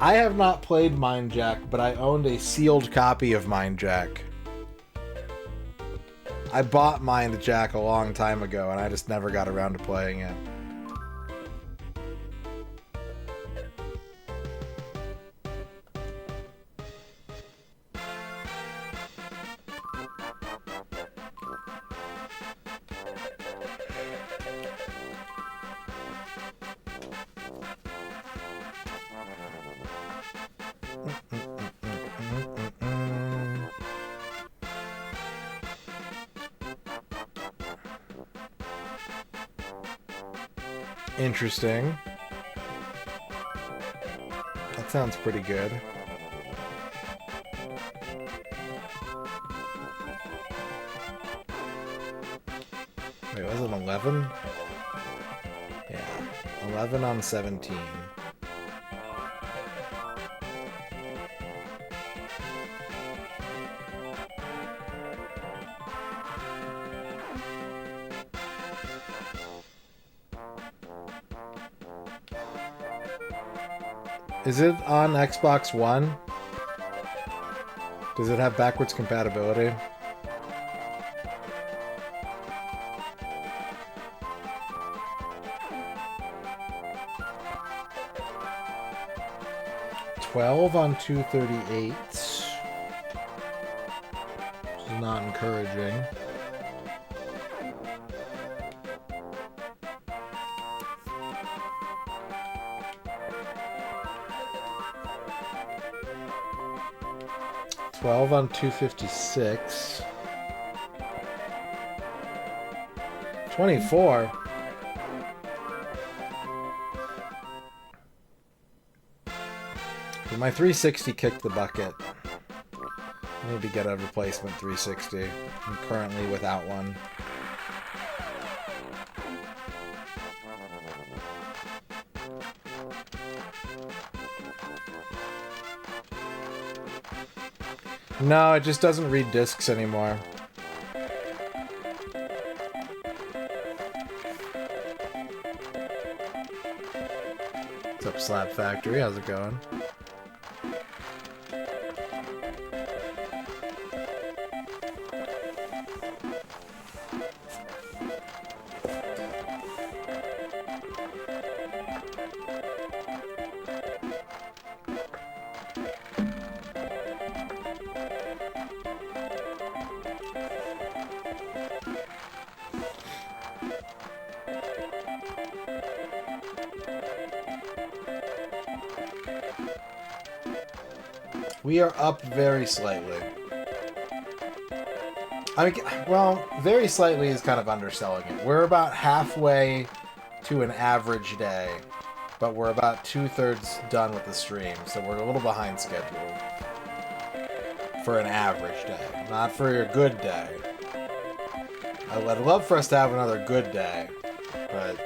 I have not played Mind Jack, but I owned a sealed copy of Mind Jack. I bought Mind Jack a long time ago, and I just never got around to playing it. Interesting. That sounds pretty good. Wait, was it 11? Yeah, 11 on 17. Is it on Xbox One? Does it have backwards compatibility? $12 on 238. Which is not encouraging. $12 on 256. 24. My 360 kicked the bucket. I need to get a replacement 360. I'm currently without one. No, it just doesn't read discs anymore. What's up, Slab Factory? How's it going? We are up very slightly. I mean, well, very slightly is kind of underselling it. We're about halfway to an average day, but we're about 2/3 done with the stream, so we're a little behind schedule for an average day, not for a good day. I'd love for us to have another good day, but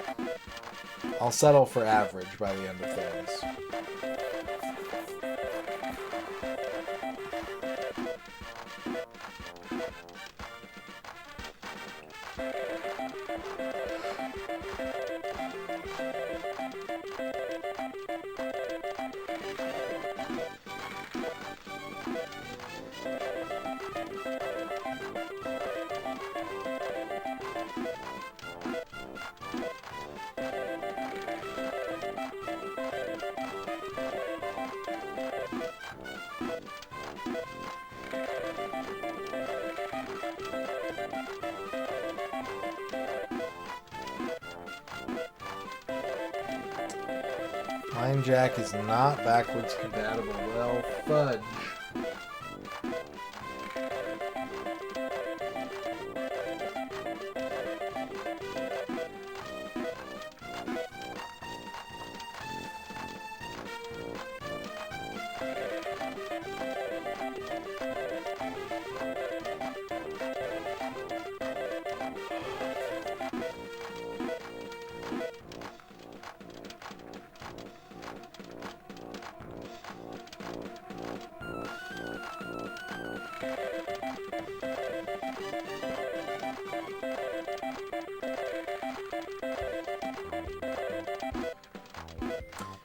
I'll settle for average by the end of things. Line jack is not backwards compatible. Well, fudge.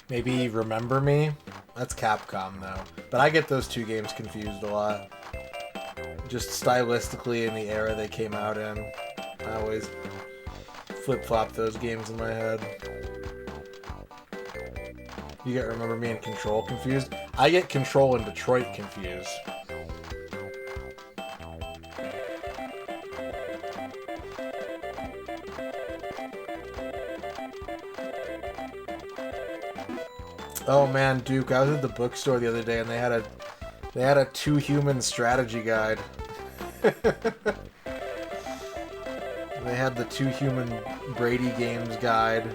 Maybe Remember Me? That's Capcom, though. But I get those two games confused a lot. Just stylistically in the era they came out in. I always flip-flop those games in my head. You get Remember Me and Control confused? I get Control and Detroit confused. Oh man, Duke, I was at the bookstore the other day and they had a two-human strategy guide. They had the two-human Brady games guide.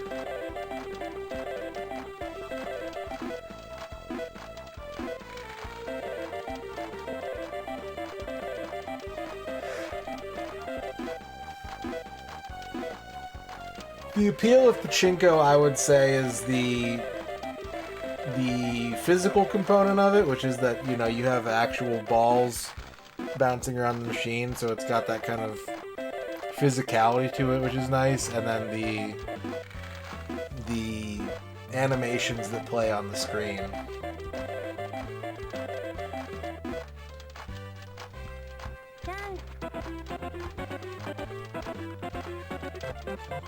The appeal of Pachinko, I would say, is the physical component of it, which is that, you know, you have actual balls bouncing around the machine, so it's got that kind of physicality to it, which is nice, and then the animations that play on the screen.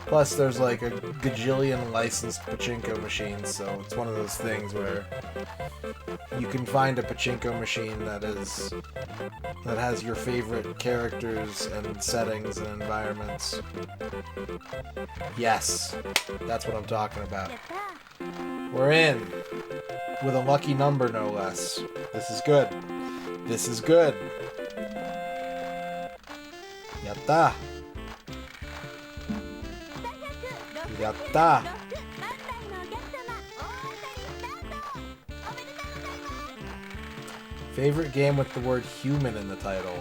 Plus, there's like a gajillion licensed Pachinko machines, so it's one of those things where you can find a Pachinko machine that has your favorite characters and settings and environments. Yes, that's what I'm talking about. We're in with a lucky number, no less. This is good. This is good. Yatta. Yatta. Favorite game with the word human in the title.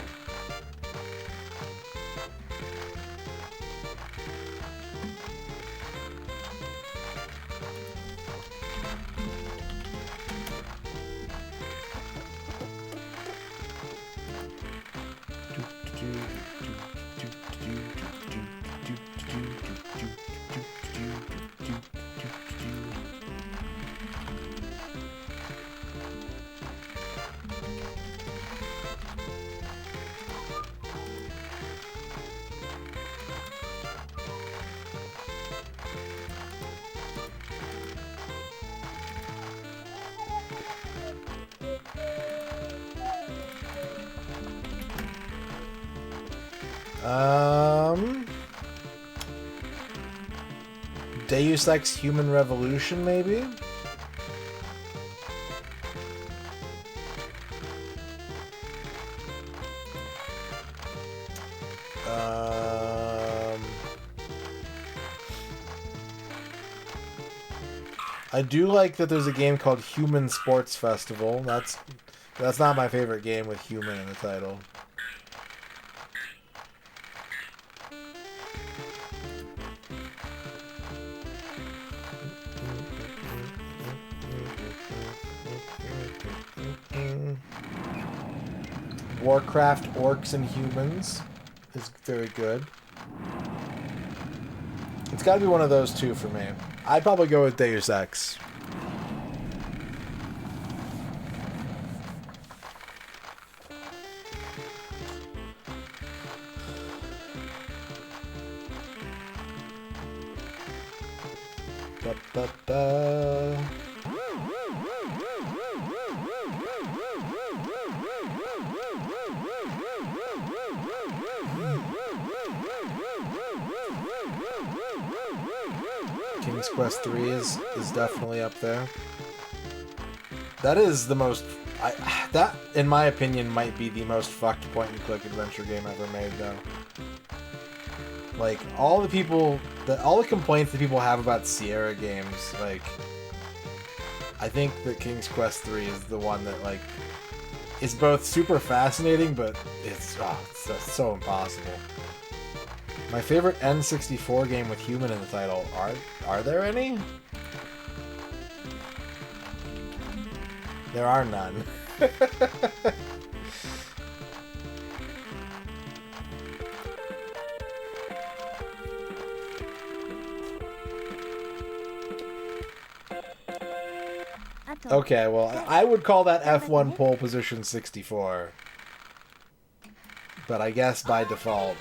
Deus Ex Human Revolution, maybe? I do like that there's a game called Human Sports Festival. That's not my favorite game with human in the title. Warcraft Orcs and Humans is very good. It's got to be one of those two for me. I'd probably go with Deus Ex. Ba-ba-ba. King's Quest 3 is definitely up there. That is the most... that, in my opinion, might be the most fucked point-and-click adventure game ever made, though. Like, all the complaints that people have about Sierra games, like... I think that King's Quest 3 is the one that, like... is both super fascinating, but it's so impossible. My favorite N64 game with human in the title. Are there any? There are none. Okay, well, I would call that F1 pole position 64. But I guess by default.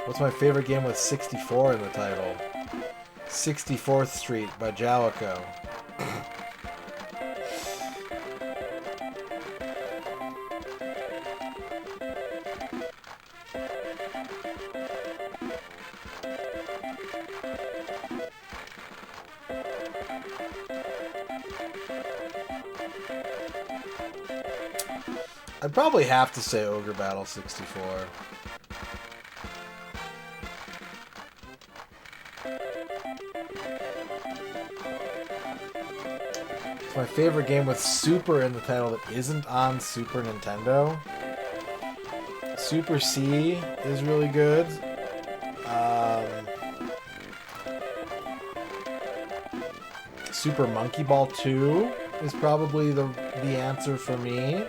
What's my favorite game with 64 in the title? 64th Street by Jalico. I'd probably have to say Ogre Battle 64. It's my favorite game with Super in the title that isn't on Super Nintendo. Super C is really good. Super Monkey Ball 2 is probably the answer for me.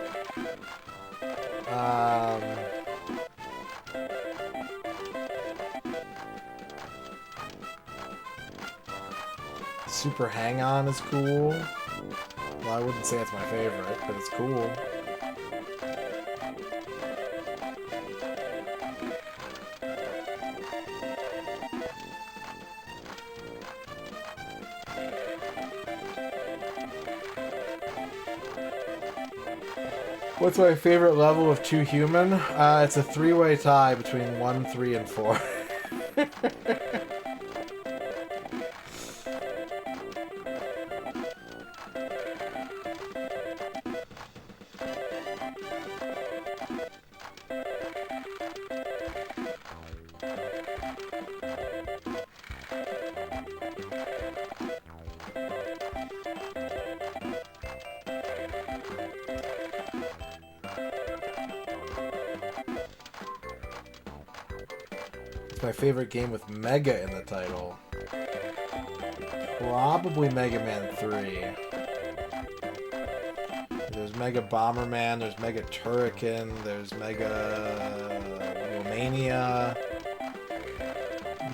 Super Hang-On is cool. Well, I wouldn't say it's my favorite, but it's cool. What's my favorite level of Two Human? It's a three-way tie between 1, 3, and 4. My favorite game with Mega in the title. Probably Mega Man 3. There's Mega Bomberman, there's Mega Turrican, there's Mega Romania,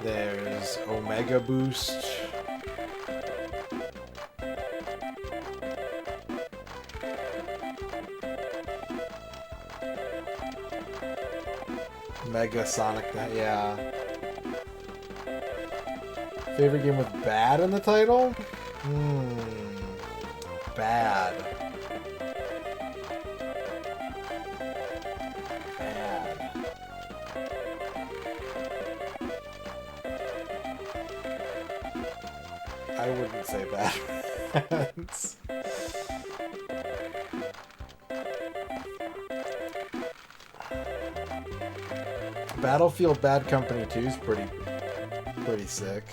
there's Omega Boost. Mega Sonic, yeah. Favorite game with bad in the title? Bad. Bad. I wouldn't say bad. Battlefield Bad Company 2 is pretty sick.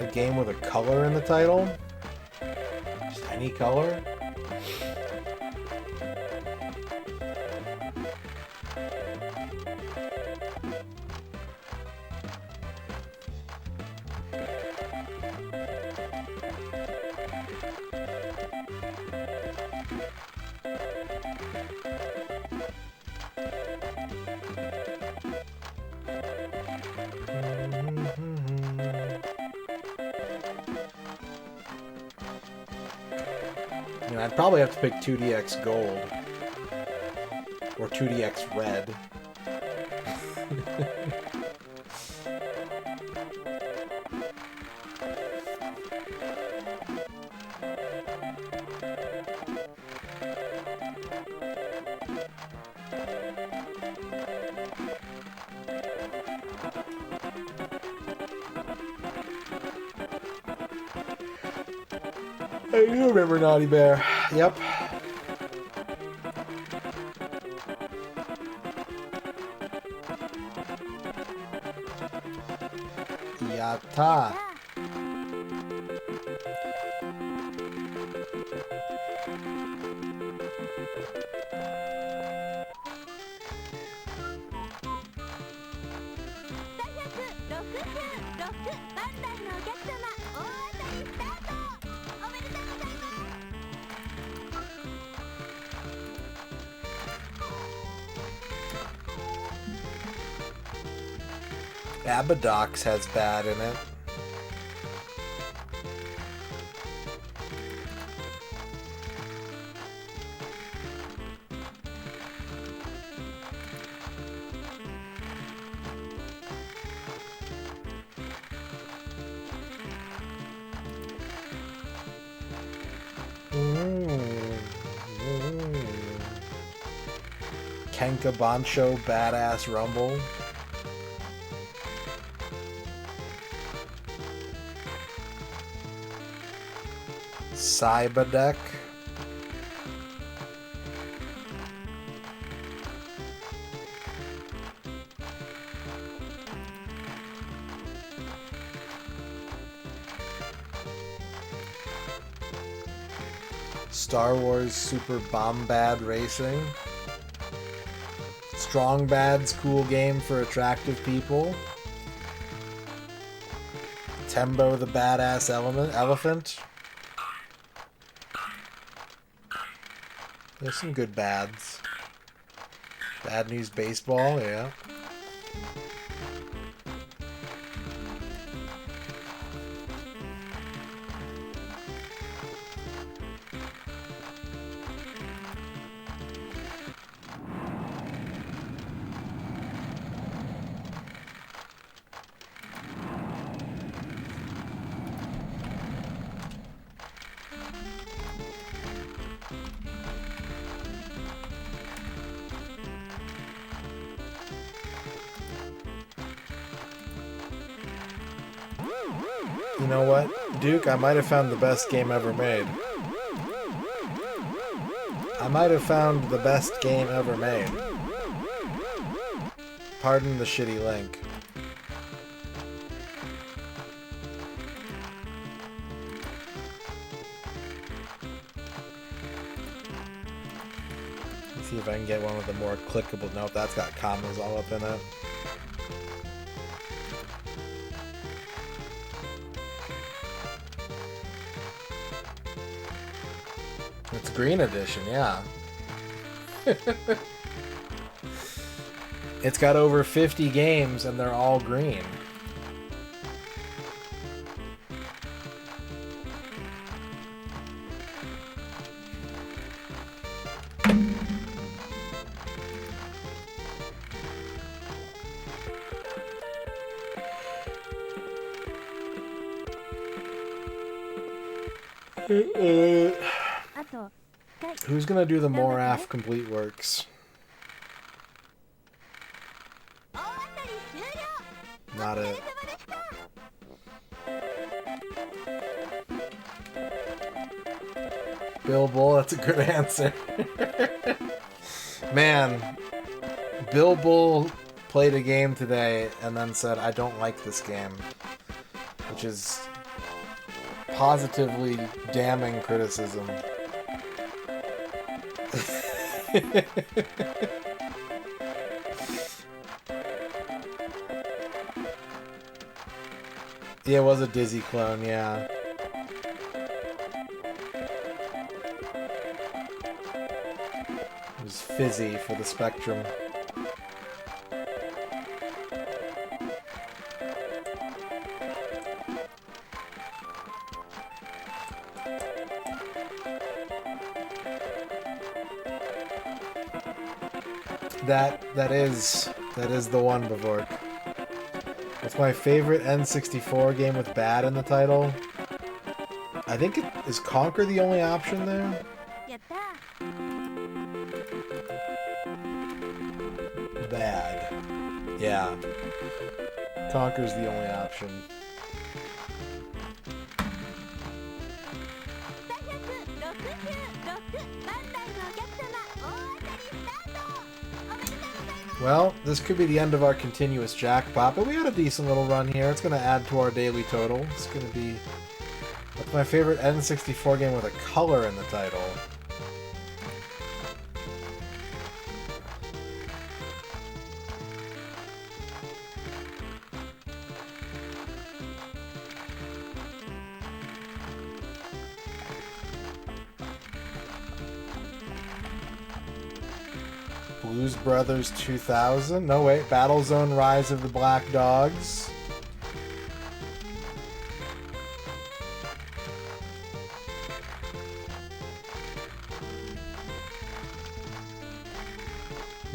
A game with a color in the title? Just any color? I'd probably have to pick 2DX Gold. Or 2DX Red. I do remember Naughty Bear. Yep. Yatta. Abadox has bad in it. Kenka Bancho Badass Rumble. Cyber Deck. Star Wars Super Bombad Racing. Strong Bad's cool game for attractive people. Tembo the Badass Elephant. There's some good bads. Bad News Baseball, yeah. You know what, Duke? I might have found the best game ever made. I might have found the best game ever made. Pardon the shitty link. Let's see if I can get one with the more clickable. Nope, that's got commas all up in it. It's green edition, yeah. It's got over 50 games and they're all green. Who's gonna do the Moraph complete works? Not it. Bill Bull, that's a good answer. Man, Bill Bull played a game today and then said, I don't like this game. Which is positively damning criticism. Yeah, it was a Dizzy clone, yeah. It was fizzy for the Spectrum. That is the one, Bavork. It's my favorite N64 game with bad in the title. I think is Conquer the only option there? Bad. Yeah. Conquer's the only option. Well, this could be the end of our continuous jackpot, but we had a decent little run here. It's going to add to our daily total. It's going to be... That's my favorite N64 game with a color in the title. Blues Brothers 2000. No, wait. Battlezone Rise of the Black Dogs.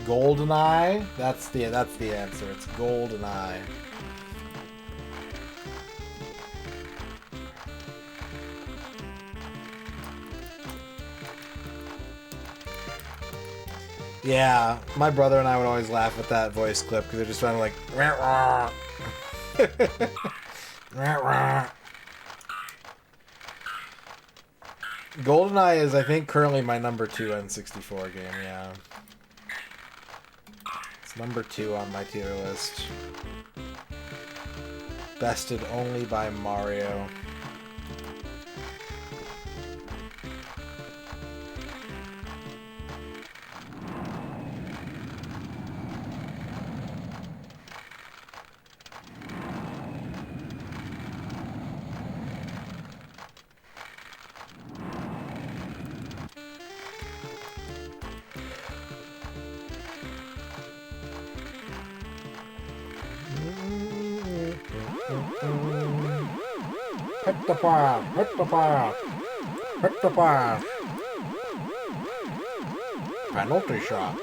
GoldenEye. That's the answer. It's GoldenEye. Yeah, my brother and I would always laugh at that voice clip because it just sounded like. Rah, rah. GoldenEye is, I think, currently my number 2 N64 game, yeah. It's number 2 on my tier list. Bested only by Mario. Hit the fire! Hit the fire! Hit the fire! Penalty shot.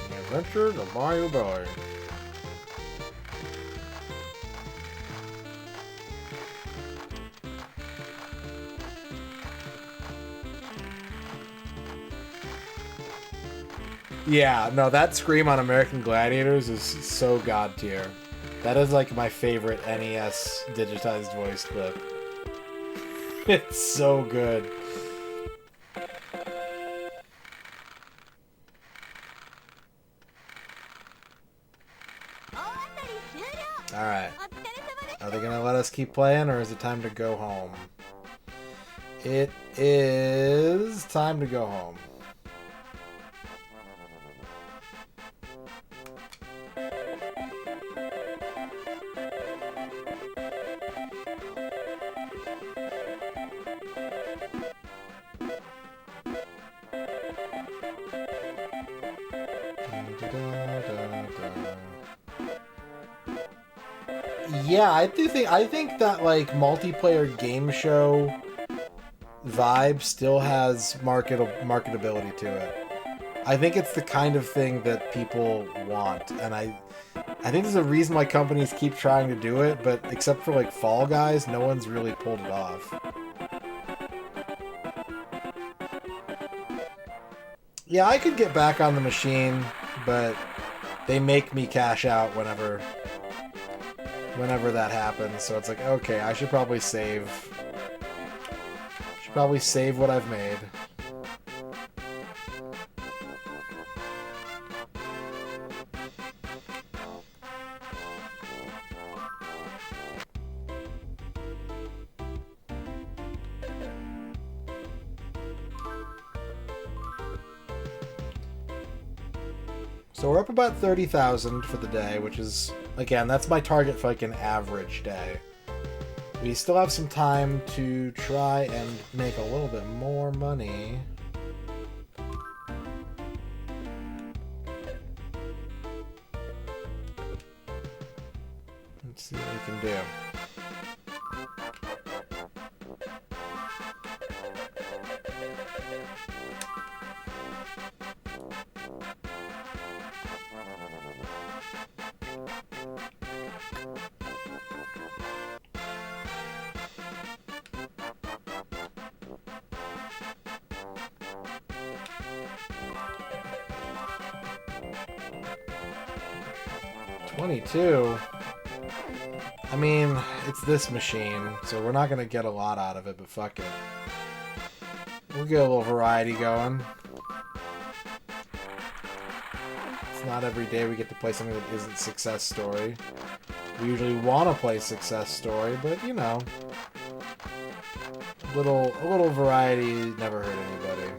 The Adventures of Mario Boy. Yeah, no, that scream on American Gladiators is so god tier. That is like my favorite NES digitized voice clip. It's so good. Alright. Are they gonna let us keep playing, or is it time to go home? It is time to go home. Yeah, I think that like multiplayer game show vibe still has marketability to it. I think it's the kind of thing that people want, and I think there's a reason why companies keep trying to do it, but except for like Fall Guys, no one's really pulled it off. Yeah, I could get back on the machine, but they make me cash out whenever that happens, so it's like, okay, I should probably save what I've made. So we're up about 30,000 for the day, which is, again, that's my target for like an average day. We still have some time to try and make a little bit more money. Let's see what we can do. $22. I mean, it's this machine, so we're not gonna get a lot out of it, but fuck it. We'll get a little variety going. It's not every day we get to play something that isn't Success Story. We usually want to play Success Story, but you know, a little variety never hurt anybody.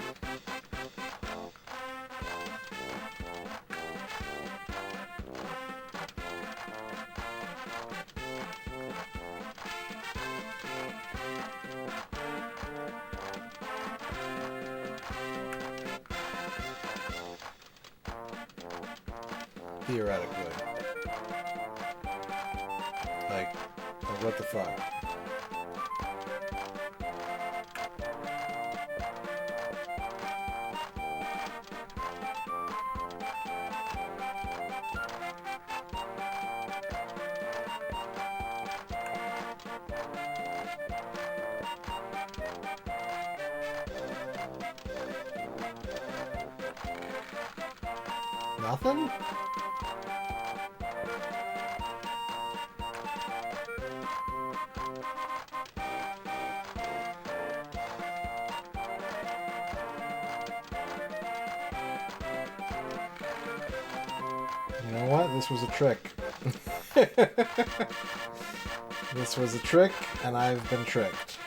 Theoretically. Like, what the fuck? Nothing? You know what? This was a trick. This was a trick, and I've been tricked.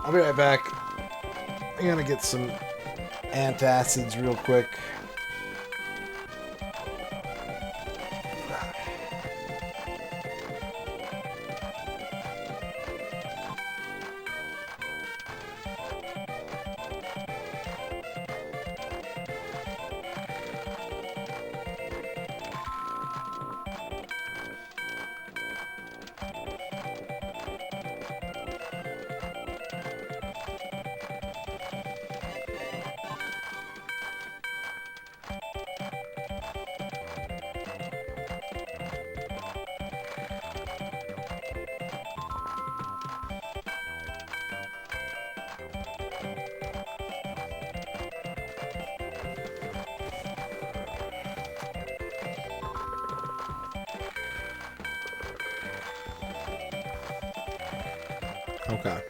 I'll be right back. I'm gonna get some antacids real quick. Okay.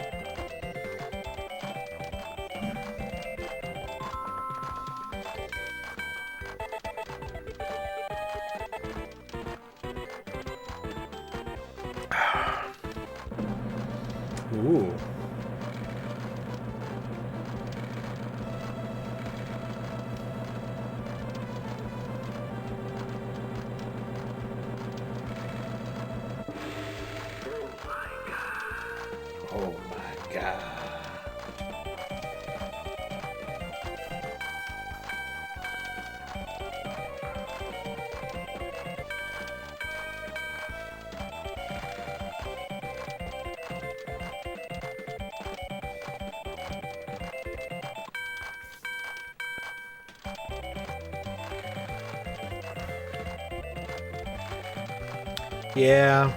Ooh. Oh my god. Yeah.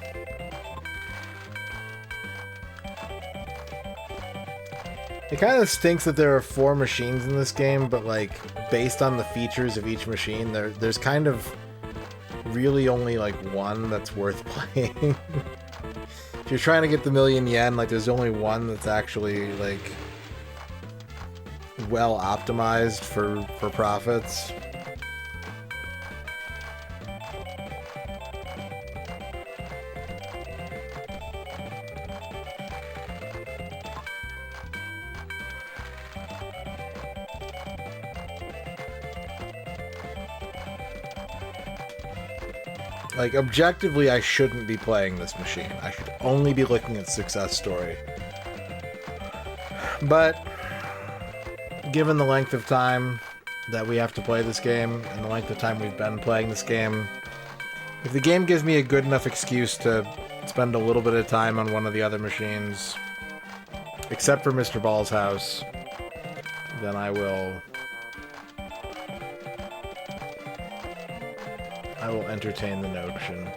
It kind of stinks that there are 4 machines in this game, but like based on the features of each machine, there's kind of really only like one that's worth playing. If you're trying to get the million yen, like there's only one that's actually like well optimized for profits. Like, objectively, I shouldn't be playing this machine. I should only be looking at success story. But, given the length of time that we have to play this game, and the length of time we've been playing this game, if the game gives me a good enough excuse to spend a little bit of time on one of the other machines, except for Mr. Ball's house, then I will entertain the notion.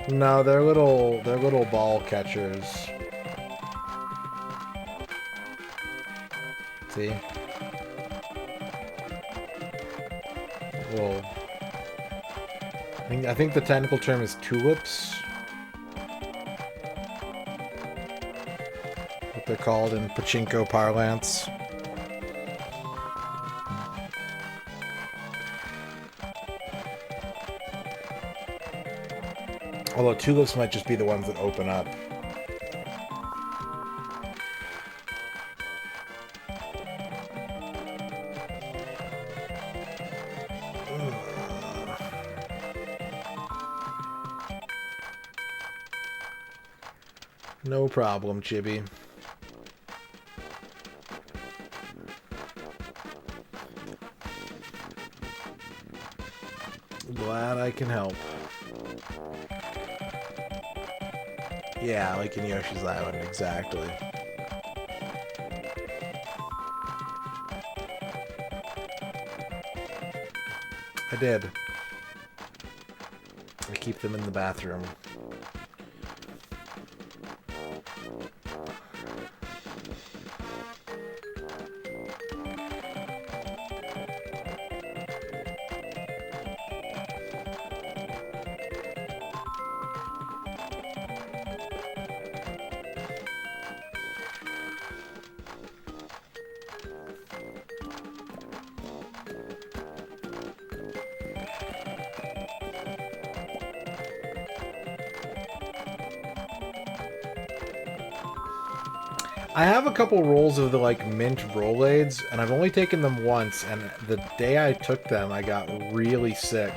No, they're little ball catchers. See? I think the technical term is tulips. What they're called in Pachinko parlance. Although tulips might just be the ones that open up. No problem, Chibi. Glad I can help. Yeah, like in Yoshi's Island, exactly. I did. I keep them in the bathroom. I have a couple rolls of the, like, mint Rolaids, and I've only taken them once, and the day I took them, I got really sick.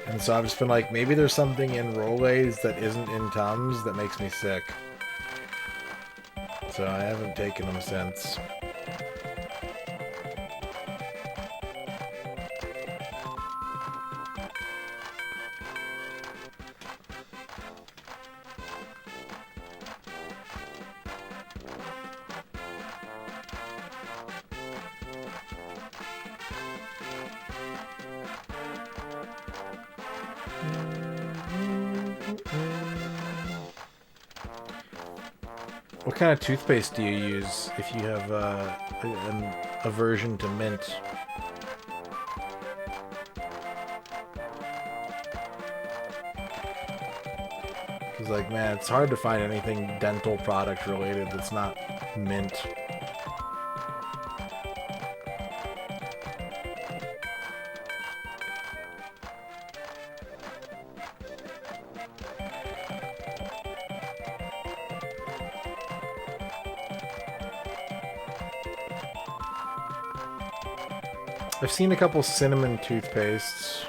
And so I've just been like, maybe there's something in Rolaids that isn't in Tums that makes me sick. So I haven't taken them since. What kind of toothpaste do you use if you have an aversion to mint? Because, like, man, it's hard to find anything dental product related that's not mint. I've seen a couple cinnamon toothpastes.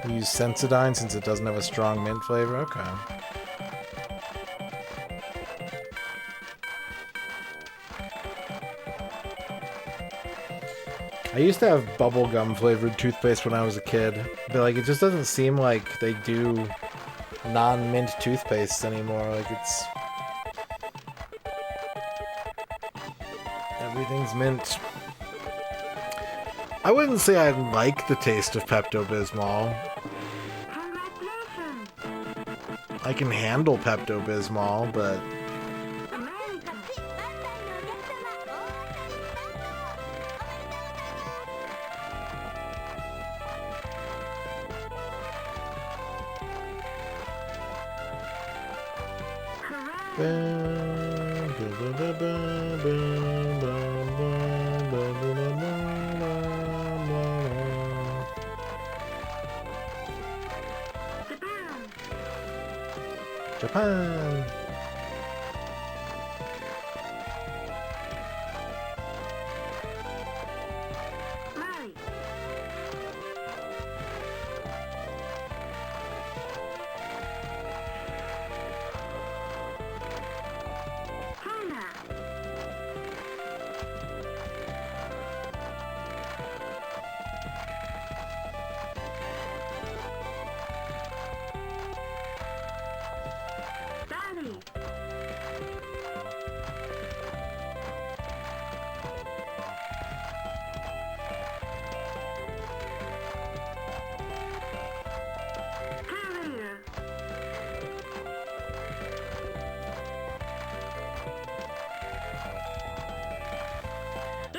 I use Sensodyne since it doesn't have a strong mint flavor. Okay. I used to have bubblegum flavored toothpaste when I was a kid, but like it just doesn't seem like they do non-mint toothpaste anymore. Like it's everything's mint. I wouldn't say I like the taste of Pepto-Bismol. I can handle Pepto-Bismol, but Japan.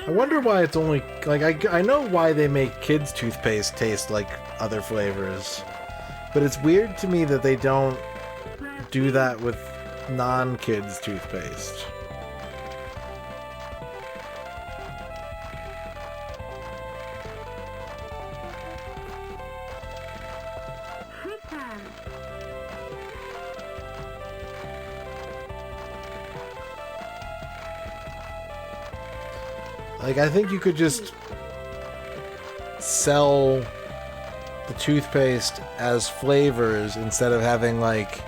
I wonder why it's only... Like, I know why they make kids' toothpaste taste like other flavors. But it's weird to me that they don't do that with non-kids' toothpaste. Like, I think you could just sell the toothpaste as flavors instead of having, like,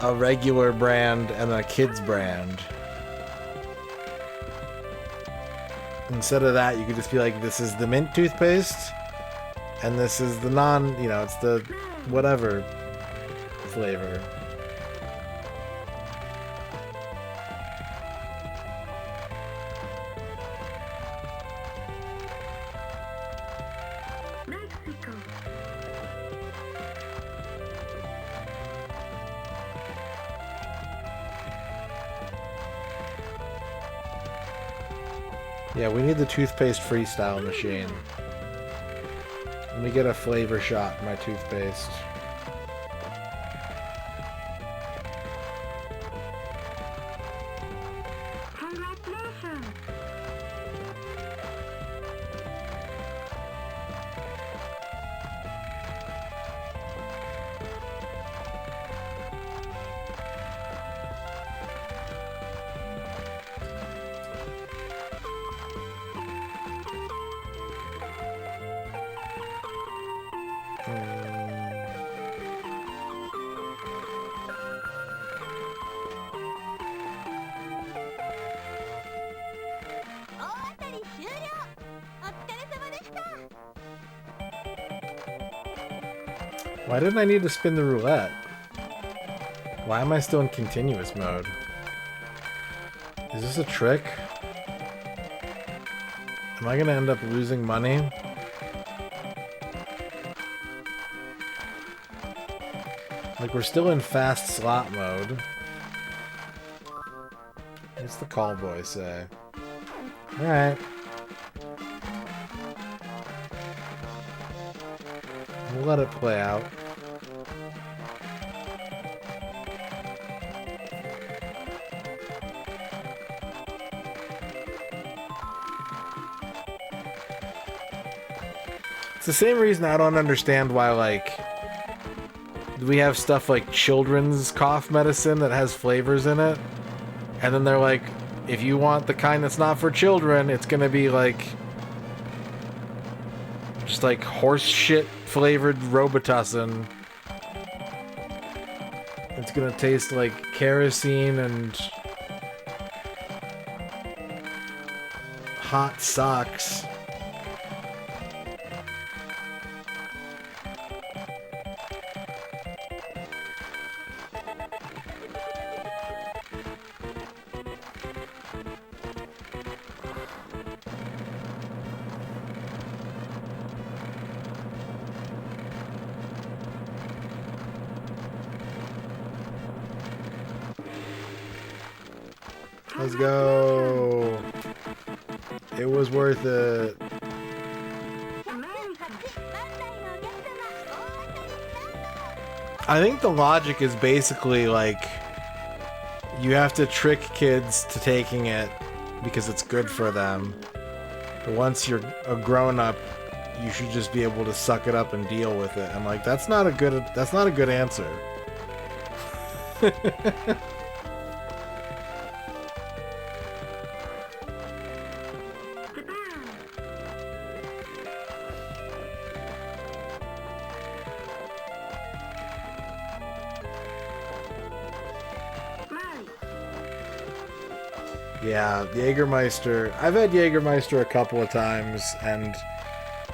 a regular brand and a kid's brand. Instead of that, you could just be like, this is the mint toothpaste, and this is the non, you know, it's the whatever flavor. Yeah, we need the toothpaste freestyle machine. Let me get a flavor shot in my toothpaste. Why didn't I need to spin the roulette? Why am I still in continuous mode? Is this a trick? Am I gonna end up losing money? Like, we're still in fast slot mode. What's the call boy say? Alright. We'll let it play out. It's the same reason I don't understand why, like, we have stuff like children's cough medicine that has flavors in it. And then they're like, if you want the kind that's not for children, it's gonna be like... just like horse shit flavored Robitussin. It's gonna taste like kerosene and... hot socks. Let's go. It was worth it. I think the logic is basically like you have to trick kids to taking it because it's good for them. But once you're a grown-up, you should just be able to suck it up and deal with it. And like that's not a good answer. Yeah, Jägermeister. I've had Jägermeister a couple of times, and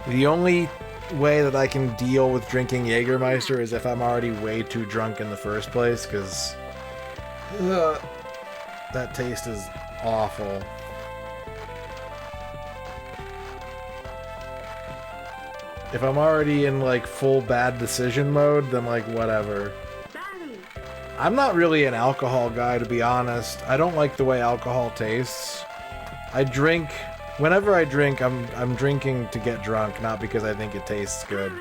the only way that I can deal with drinking Jägermeister is if I'm already way too drunk in the first place, because that taste is awful. If I'm already in, like, full bad decision mode, then, like, whatever. I'm not really an alcohol guy, to be honest. I don't like the way alcohol tastes. I drink... Whenever I drink, I'm drinking to get drunk, not because I think it tastes good.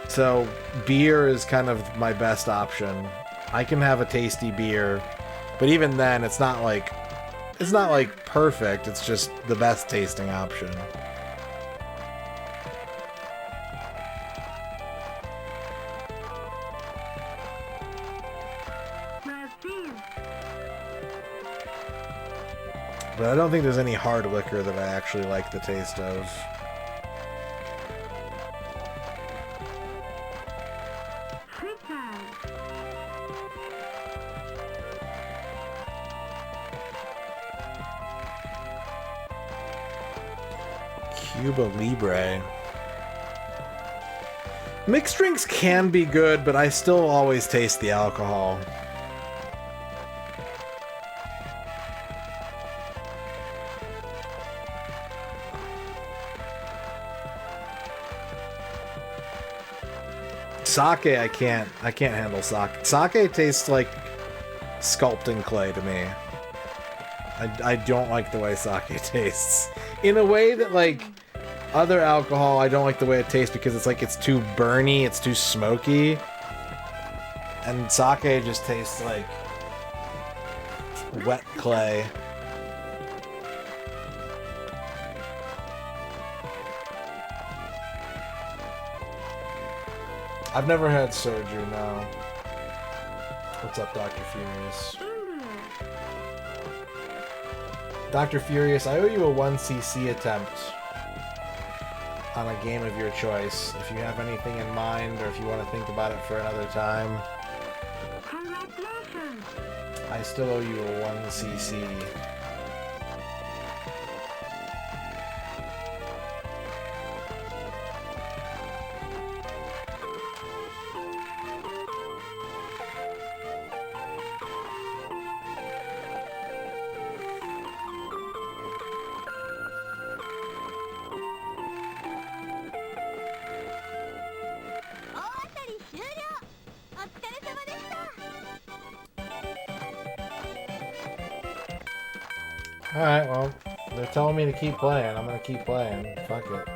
So, beer is kind of my best option. I can have a tasty beer, but even then, it's not like perfect, it's just the best tasting option. But I don't think there's any hard liquor that I actually like the taste of. Cuba Libre. Mixed drinks can be good, but I still always taste the alcohol. Sake, I can't handle sake. Sake tastes like sculpting clay to me. I don't like the way sake tastes. In a way that, like, other alcohol, I don't like the way it tastes because it's like it's too burny, it's too smoky. And sake just tastes like wet clay. I've never had soju, no. What's up, Dr. Furious? Dr. Furious, I owe you a 1cc attempt on a game of your choice. If you have anything in mind, or if you want to think about it for another time. Congratulations! I still owe you a 1cc. Alright, well, they're telling me to keep playing. I'm gonna keep playing. Fuck it.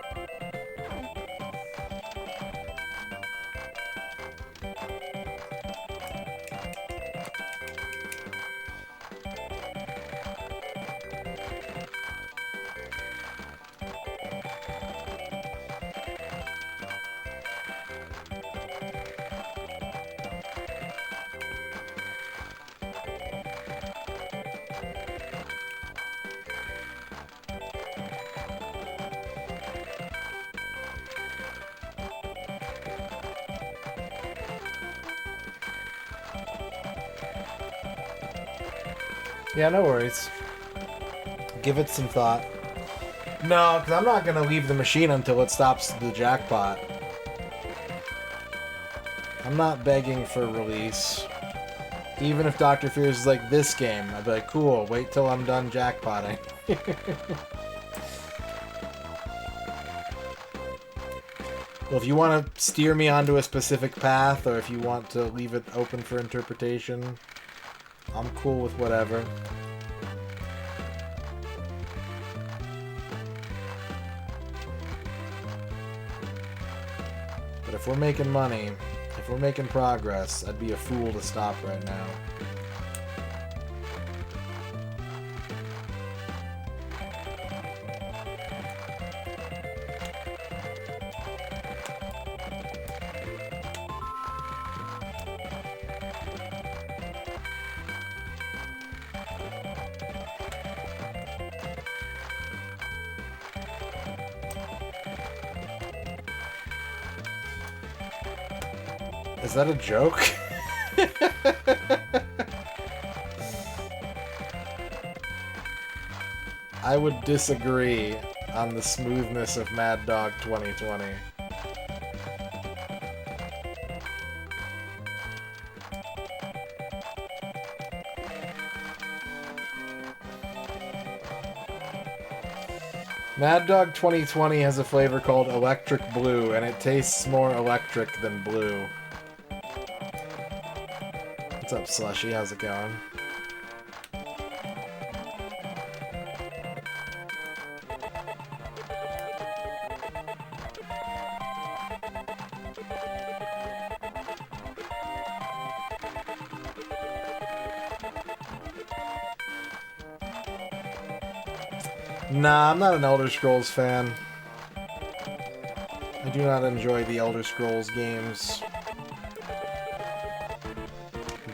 Yeah, no worries. Give it some thought. No, because I'm not going to leave the machine until it stops the jackpot. I'm not begging for release. Even if Dr. Fears is like, this game, I'd be like, cool, wait till I'm done jackpotting. Well, if you want to steer me onto a specific path, or if you want to leave it open for interpretation, I'm cool with whatever. But if we're making money, if we're making progress, I'd be a fool to stop right now. Is that a joke? I would disagree on the smoothness of Mad Dog 2020. Mad Dog 2020 has a flavor called Electric Blue, and it tastes more electric than blue. What's up, Slushy? How's it going? Nah, I'm not an Elder Scrolls fan. I do not enjoy the Elder Scrolls games.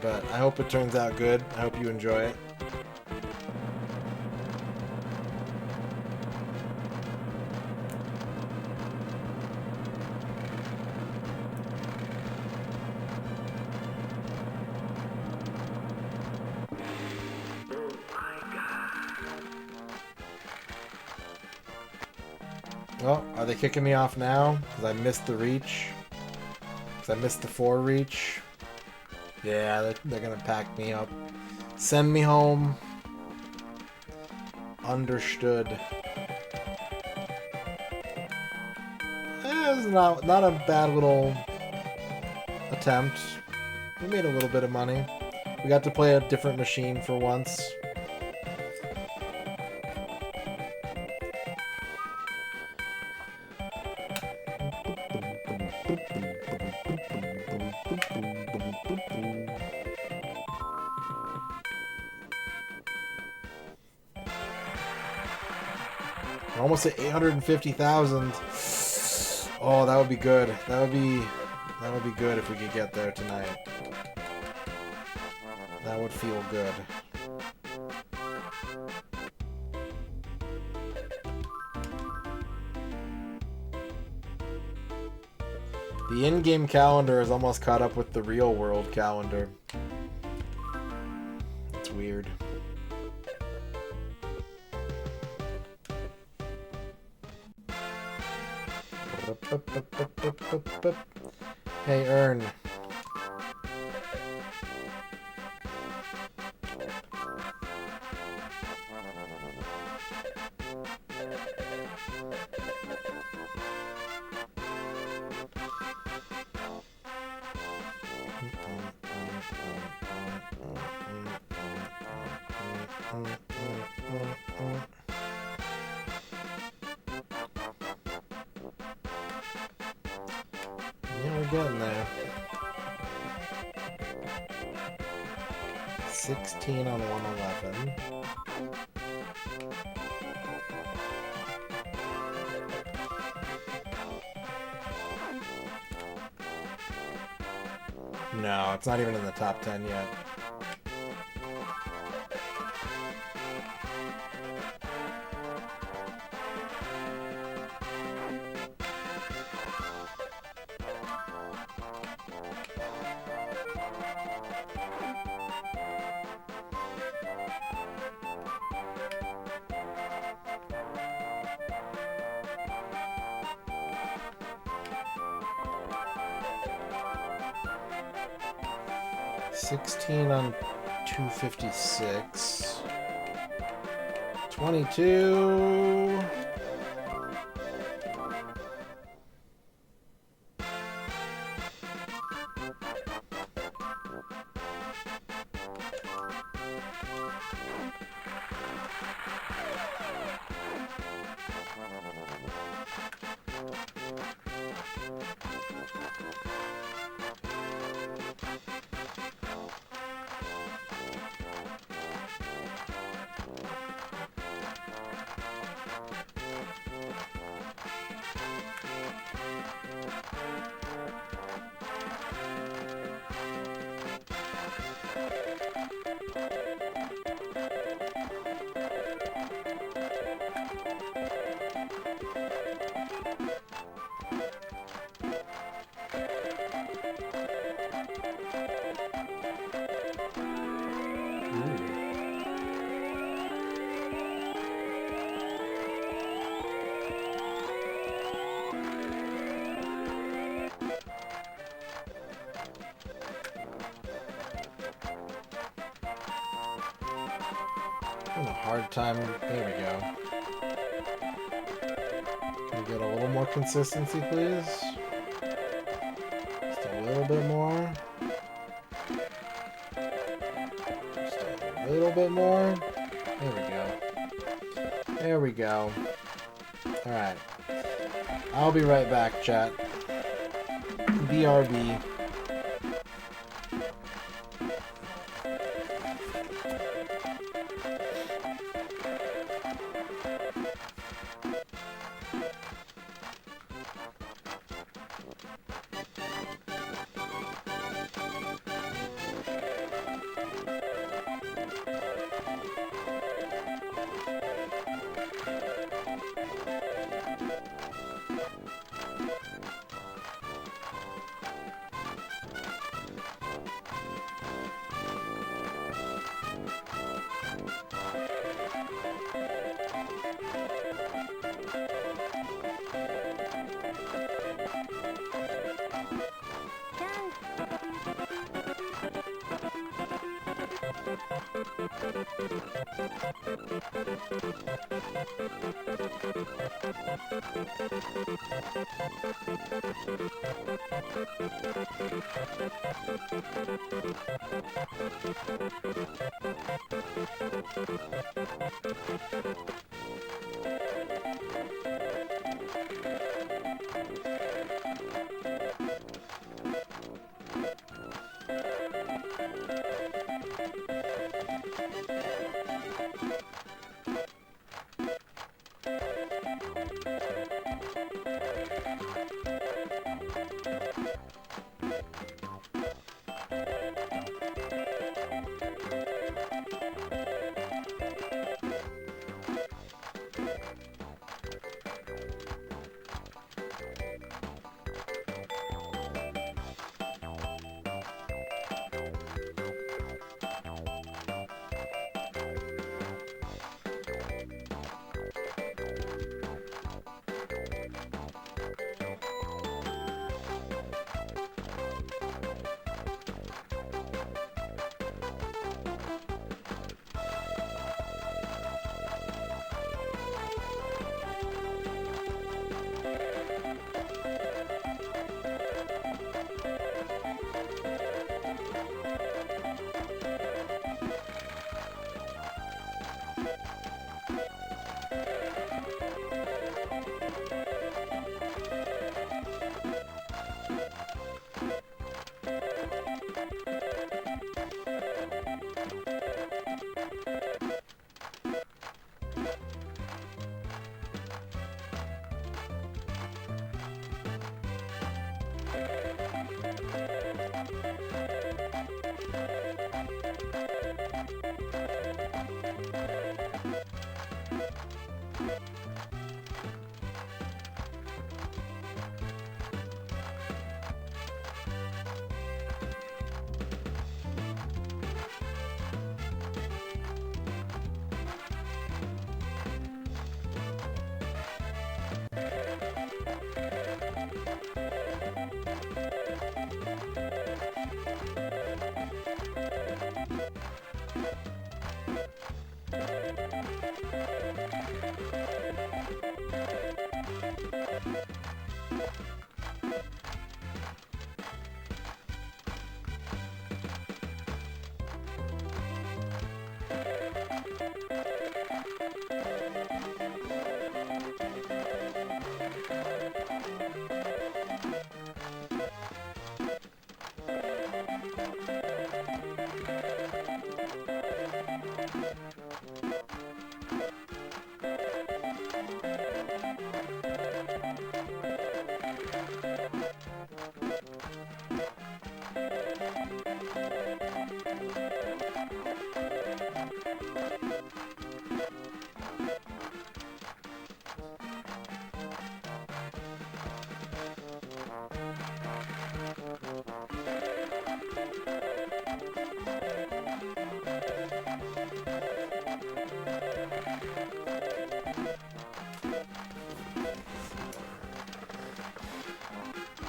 But I hope it turns out good. I hope you enjoy it. Oh, are they kicking me off now? Because I missed the reach? Because I missed the 4 reach? Yeah, they're gonna pack me up. Send me home. Understood. It was not a bad little attempt. We made a little bit of money. We got to play a different machine for once. We're almost at 850,000. Oh, that would be good. That would be good if we could get there tonight. That would feel good. The in-game calendar is almost caught up with the real-world calendar. It's weird. Hey, Ern. Yeah, we're getting there. 16 on 111. No, it's not even in the top 10 yet. $16 on 256. 22. Having a hard time. There we go. Can we get a little more consistency, please? Just a little bit more. Just a little bit more. There we go. There we go. Alright. I'll be right back, chat. BRB.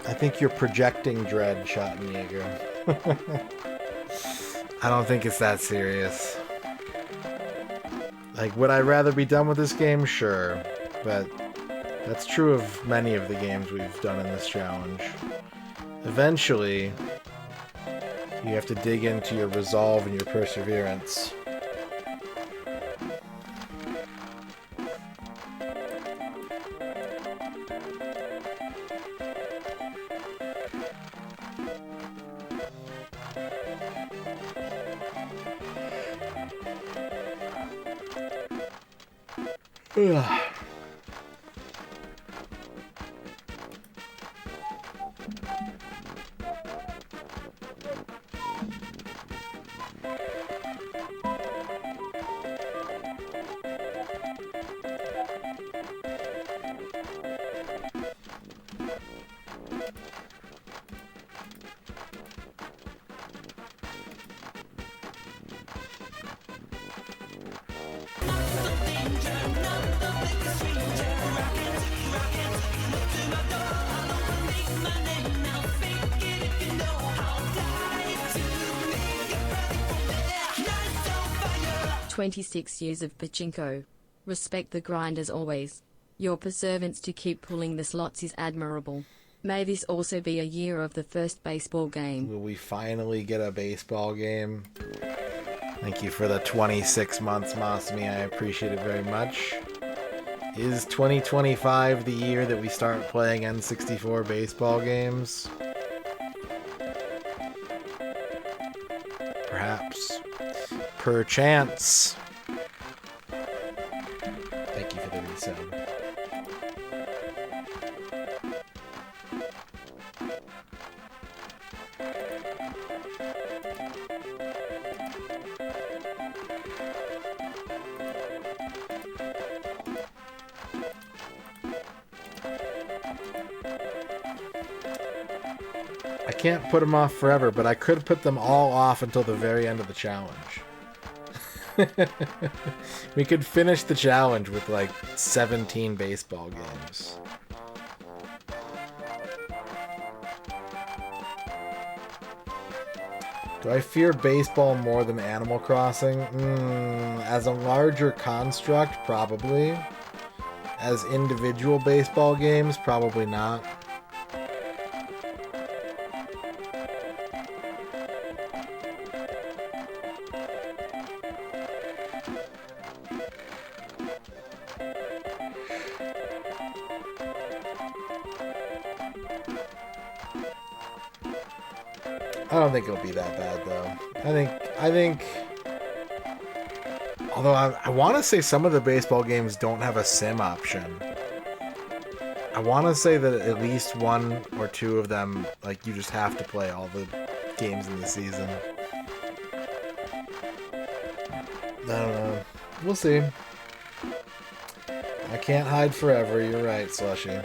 I think you're projecting dread, Schottenjäger. I don't think it's that serious. Like, would I rather be done with this game? Sure. But that's true of many of the games we've done in this challenge. Eventually, you have to dig into your resolve and your perseverance. Ugh. 26 years of Pachinko. Respect the grind as always. Your perseverance to keep pulling the slots is admirable. May this also be a year of the first baseball game. Will we finally get a baseball game? Thank you for the 26 months, Masumi. I appreciate it very much. Is 2025 the year that we start playing N64 baseball games? Perhaps. Perchance. Thank you for the resub. I can't put them off forever, but I could put them all off until the very end of the challenge. We could finish the challenge with like 17 baseball games. Do I fear baseball more than Animal Crossing? As a larger construct, probably. As individual baseball games, probably not. I don't think it'll be that bad, though. I think... Although I want to say some of the baseball games don't have a sim option. I want to say that at least one or two of them, like, you just have to play all the games in the season. I don't know. We'll see. I can't hide forever, you're right, Slushy.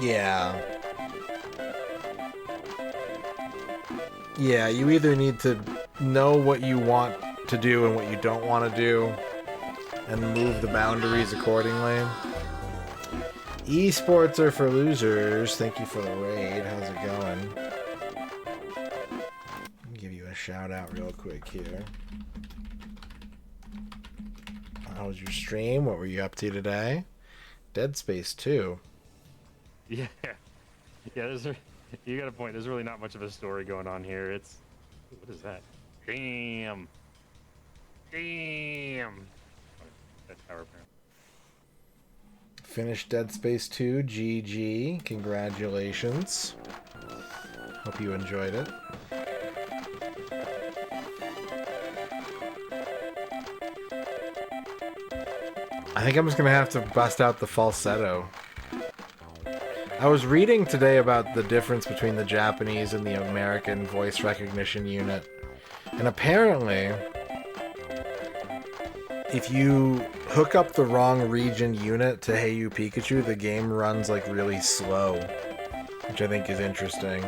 Yeah. Yeah, you either need to know what you want to do and what you don't want to do, and move the boundaries accordingly. Esports are for losers. Thank you for the raid. How's it going? I'll give you a shout out real quick here. How was your stream? What were you up to today? Dead Space 2. Yeah, you got a point. There's really not much of a story going on here. It's... What is that? Damn. That's power plant. Finished Dead Space 2. GG. Congratulations. Hope you enjoyed it. I think I'm just gonna have to bust out the falsetto. I was reading today about the difference between the Japanese and the American voice recognition unit. And apparently, if you hook up the wrong region unit to Hey You Pikachu, the game runs like really slow, which I think is interesting.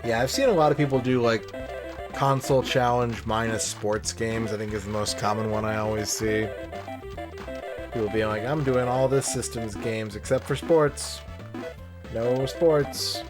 Yeah, I've seen a lot of people do, like, console challenge minus sports games, I think is the most common one I always see. People being like, I'm doing all this systems games except for sports. No sports.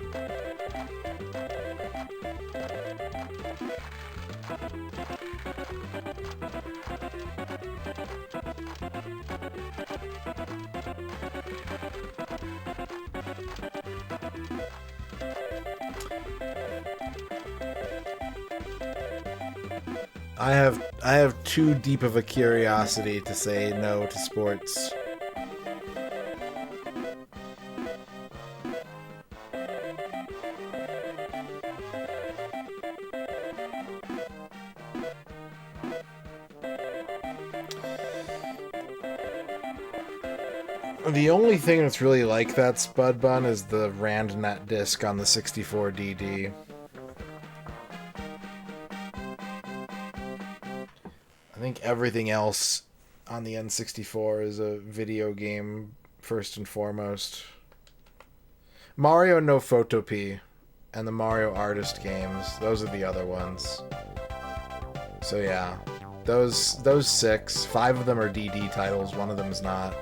I have too deep of a curiosity to say no to sports. The only thing that's really like that, Spud Bun, is the RandNet disc on the 64DD. I think everything else on the N64 is a video game first and foremost. Mario No Photopea and the Mario Artist games, those are the other ones. So yeah, those 6, 5 of them are DD titles, one of them is not.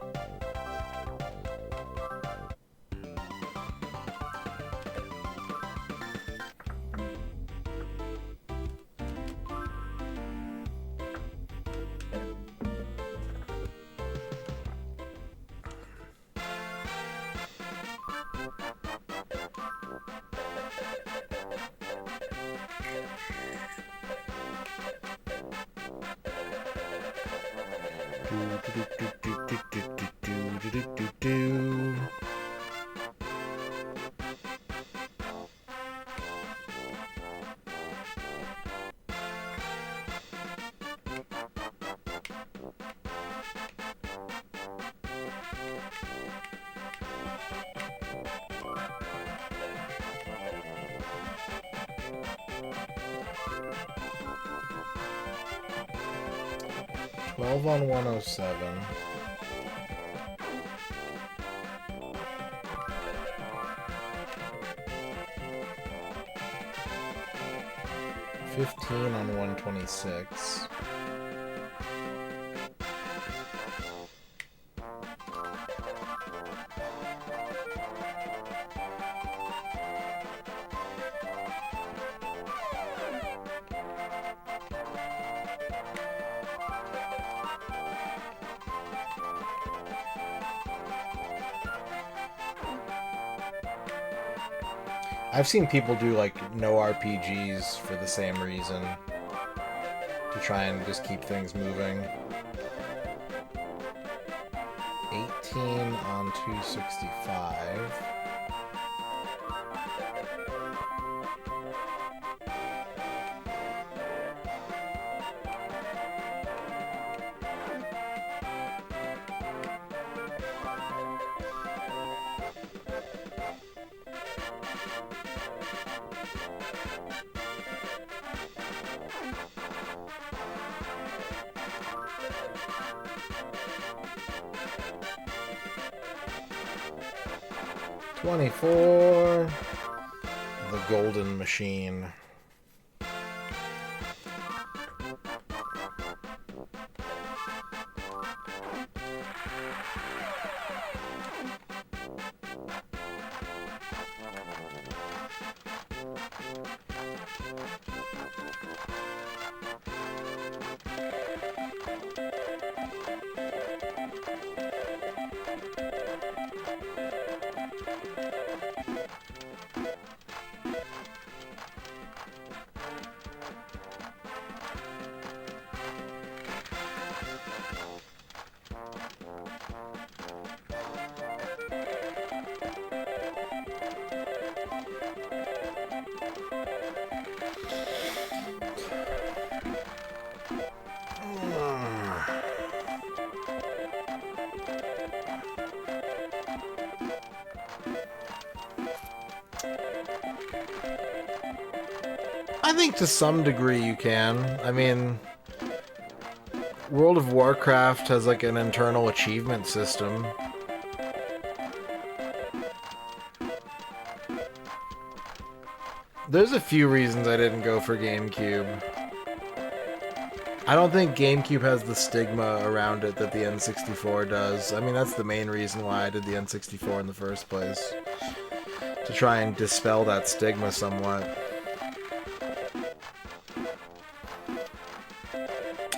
On 107. $15 on 126. I've seen people do, like, no RPGs for the same reason. To try and just keep things moving. 18 on 265. $24. The Golden Machine. I think to some degree you can. I mean, World of Warcraft has like an internal achievement system. There's a few reasons I didn't go for GameCube. I don't think GameCube has the stigma around it that the N64 does. I mean, that's the main reason why I did the N64 in the first place. To try and dispel that stigma somewhat.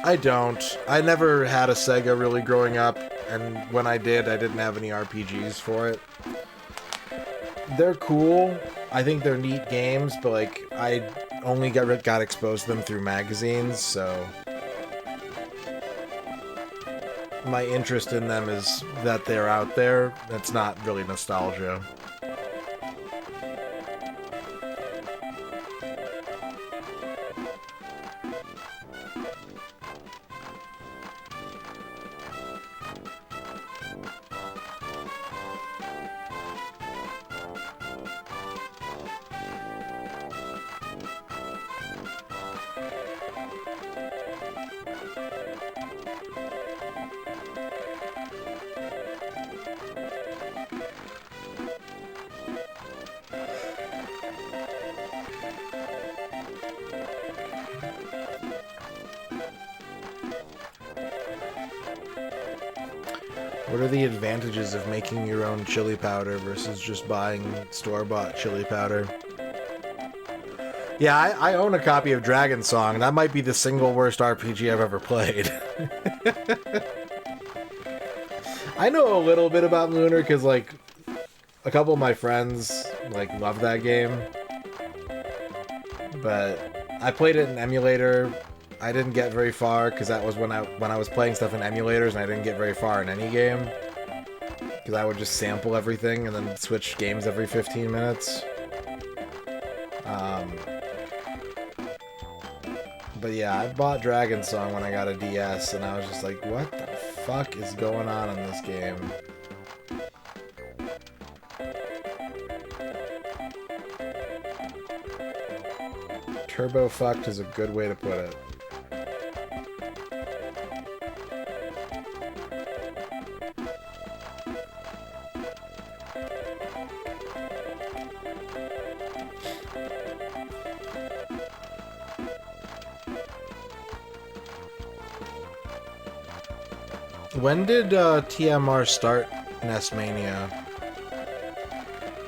I don't. I never had a Sega really growing up, and when I did, I didn't have any RPGs for it. They're cool. I think they're neat games, but like I only got exposed to them through magazines, so my interest in them is that they're out there. It's not really nostalgia. What are the advantages of making your own chili powder versus just buying store-bought chili powder? Yeah, I own a copy of Dragon Song. That might be the single worst RPG I've ever played. I know a little bit about Lunar because, like, a couple of my friends, like, love that game. But I played it in emulator. I didn't get very far because that was when I was playing stuff in emulators and I didn't get very far in any game because I would just sample everything and then switch games every 15 minutes. But yeah, I bought Dragon Song when I got a DS and I was just like, what the fuck is going on in this game? Turbo fucked is a good way to put it. When did TMR start Nestmania?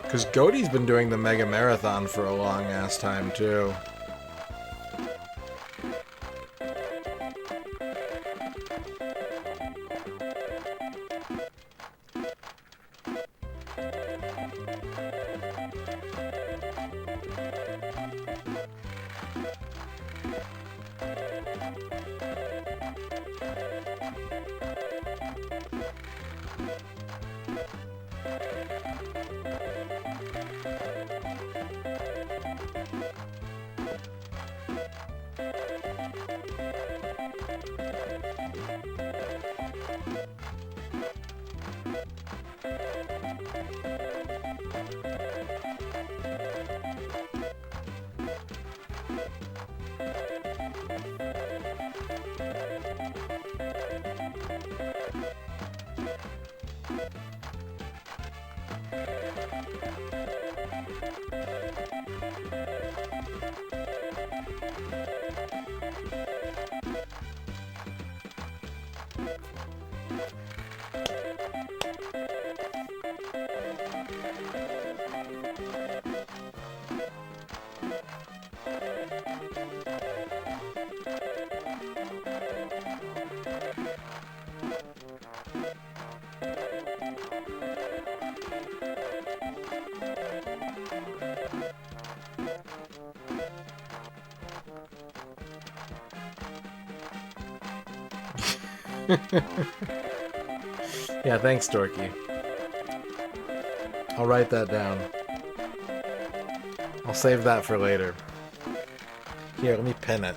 Because Goaty's been doing the Mega Marathon for a long ass time too. Yeah, thanks, Dorky. I'll write that down. I'll save that for later. Here, let me pin it.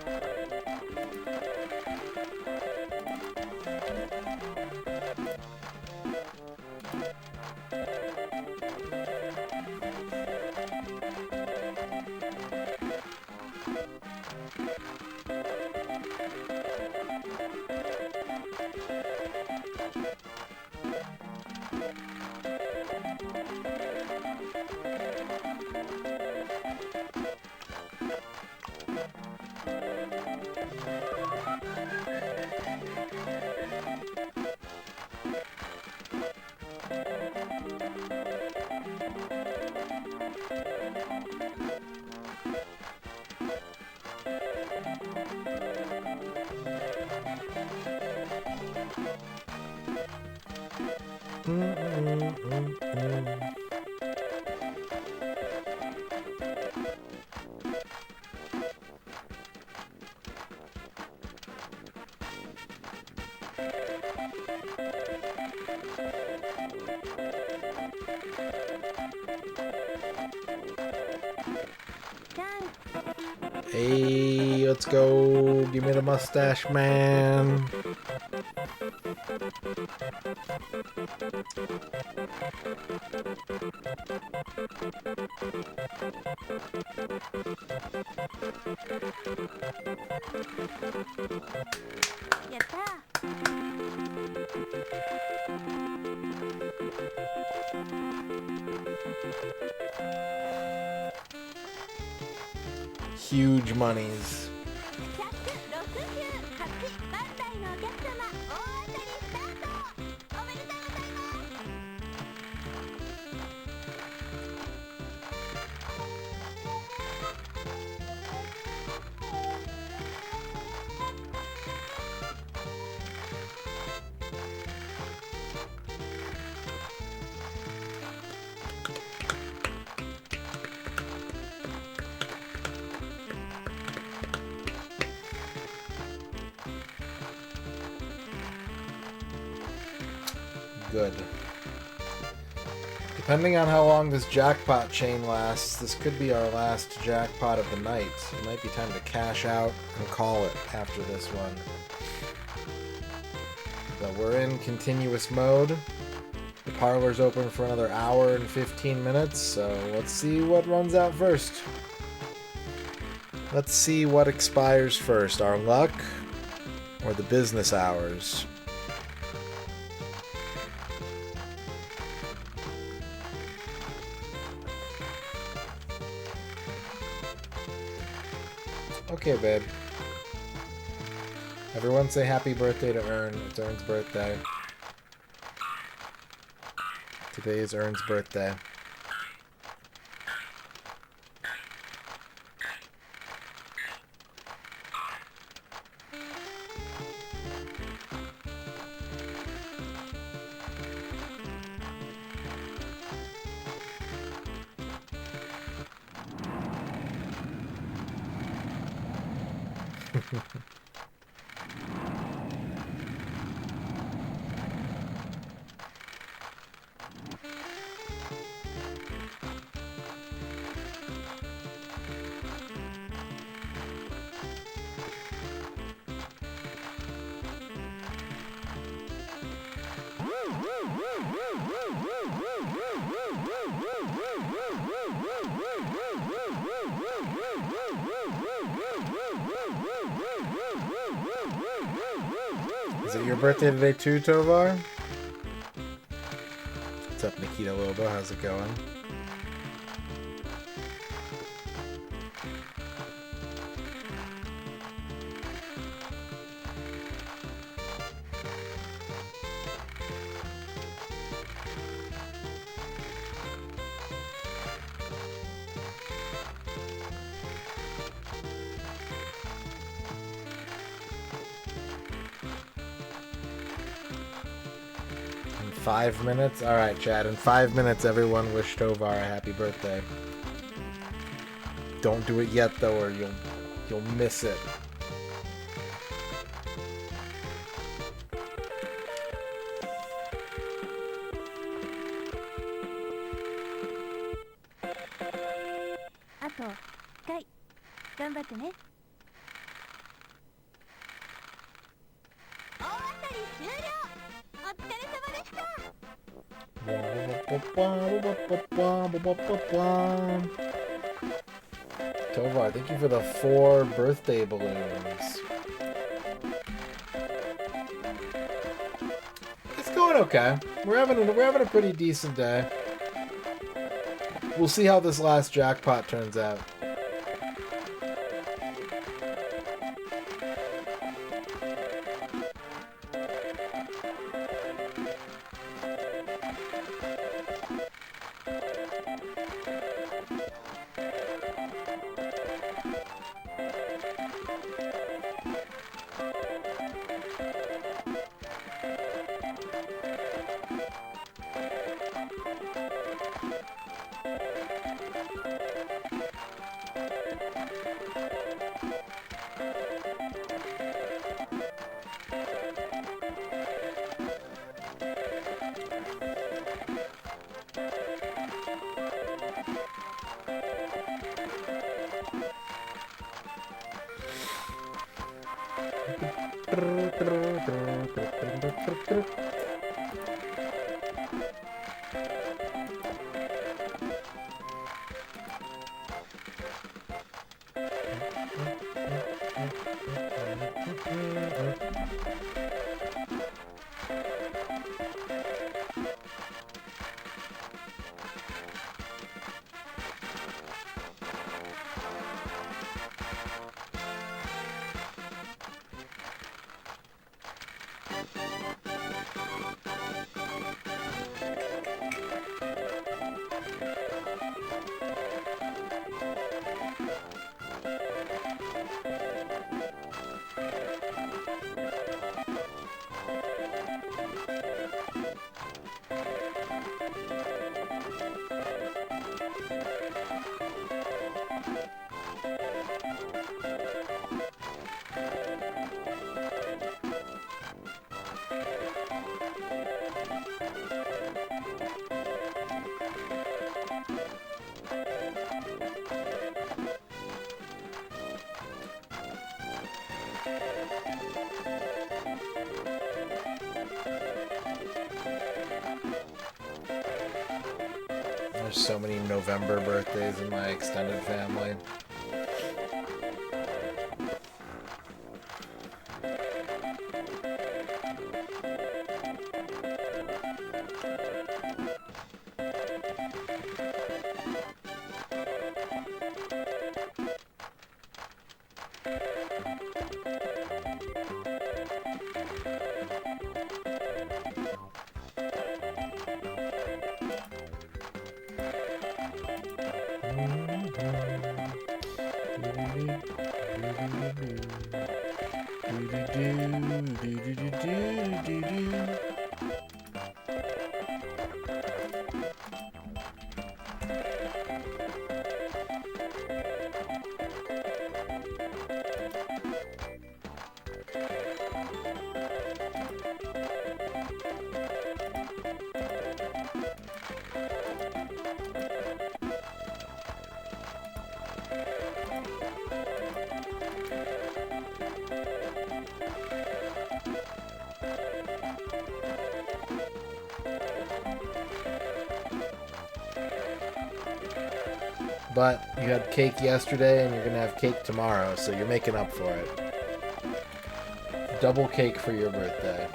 Hey, let's go. Give me the mustache, man. Huge monies. Good. Depending on how long this jackpot chain lasts, this could be our last jackpot of the night. It might be time to cash out and call it after this one. But we're in continuous mode. The parlor's open for another hour and 15 minutes, so let's see what runs out first. Let's see what expires first, our luck or the business hours. Okay, babe. Everyone say happy birthday to Ern. It's Ern's birthday. Today is Ern's birthday. Is it your birthday today too, Tovar? What's up, Nikita Lobo? How's it going? In 5 minutes? Alright, Chad. In 5 minutes, everyone wish Tovar a happy birthday. Don't do it yet, though, or you'll miss it. Tovar, thank you for the 4 birthday balloons. It's going okay. We're having a pretty decent day. We'll see how this last jackpot turns out. There's so many November birthdays in my extended family. But you had cake yesterday and you're gonna have cake tomorrow, so you're making up for it. Double cake for your birthday.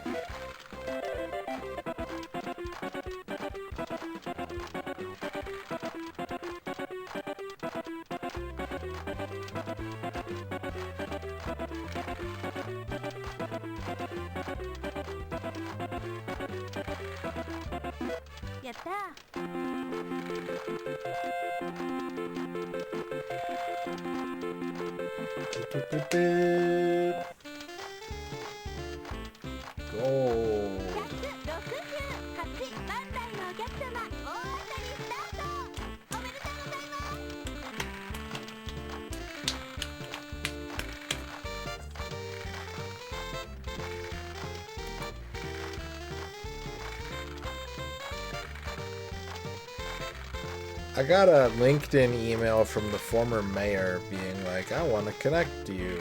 Gold. I got a LinkedIn email from the former mayor being like, I want to connect to you.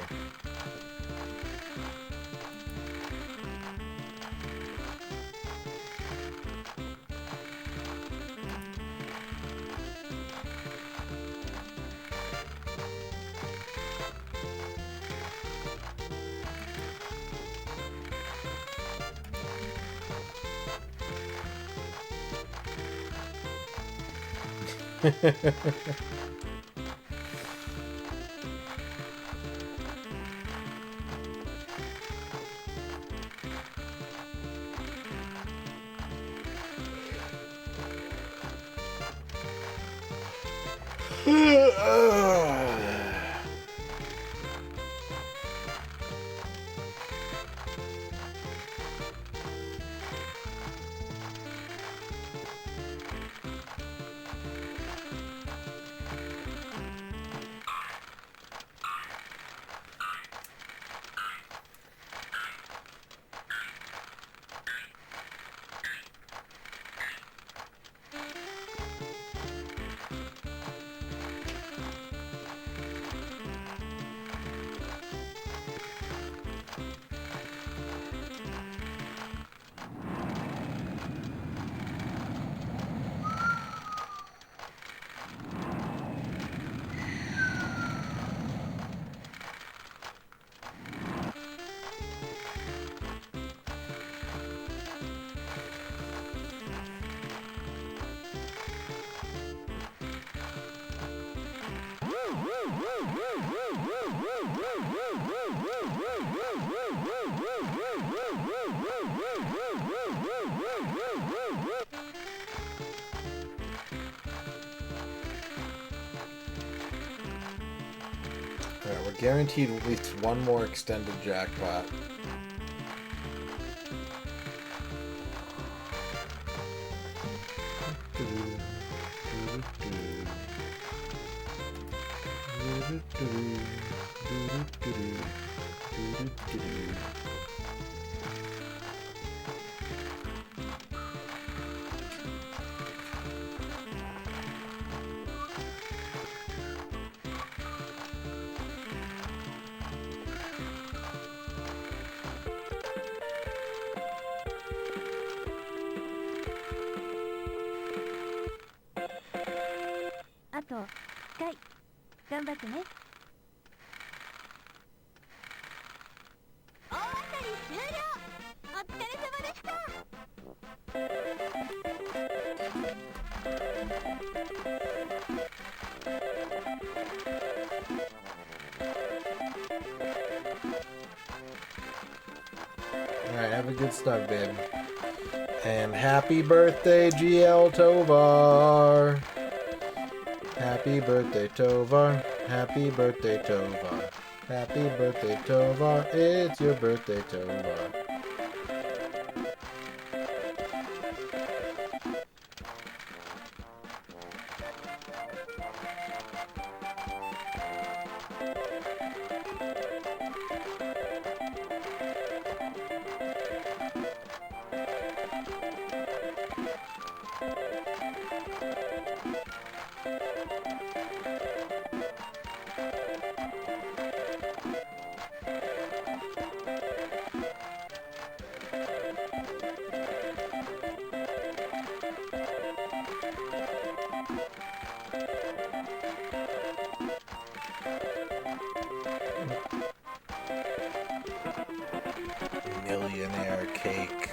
Alright, we're guaranteed at least one more extended jackpot. Alright, have a good start, babe. And happy birthday, GL Tovar! Happy birthday, Tovar. Happy birthday, Tovar. Happy birthday, Tovar. It's your birthday, Tovar. Millionaire cake.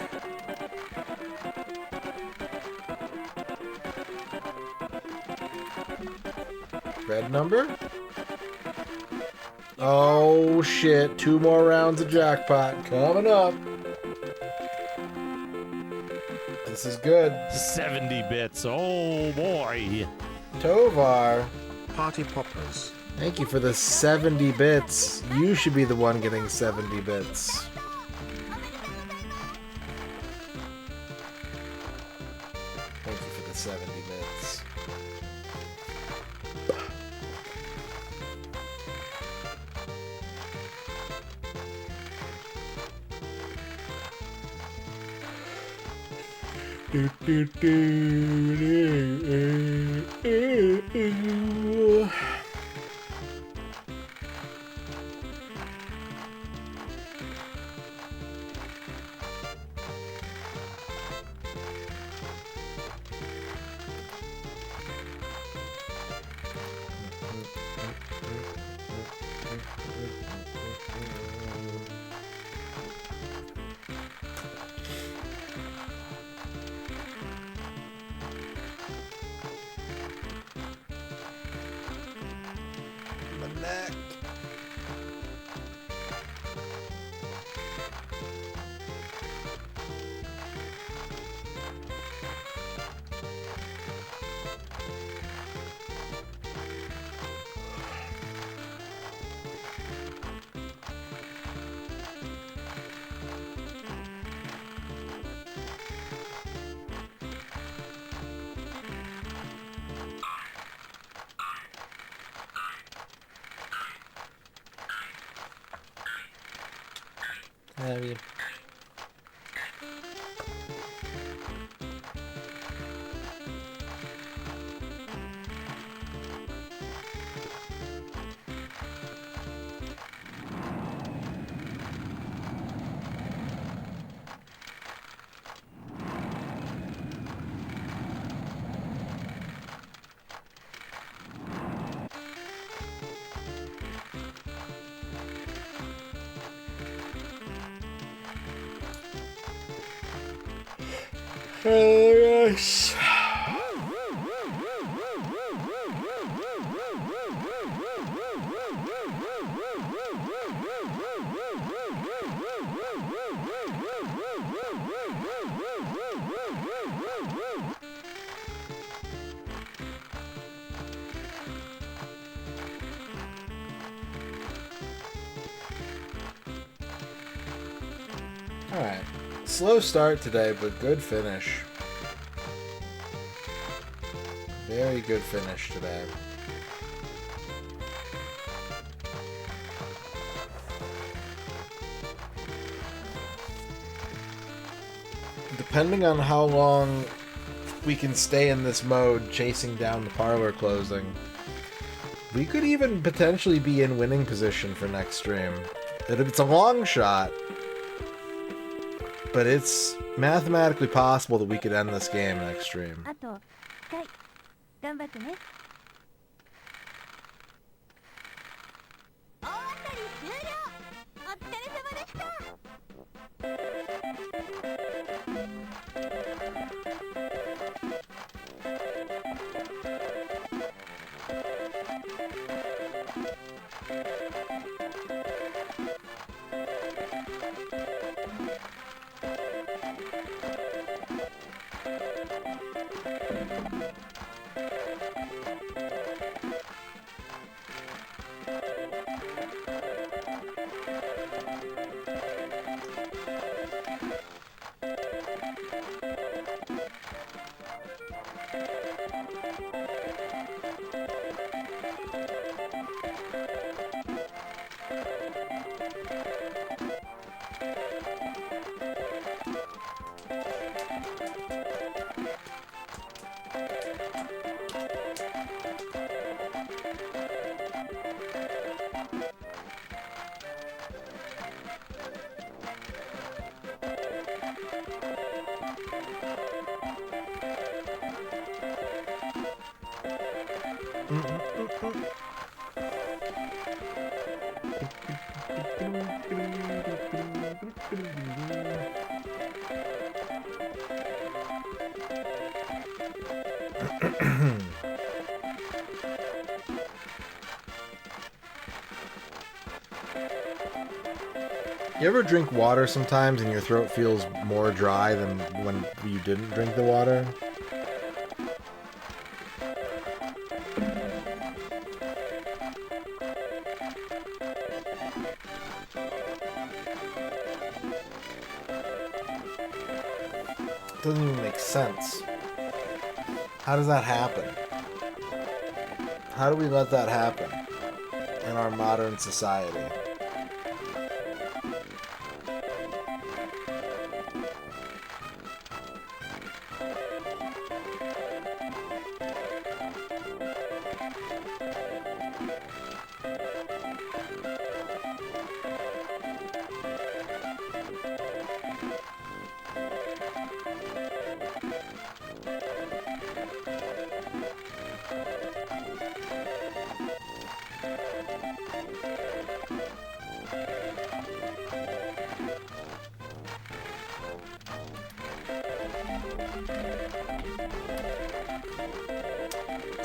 Red number? Oh shit, 2 more rounds of jackpot coming up. This is good. 70 bits. Oh boy. Tovar, Party poppers. thank you for the 70 bits. You should be the one getting 70 bits. Thank you for the 70 bits. My neck. Have you? Oh, yes. Alright. Slow start today, but good finish. Very good finish today. Depending on how long we can stay in this mode, chasing down the parlor closing, we could even potentially be in winning position for next stream. It's a long shot, but it's mathematically possible that we could end this game next stream. あと1回頑張ってね。大当たり終了。お疲れ様でした。You ever drink water sometimes and your throat feels more dry than when you didn't drink the water? Doesn't even make sense. How does that happen? How do we let that happen in our modern society?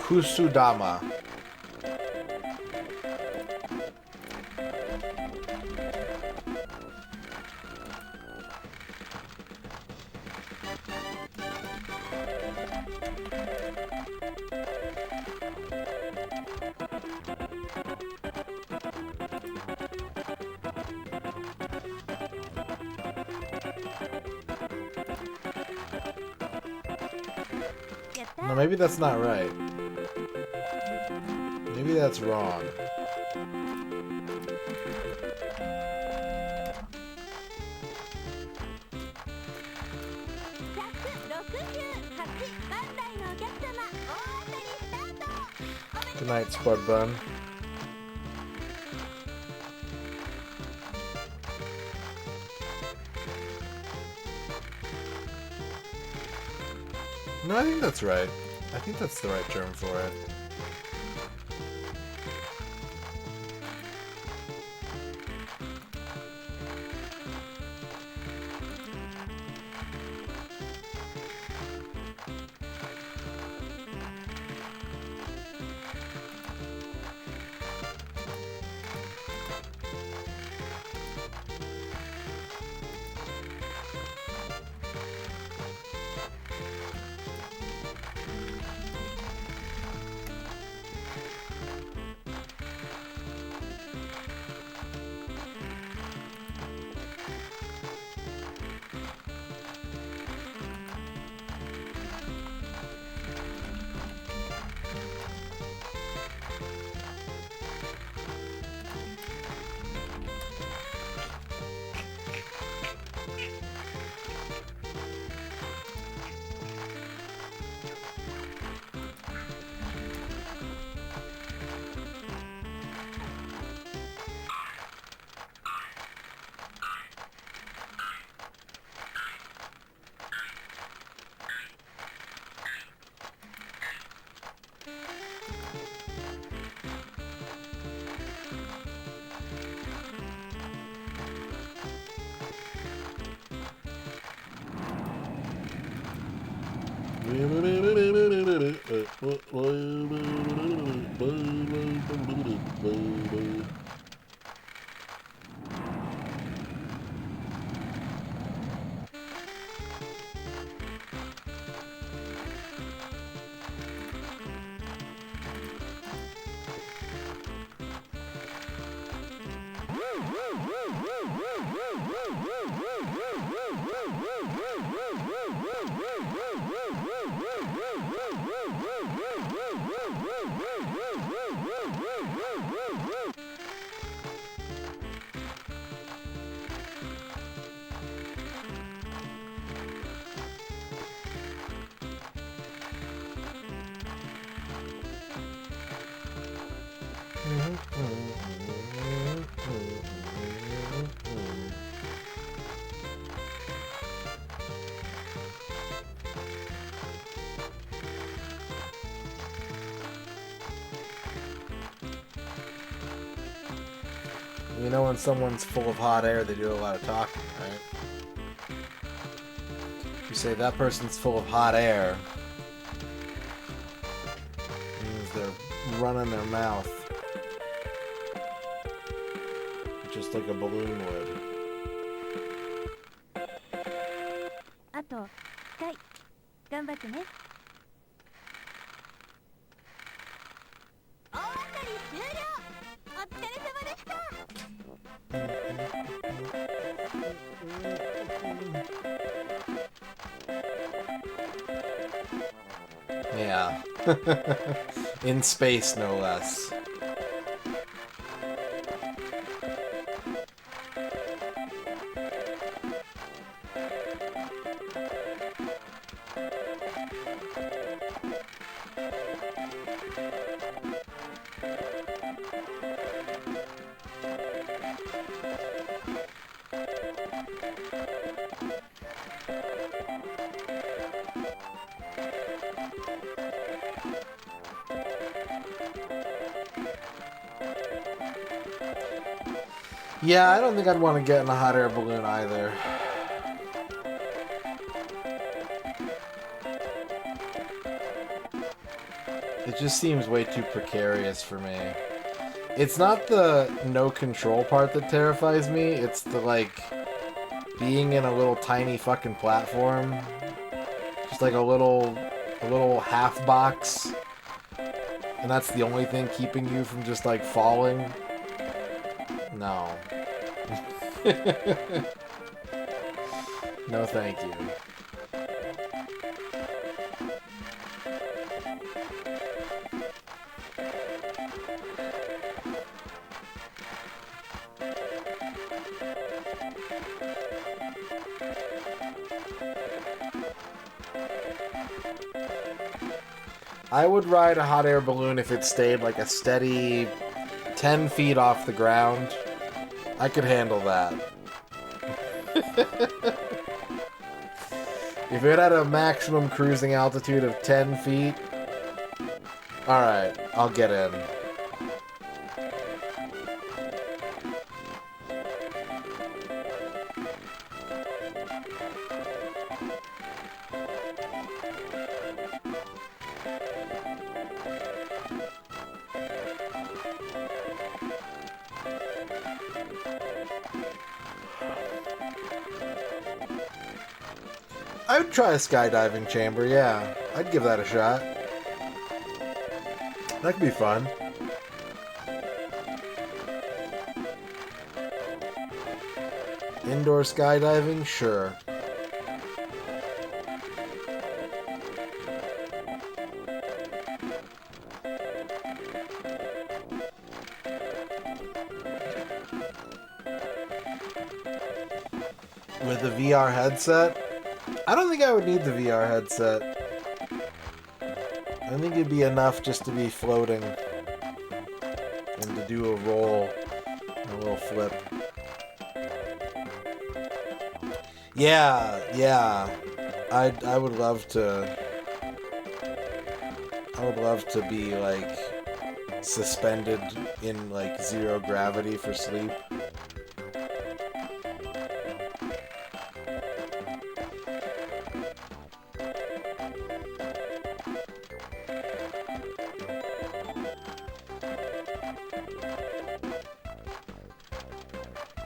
Kusudama. No, maybe that's not right. Maybe that's wrong. Good night, Spud Bun. No, I think that's right. I think that's the right term for it. You know when someone's full of hot air, they do a lot of talking, right? You say that person's full of hot air, means they're running their mouth. Just like a balloon would. あと1回頑張ってね。大当たり終了。お疲れ様でした。 Yeah. In space, no less. Yeah, I don't think I'd want to get in a hot air balloon either. It just seems way too precarious for me. It's not the no control part that terrifies me, it's the, like, being in a little tiny fucking platform. Just like a little half box. And that's the only thing keeping you from just, like, falling. No. No, thank you. I would ride a hot air balloon if it stayed like a steady 10 feet off the ground. I could handle that. If it had a maximum cruising altitude of 10 feet, alright, I'll get in. I would try a skydiving chamber, yeah. I'd give that a shot. That could be fun. Indoor skydiving? Sure. With a VR headset? I don't think I would need the VR headset. I think it'd be enough just to be floating and to do a roll, a little flip. Yeah. I would love to. I would love to be like suspended in like zero gravity for sleep.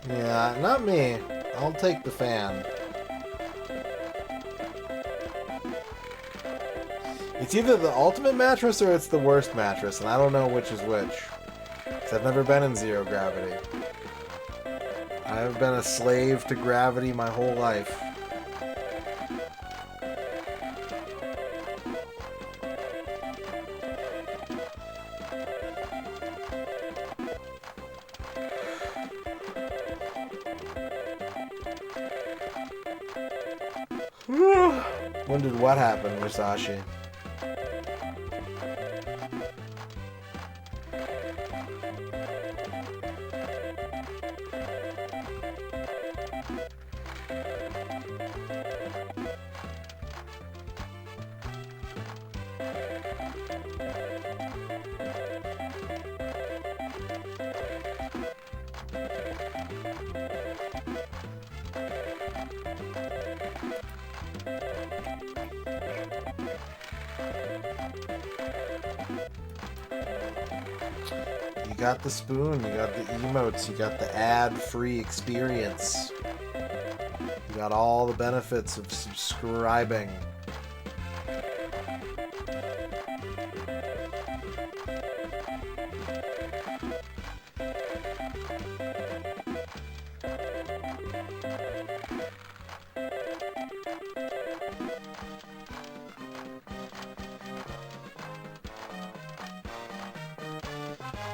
Yeah, not me. I'll take the fan. It's either the ultimate mattress or it's the worst mattress, and I don't know which is which. Because I've never been in zero gravity. I've been a slave to gravity my whole life. When did what happen, Musashi? You got the spoon, you got the emotes, you got the ad-free experience. You got all the benefits of subscribing.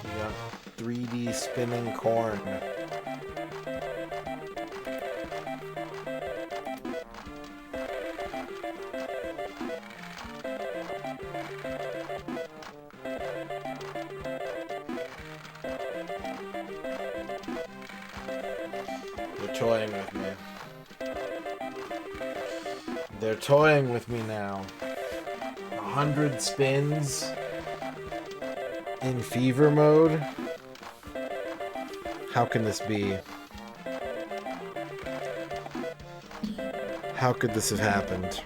You got 3D spinning corn. They're toying with me. They're toying with me now. 100 spins in fever mode? How can this be? How could this have happened?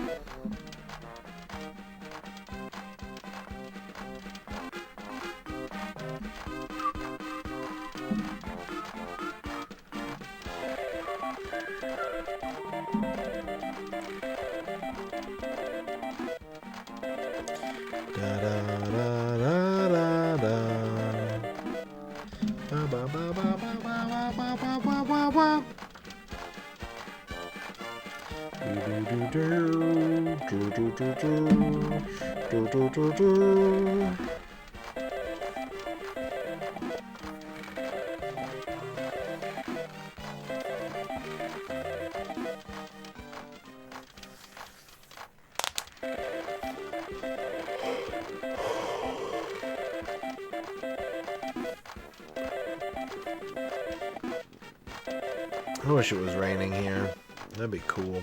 I wish it was raining here. That'd be cool.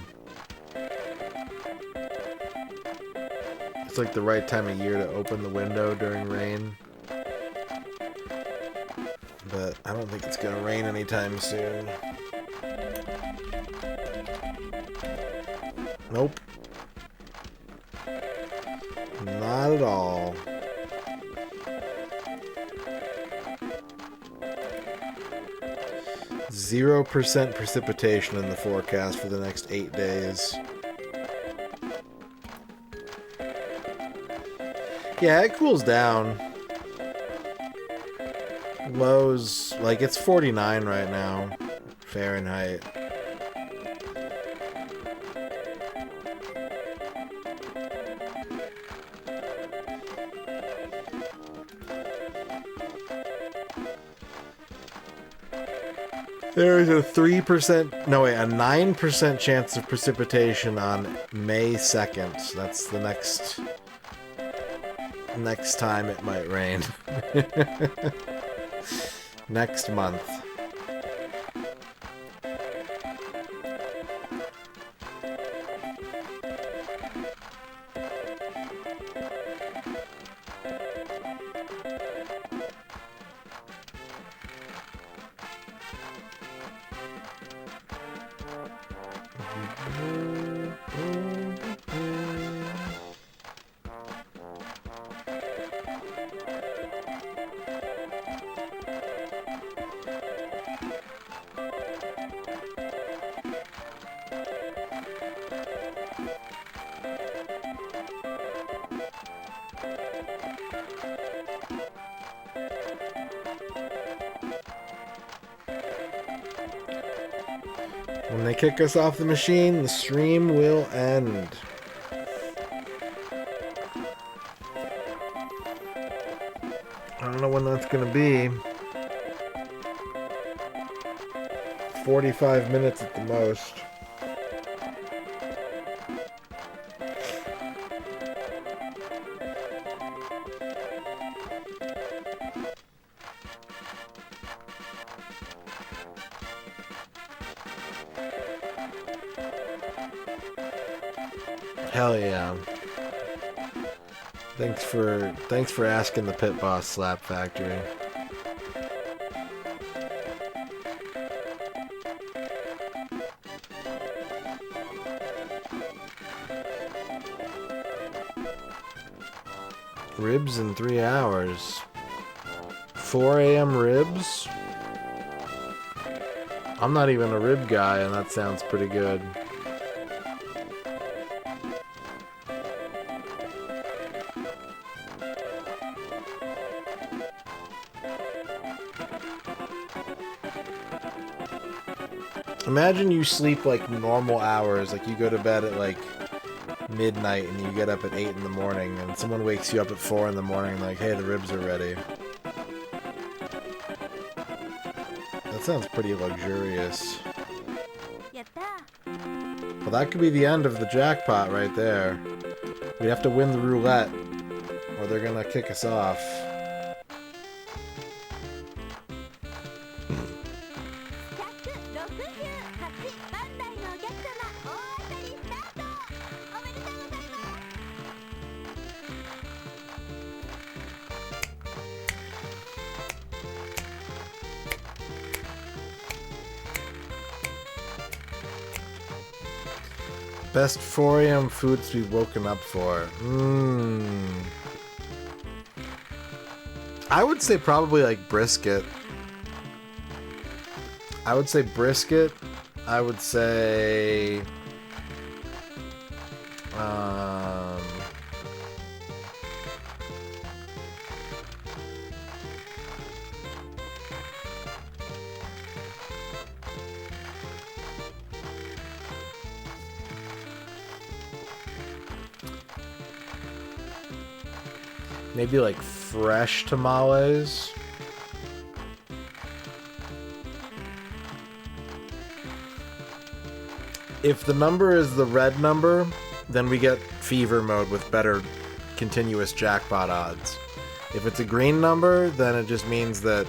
It's like the right time of year to open the window during rain. But I don't think it's gonna rain anytime soon. Nope. Not at all. %0 precipitation in the forecast for the next 8 days. Yeah, it cools down. Lows, like it's 49 right now, Fahrenheit. There's a 3%, no wait, a 9% chance of precipitation on May 2nd. That's the next time it might rain. Next month. When they kick us off the machine, the stream will end. I don't know when that's gonna be. 45 minutes at the most. Hell yeah. Thanks for asking the Pit Boss Slap Factory. Ribs in 3 hours. 4 a.m. ribs? I'm not even a rib guy, and that sounds pretty good. Imagine you sleep like normal hours, like you go to bed at like midnight and you get up at 8 in the morning and someone wakes you up at 4 in the morning like, hey, the ribs are ready. That sounds pretty luxurious. Well, that could be the end of the jackpot right there. We have to win the roulette or they're gonna kick us off. Best 4 a.m. foods to be woken up for. I would say probably like brisket. I would say brisket. I would say... maybe like fresh tamales. If the number is the red number, then we get fever mode with better continuous jackpot odds. If it's a green number, then it just means that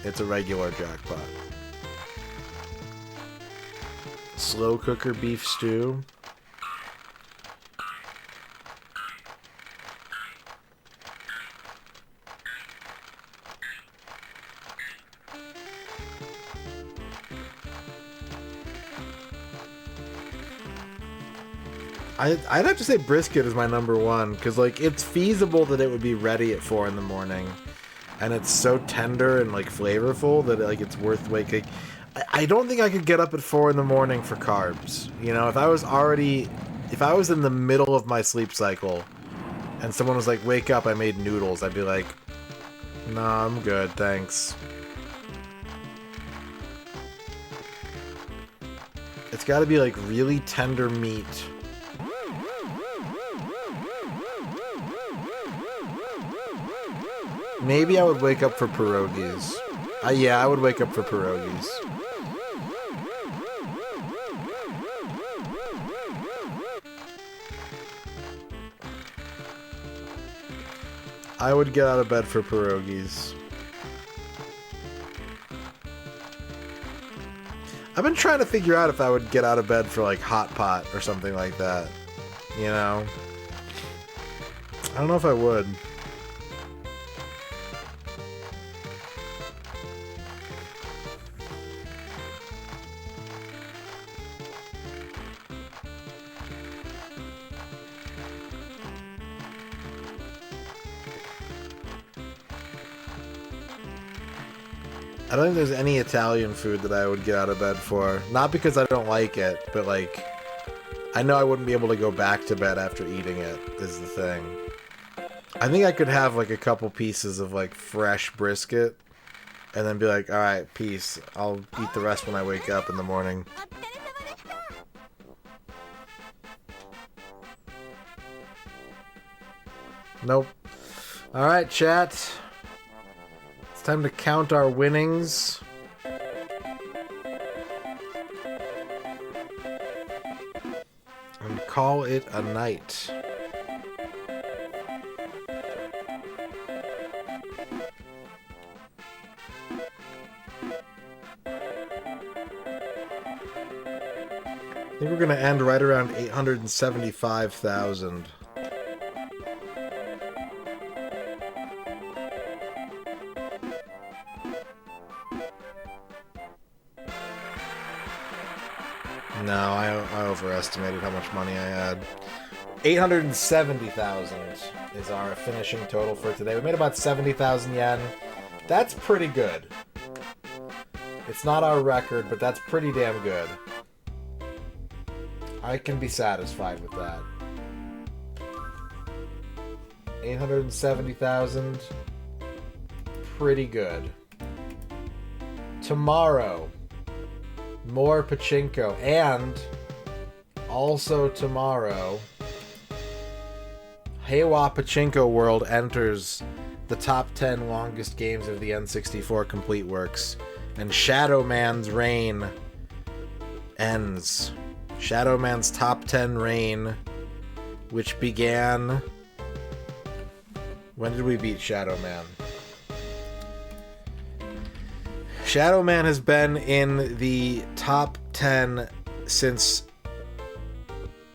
it's a regular jackpot. Slow cooker beef stew. I'd have to say brisket is my number one, because like it's feasible that it would be ready at 4 in the morning, and it's so tender and like flavorful that like it's worth waking. I don't think I could get up at 4 in the morning for carbs. You know, if I was in the middle of my sleep cycle, and someone was like, "Wake up, I made noodles," I'd be like, "Nah, I'm good, thanks." It's got to be like really tender meat. Maybe I would wake up for pierogies. Yeah, I would wake up for pierogies. I would get out of bed for pierogies. I've been trying to figure out if I would get out of bed for like hot pot or something like that. You know? I don't know if I would. I don't think there's any Italian food that I would get out of bed for. Not because I don't like it, but like, I know I wouldn't be able to go back to bed after eating it, is the thing. I think I could have like a couple pieces of like fresh brisket, and then be like, alright, peace. I'll eat the rest when I wake up in the morning. Nope. Alright, chat. It's time to count our winnings. And call it a night. I think we're going to end right around 875,000. No, I overestimated how much money I had. 870,000 is our finishing total for today. We made about 70,000 yen. That's pretty good. It's not our record, but that's pretty damn good. I can be satisfied with that. 870,000. Pretty good. Tomorrow, more Pachinko. And also tomorrow, Heiwa Pachinko World enters the top 10 longest games of the N64 complete works. And Shadow Man's reign ends. Shadow Man's top 10 reign, which began... When did we beat Shadow Man? Shadow Man has been in the top 10 since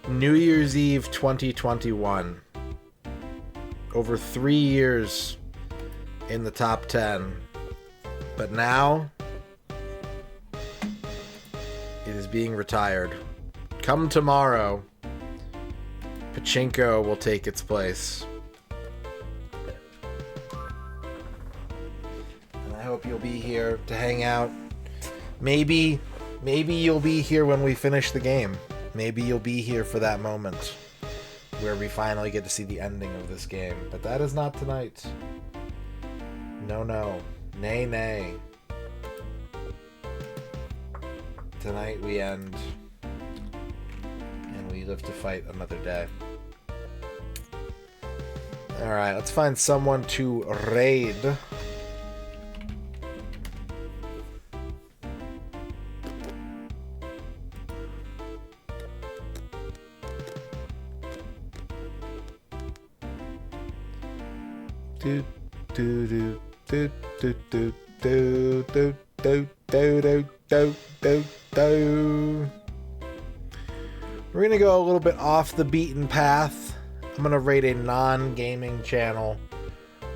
New Year's Eve 2021. Over 3 years in the top 10. But now, it is being retired. Come tomorrow, Pachinko will take its place. And I hope you'll be here to hang out. Maybe you'll be here when we finish the game. Maybe you'll be here for that moment where we finally get to see the ending of this game. But that is not tonight. No, no. Nay, nay. Tonight we end, and we live to fight another day. Alright, let's find someone to raid. Do do do do do do do do do do do do do. We're gonna go a little bit off the beaten path. I'm gonna raid a non-gaming channel.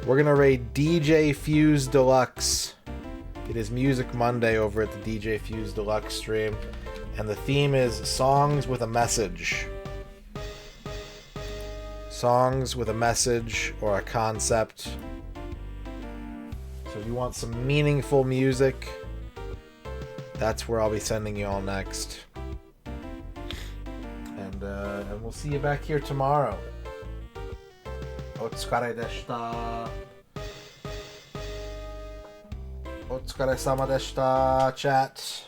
We're gonna raid DJ Fuse Deluxe. It is Music Monday over at the DJ Fuse Deluxe stream, and the theme is songs with a message. Songs with a message or a concept. So if you want some meaningful music, that's where I'll be sending you all next. And we'll see you back here tomorrow. Otsukare deshita. Otsukare-sama deshita, chat.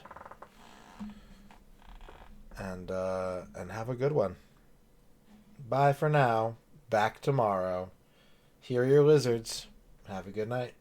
And have a good one. Bye for now. Back tomorrow. Here are your lizards. Have a good night.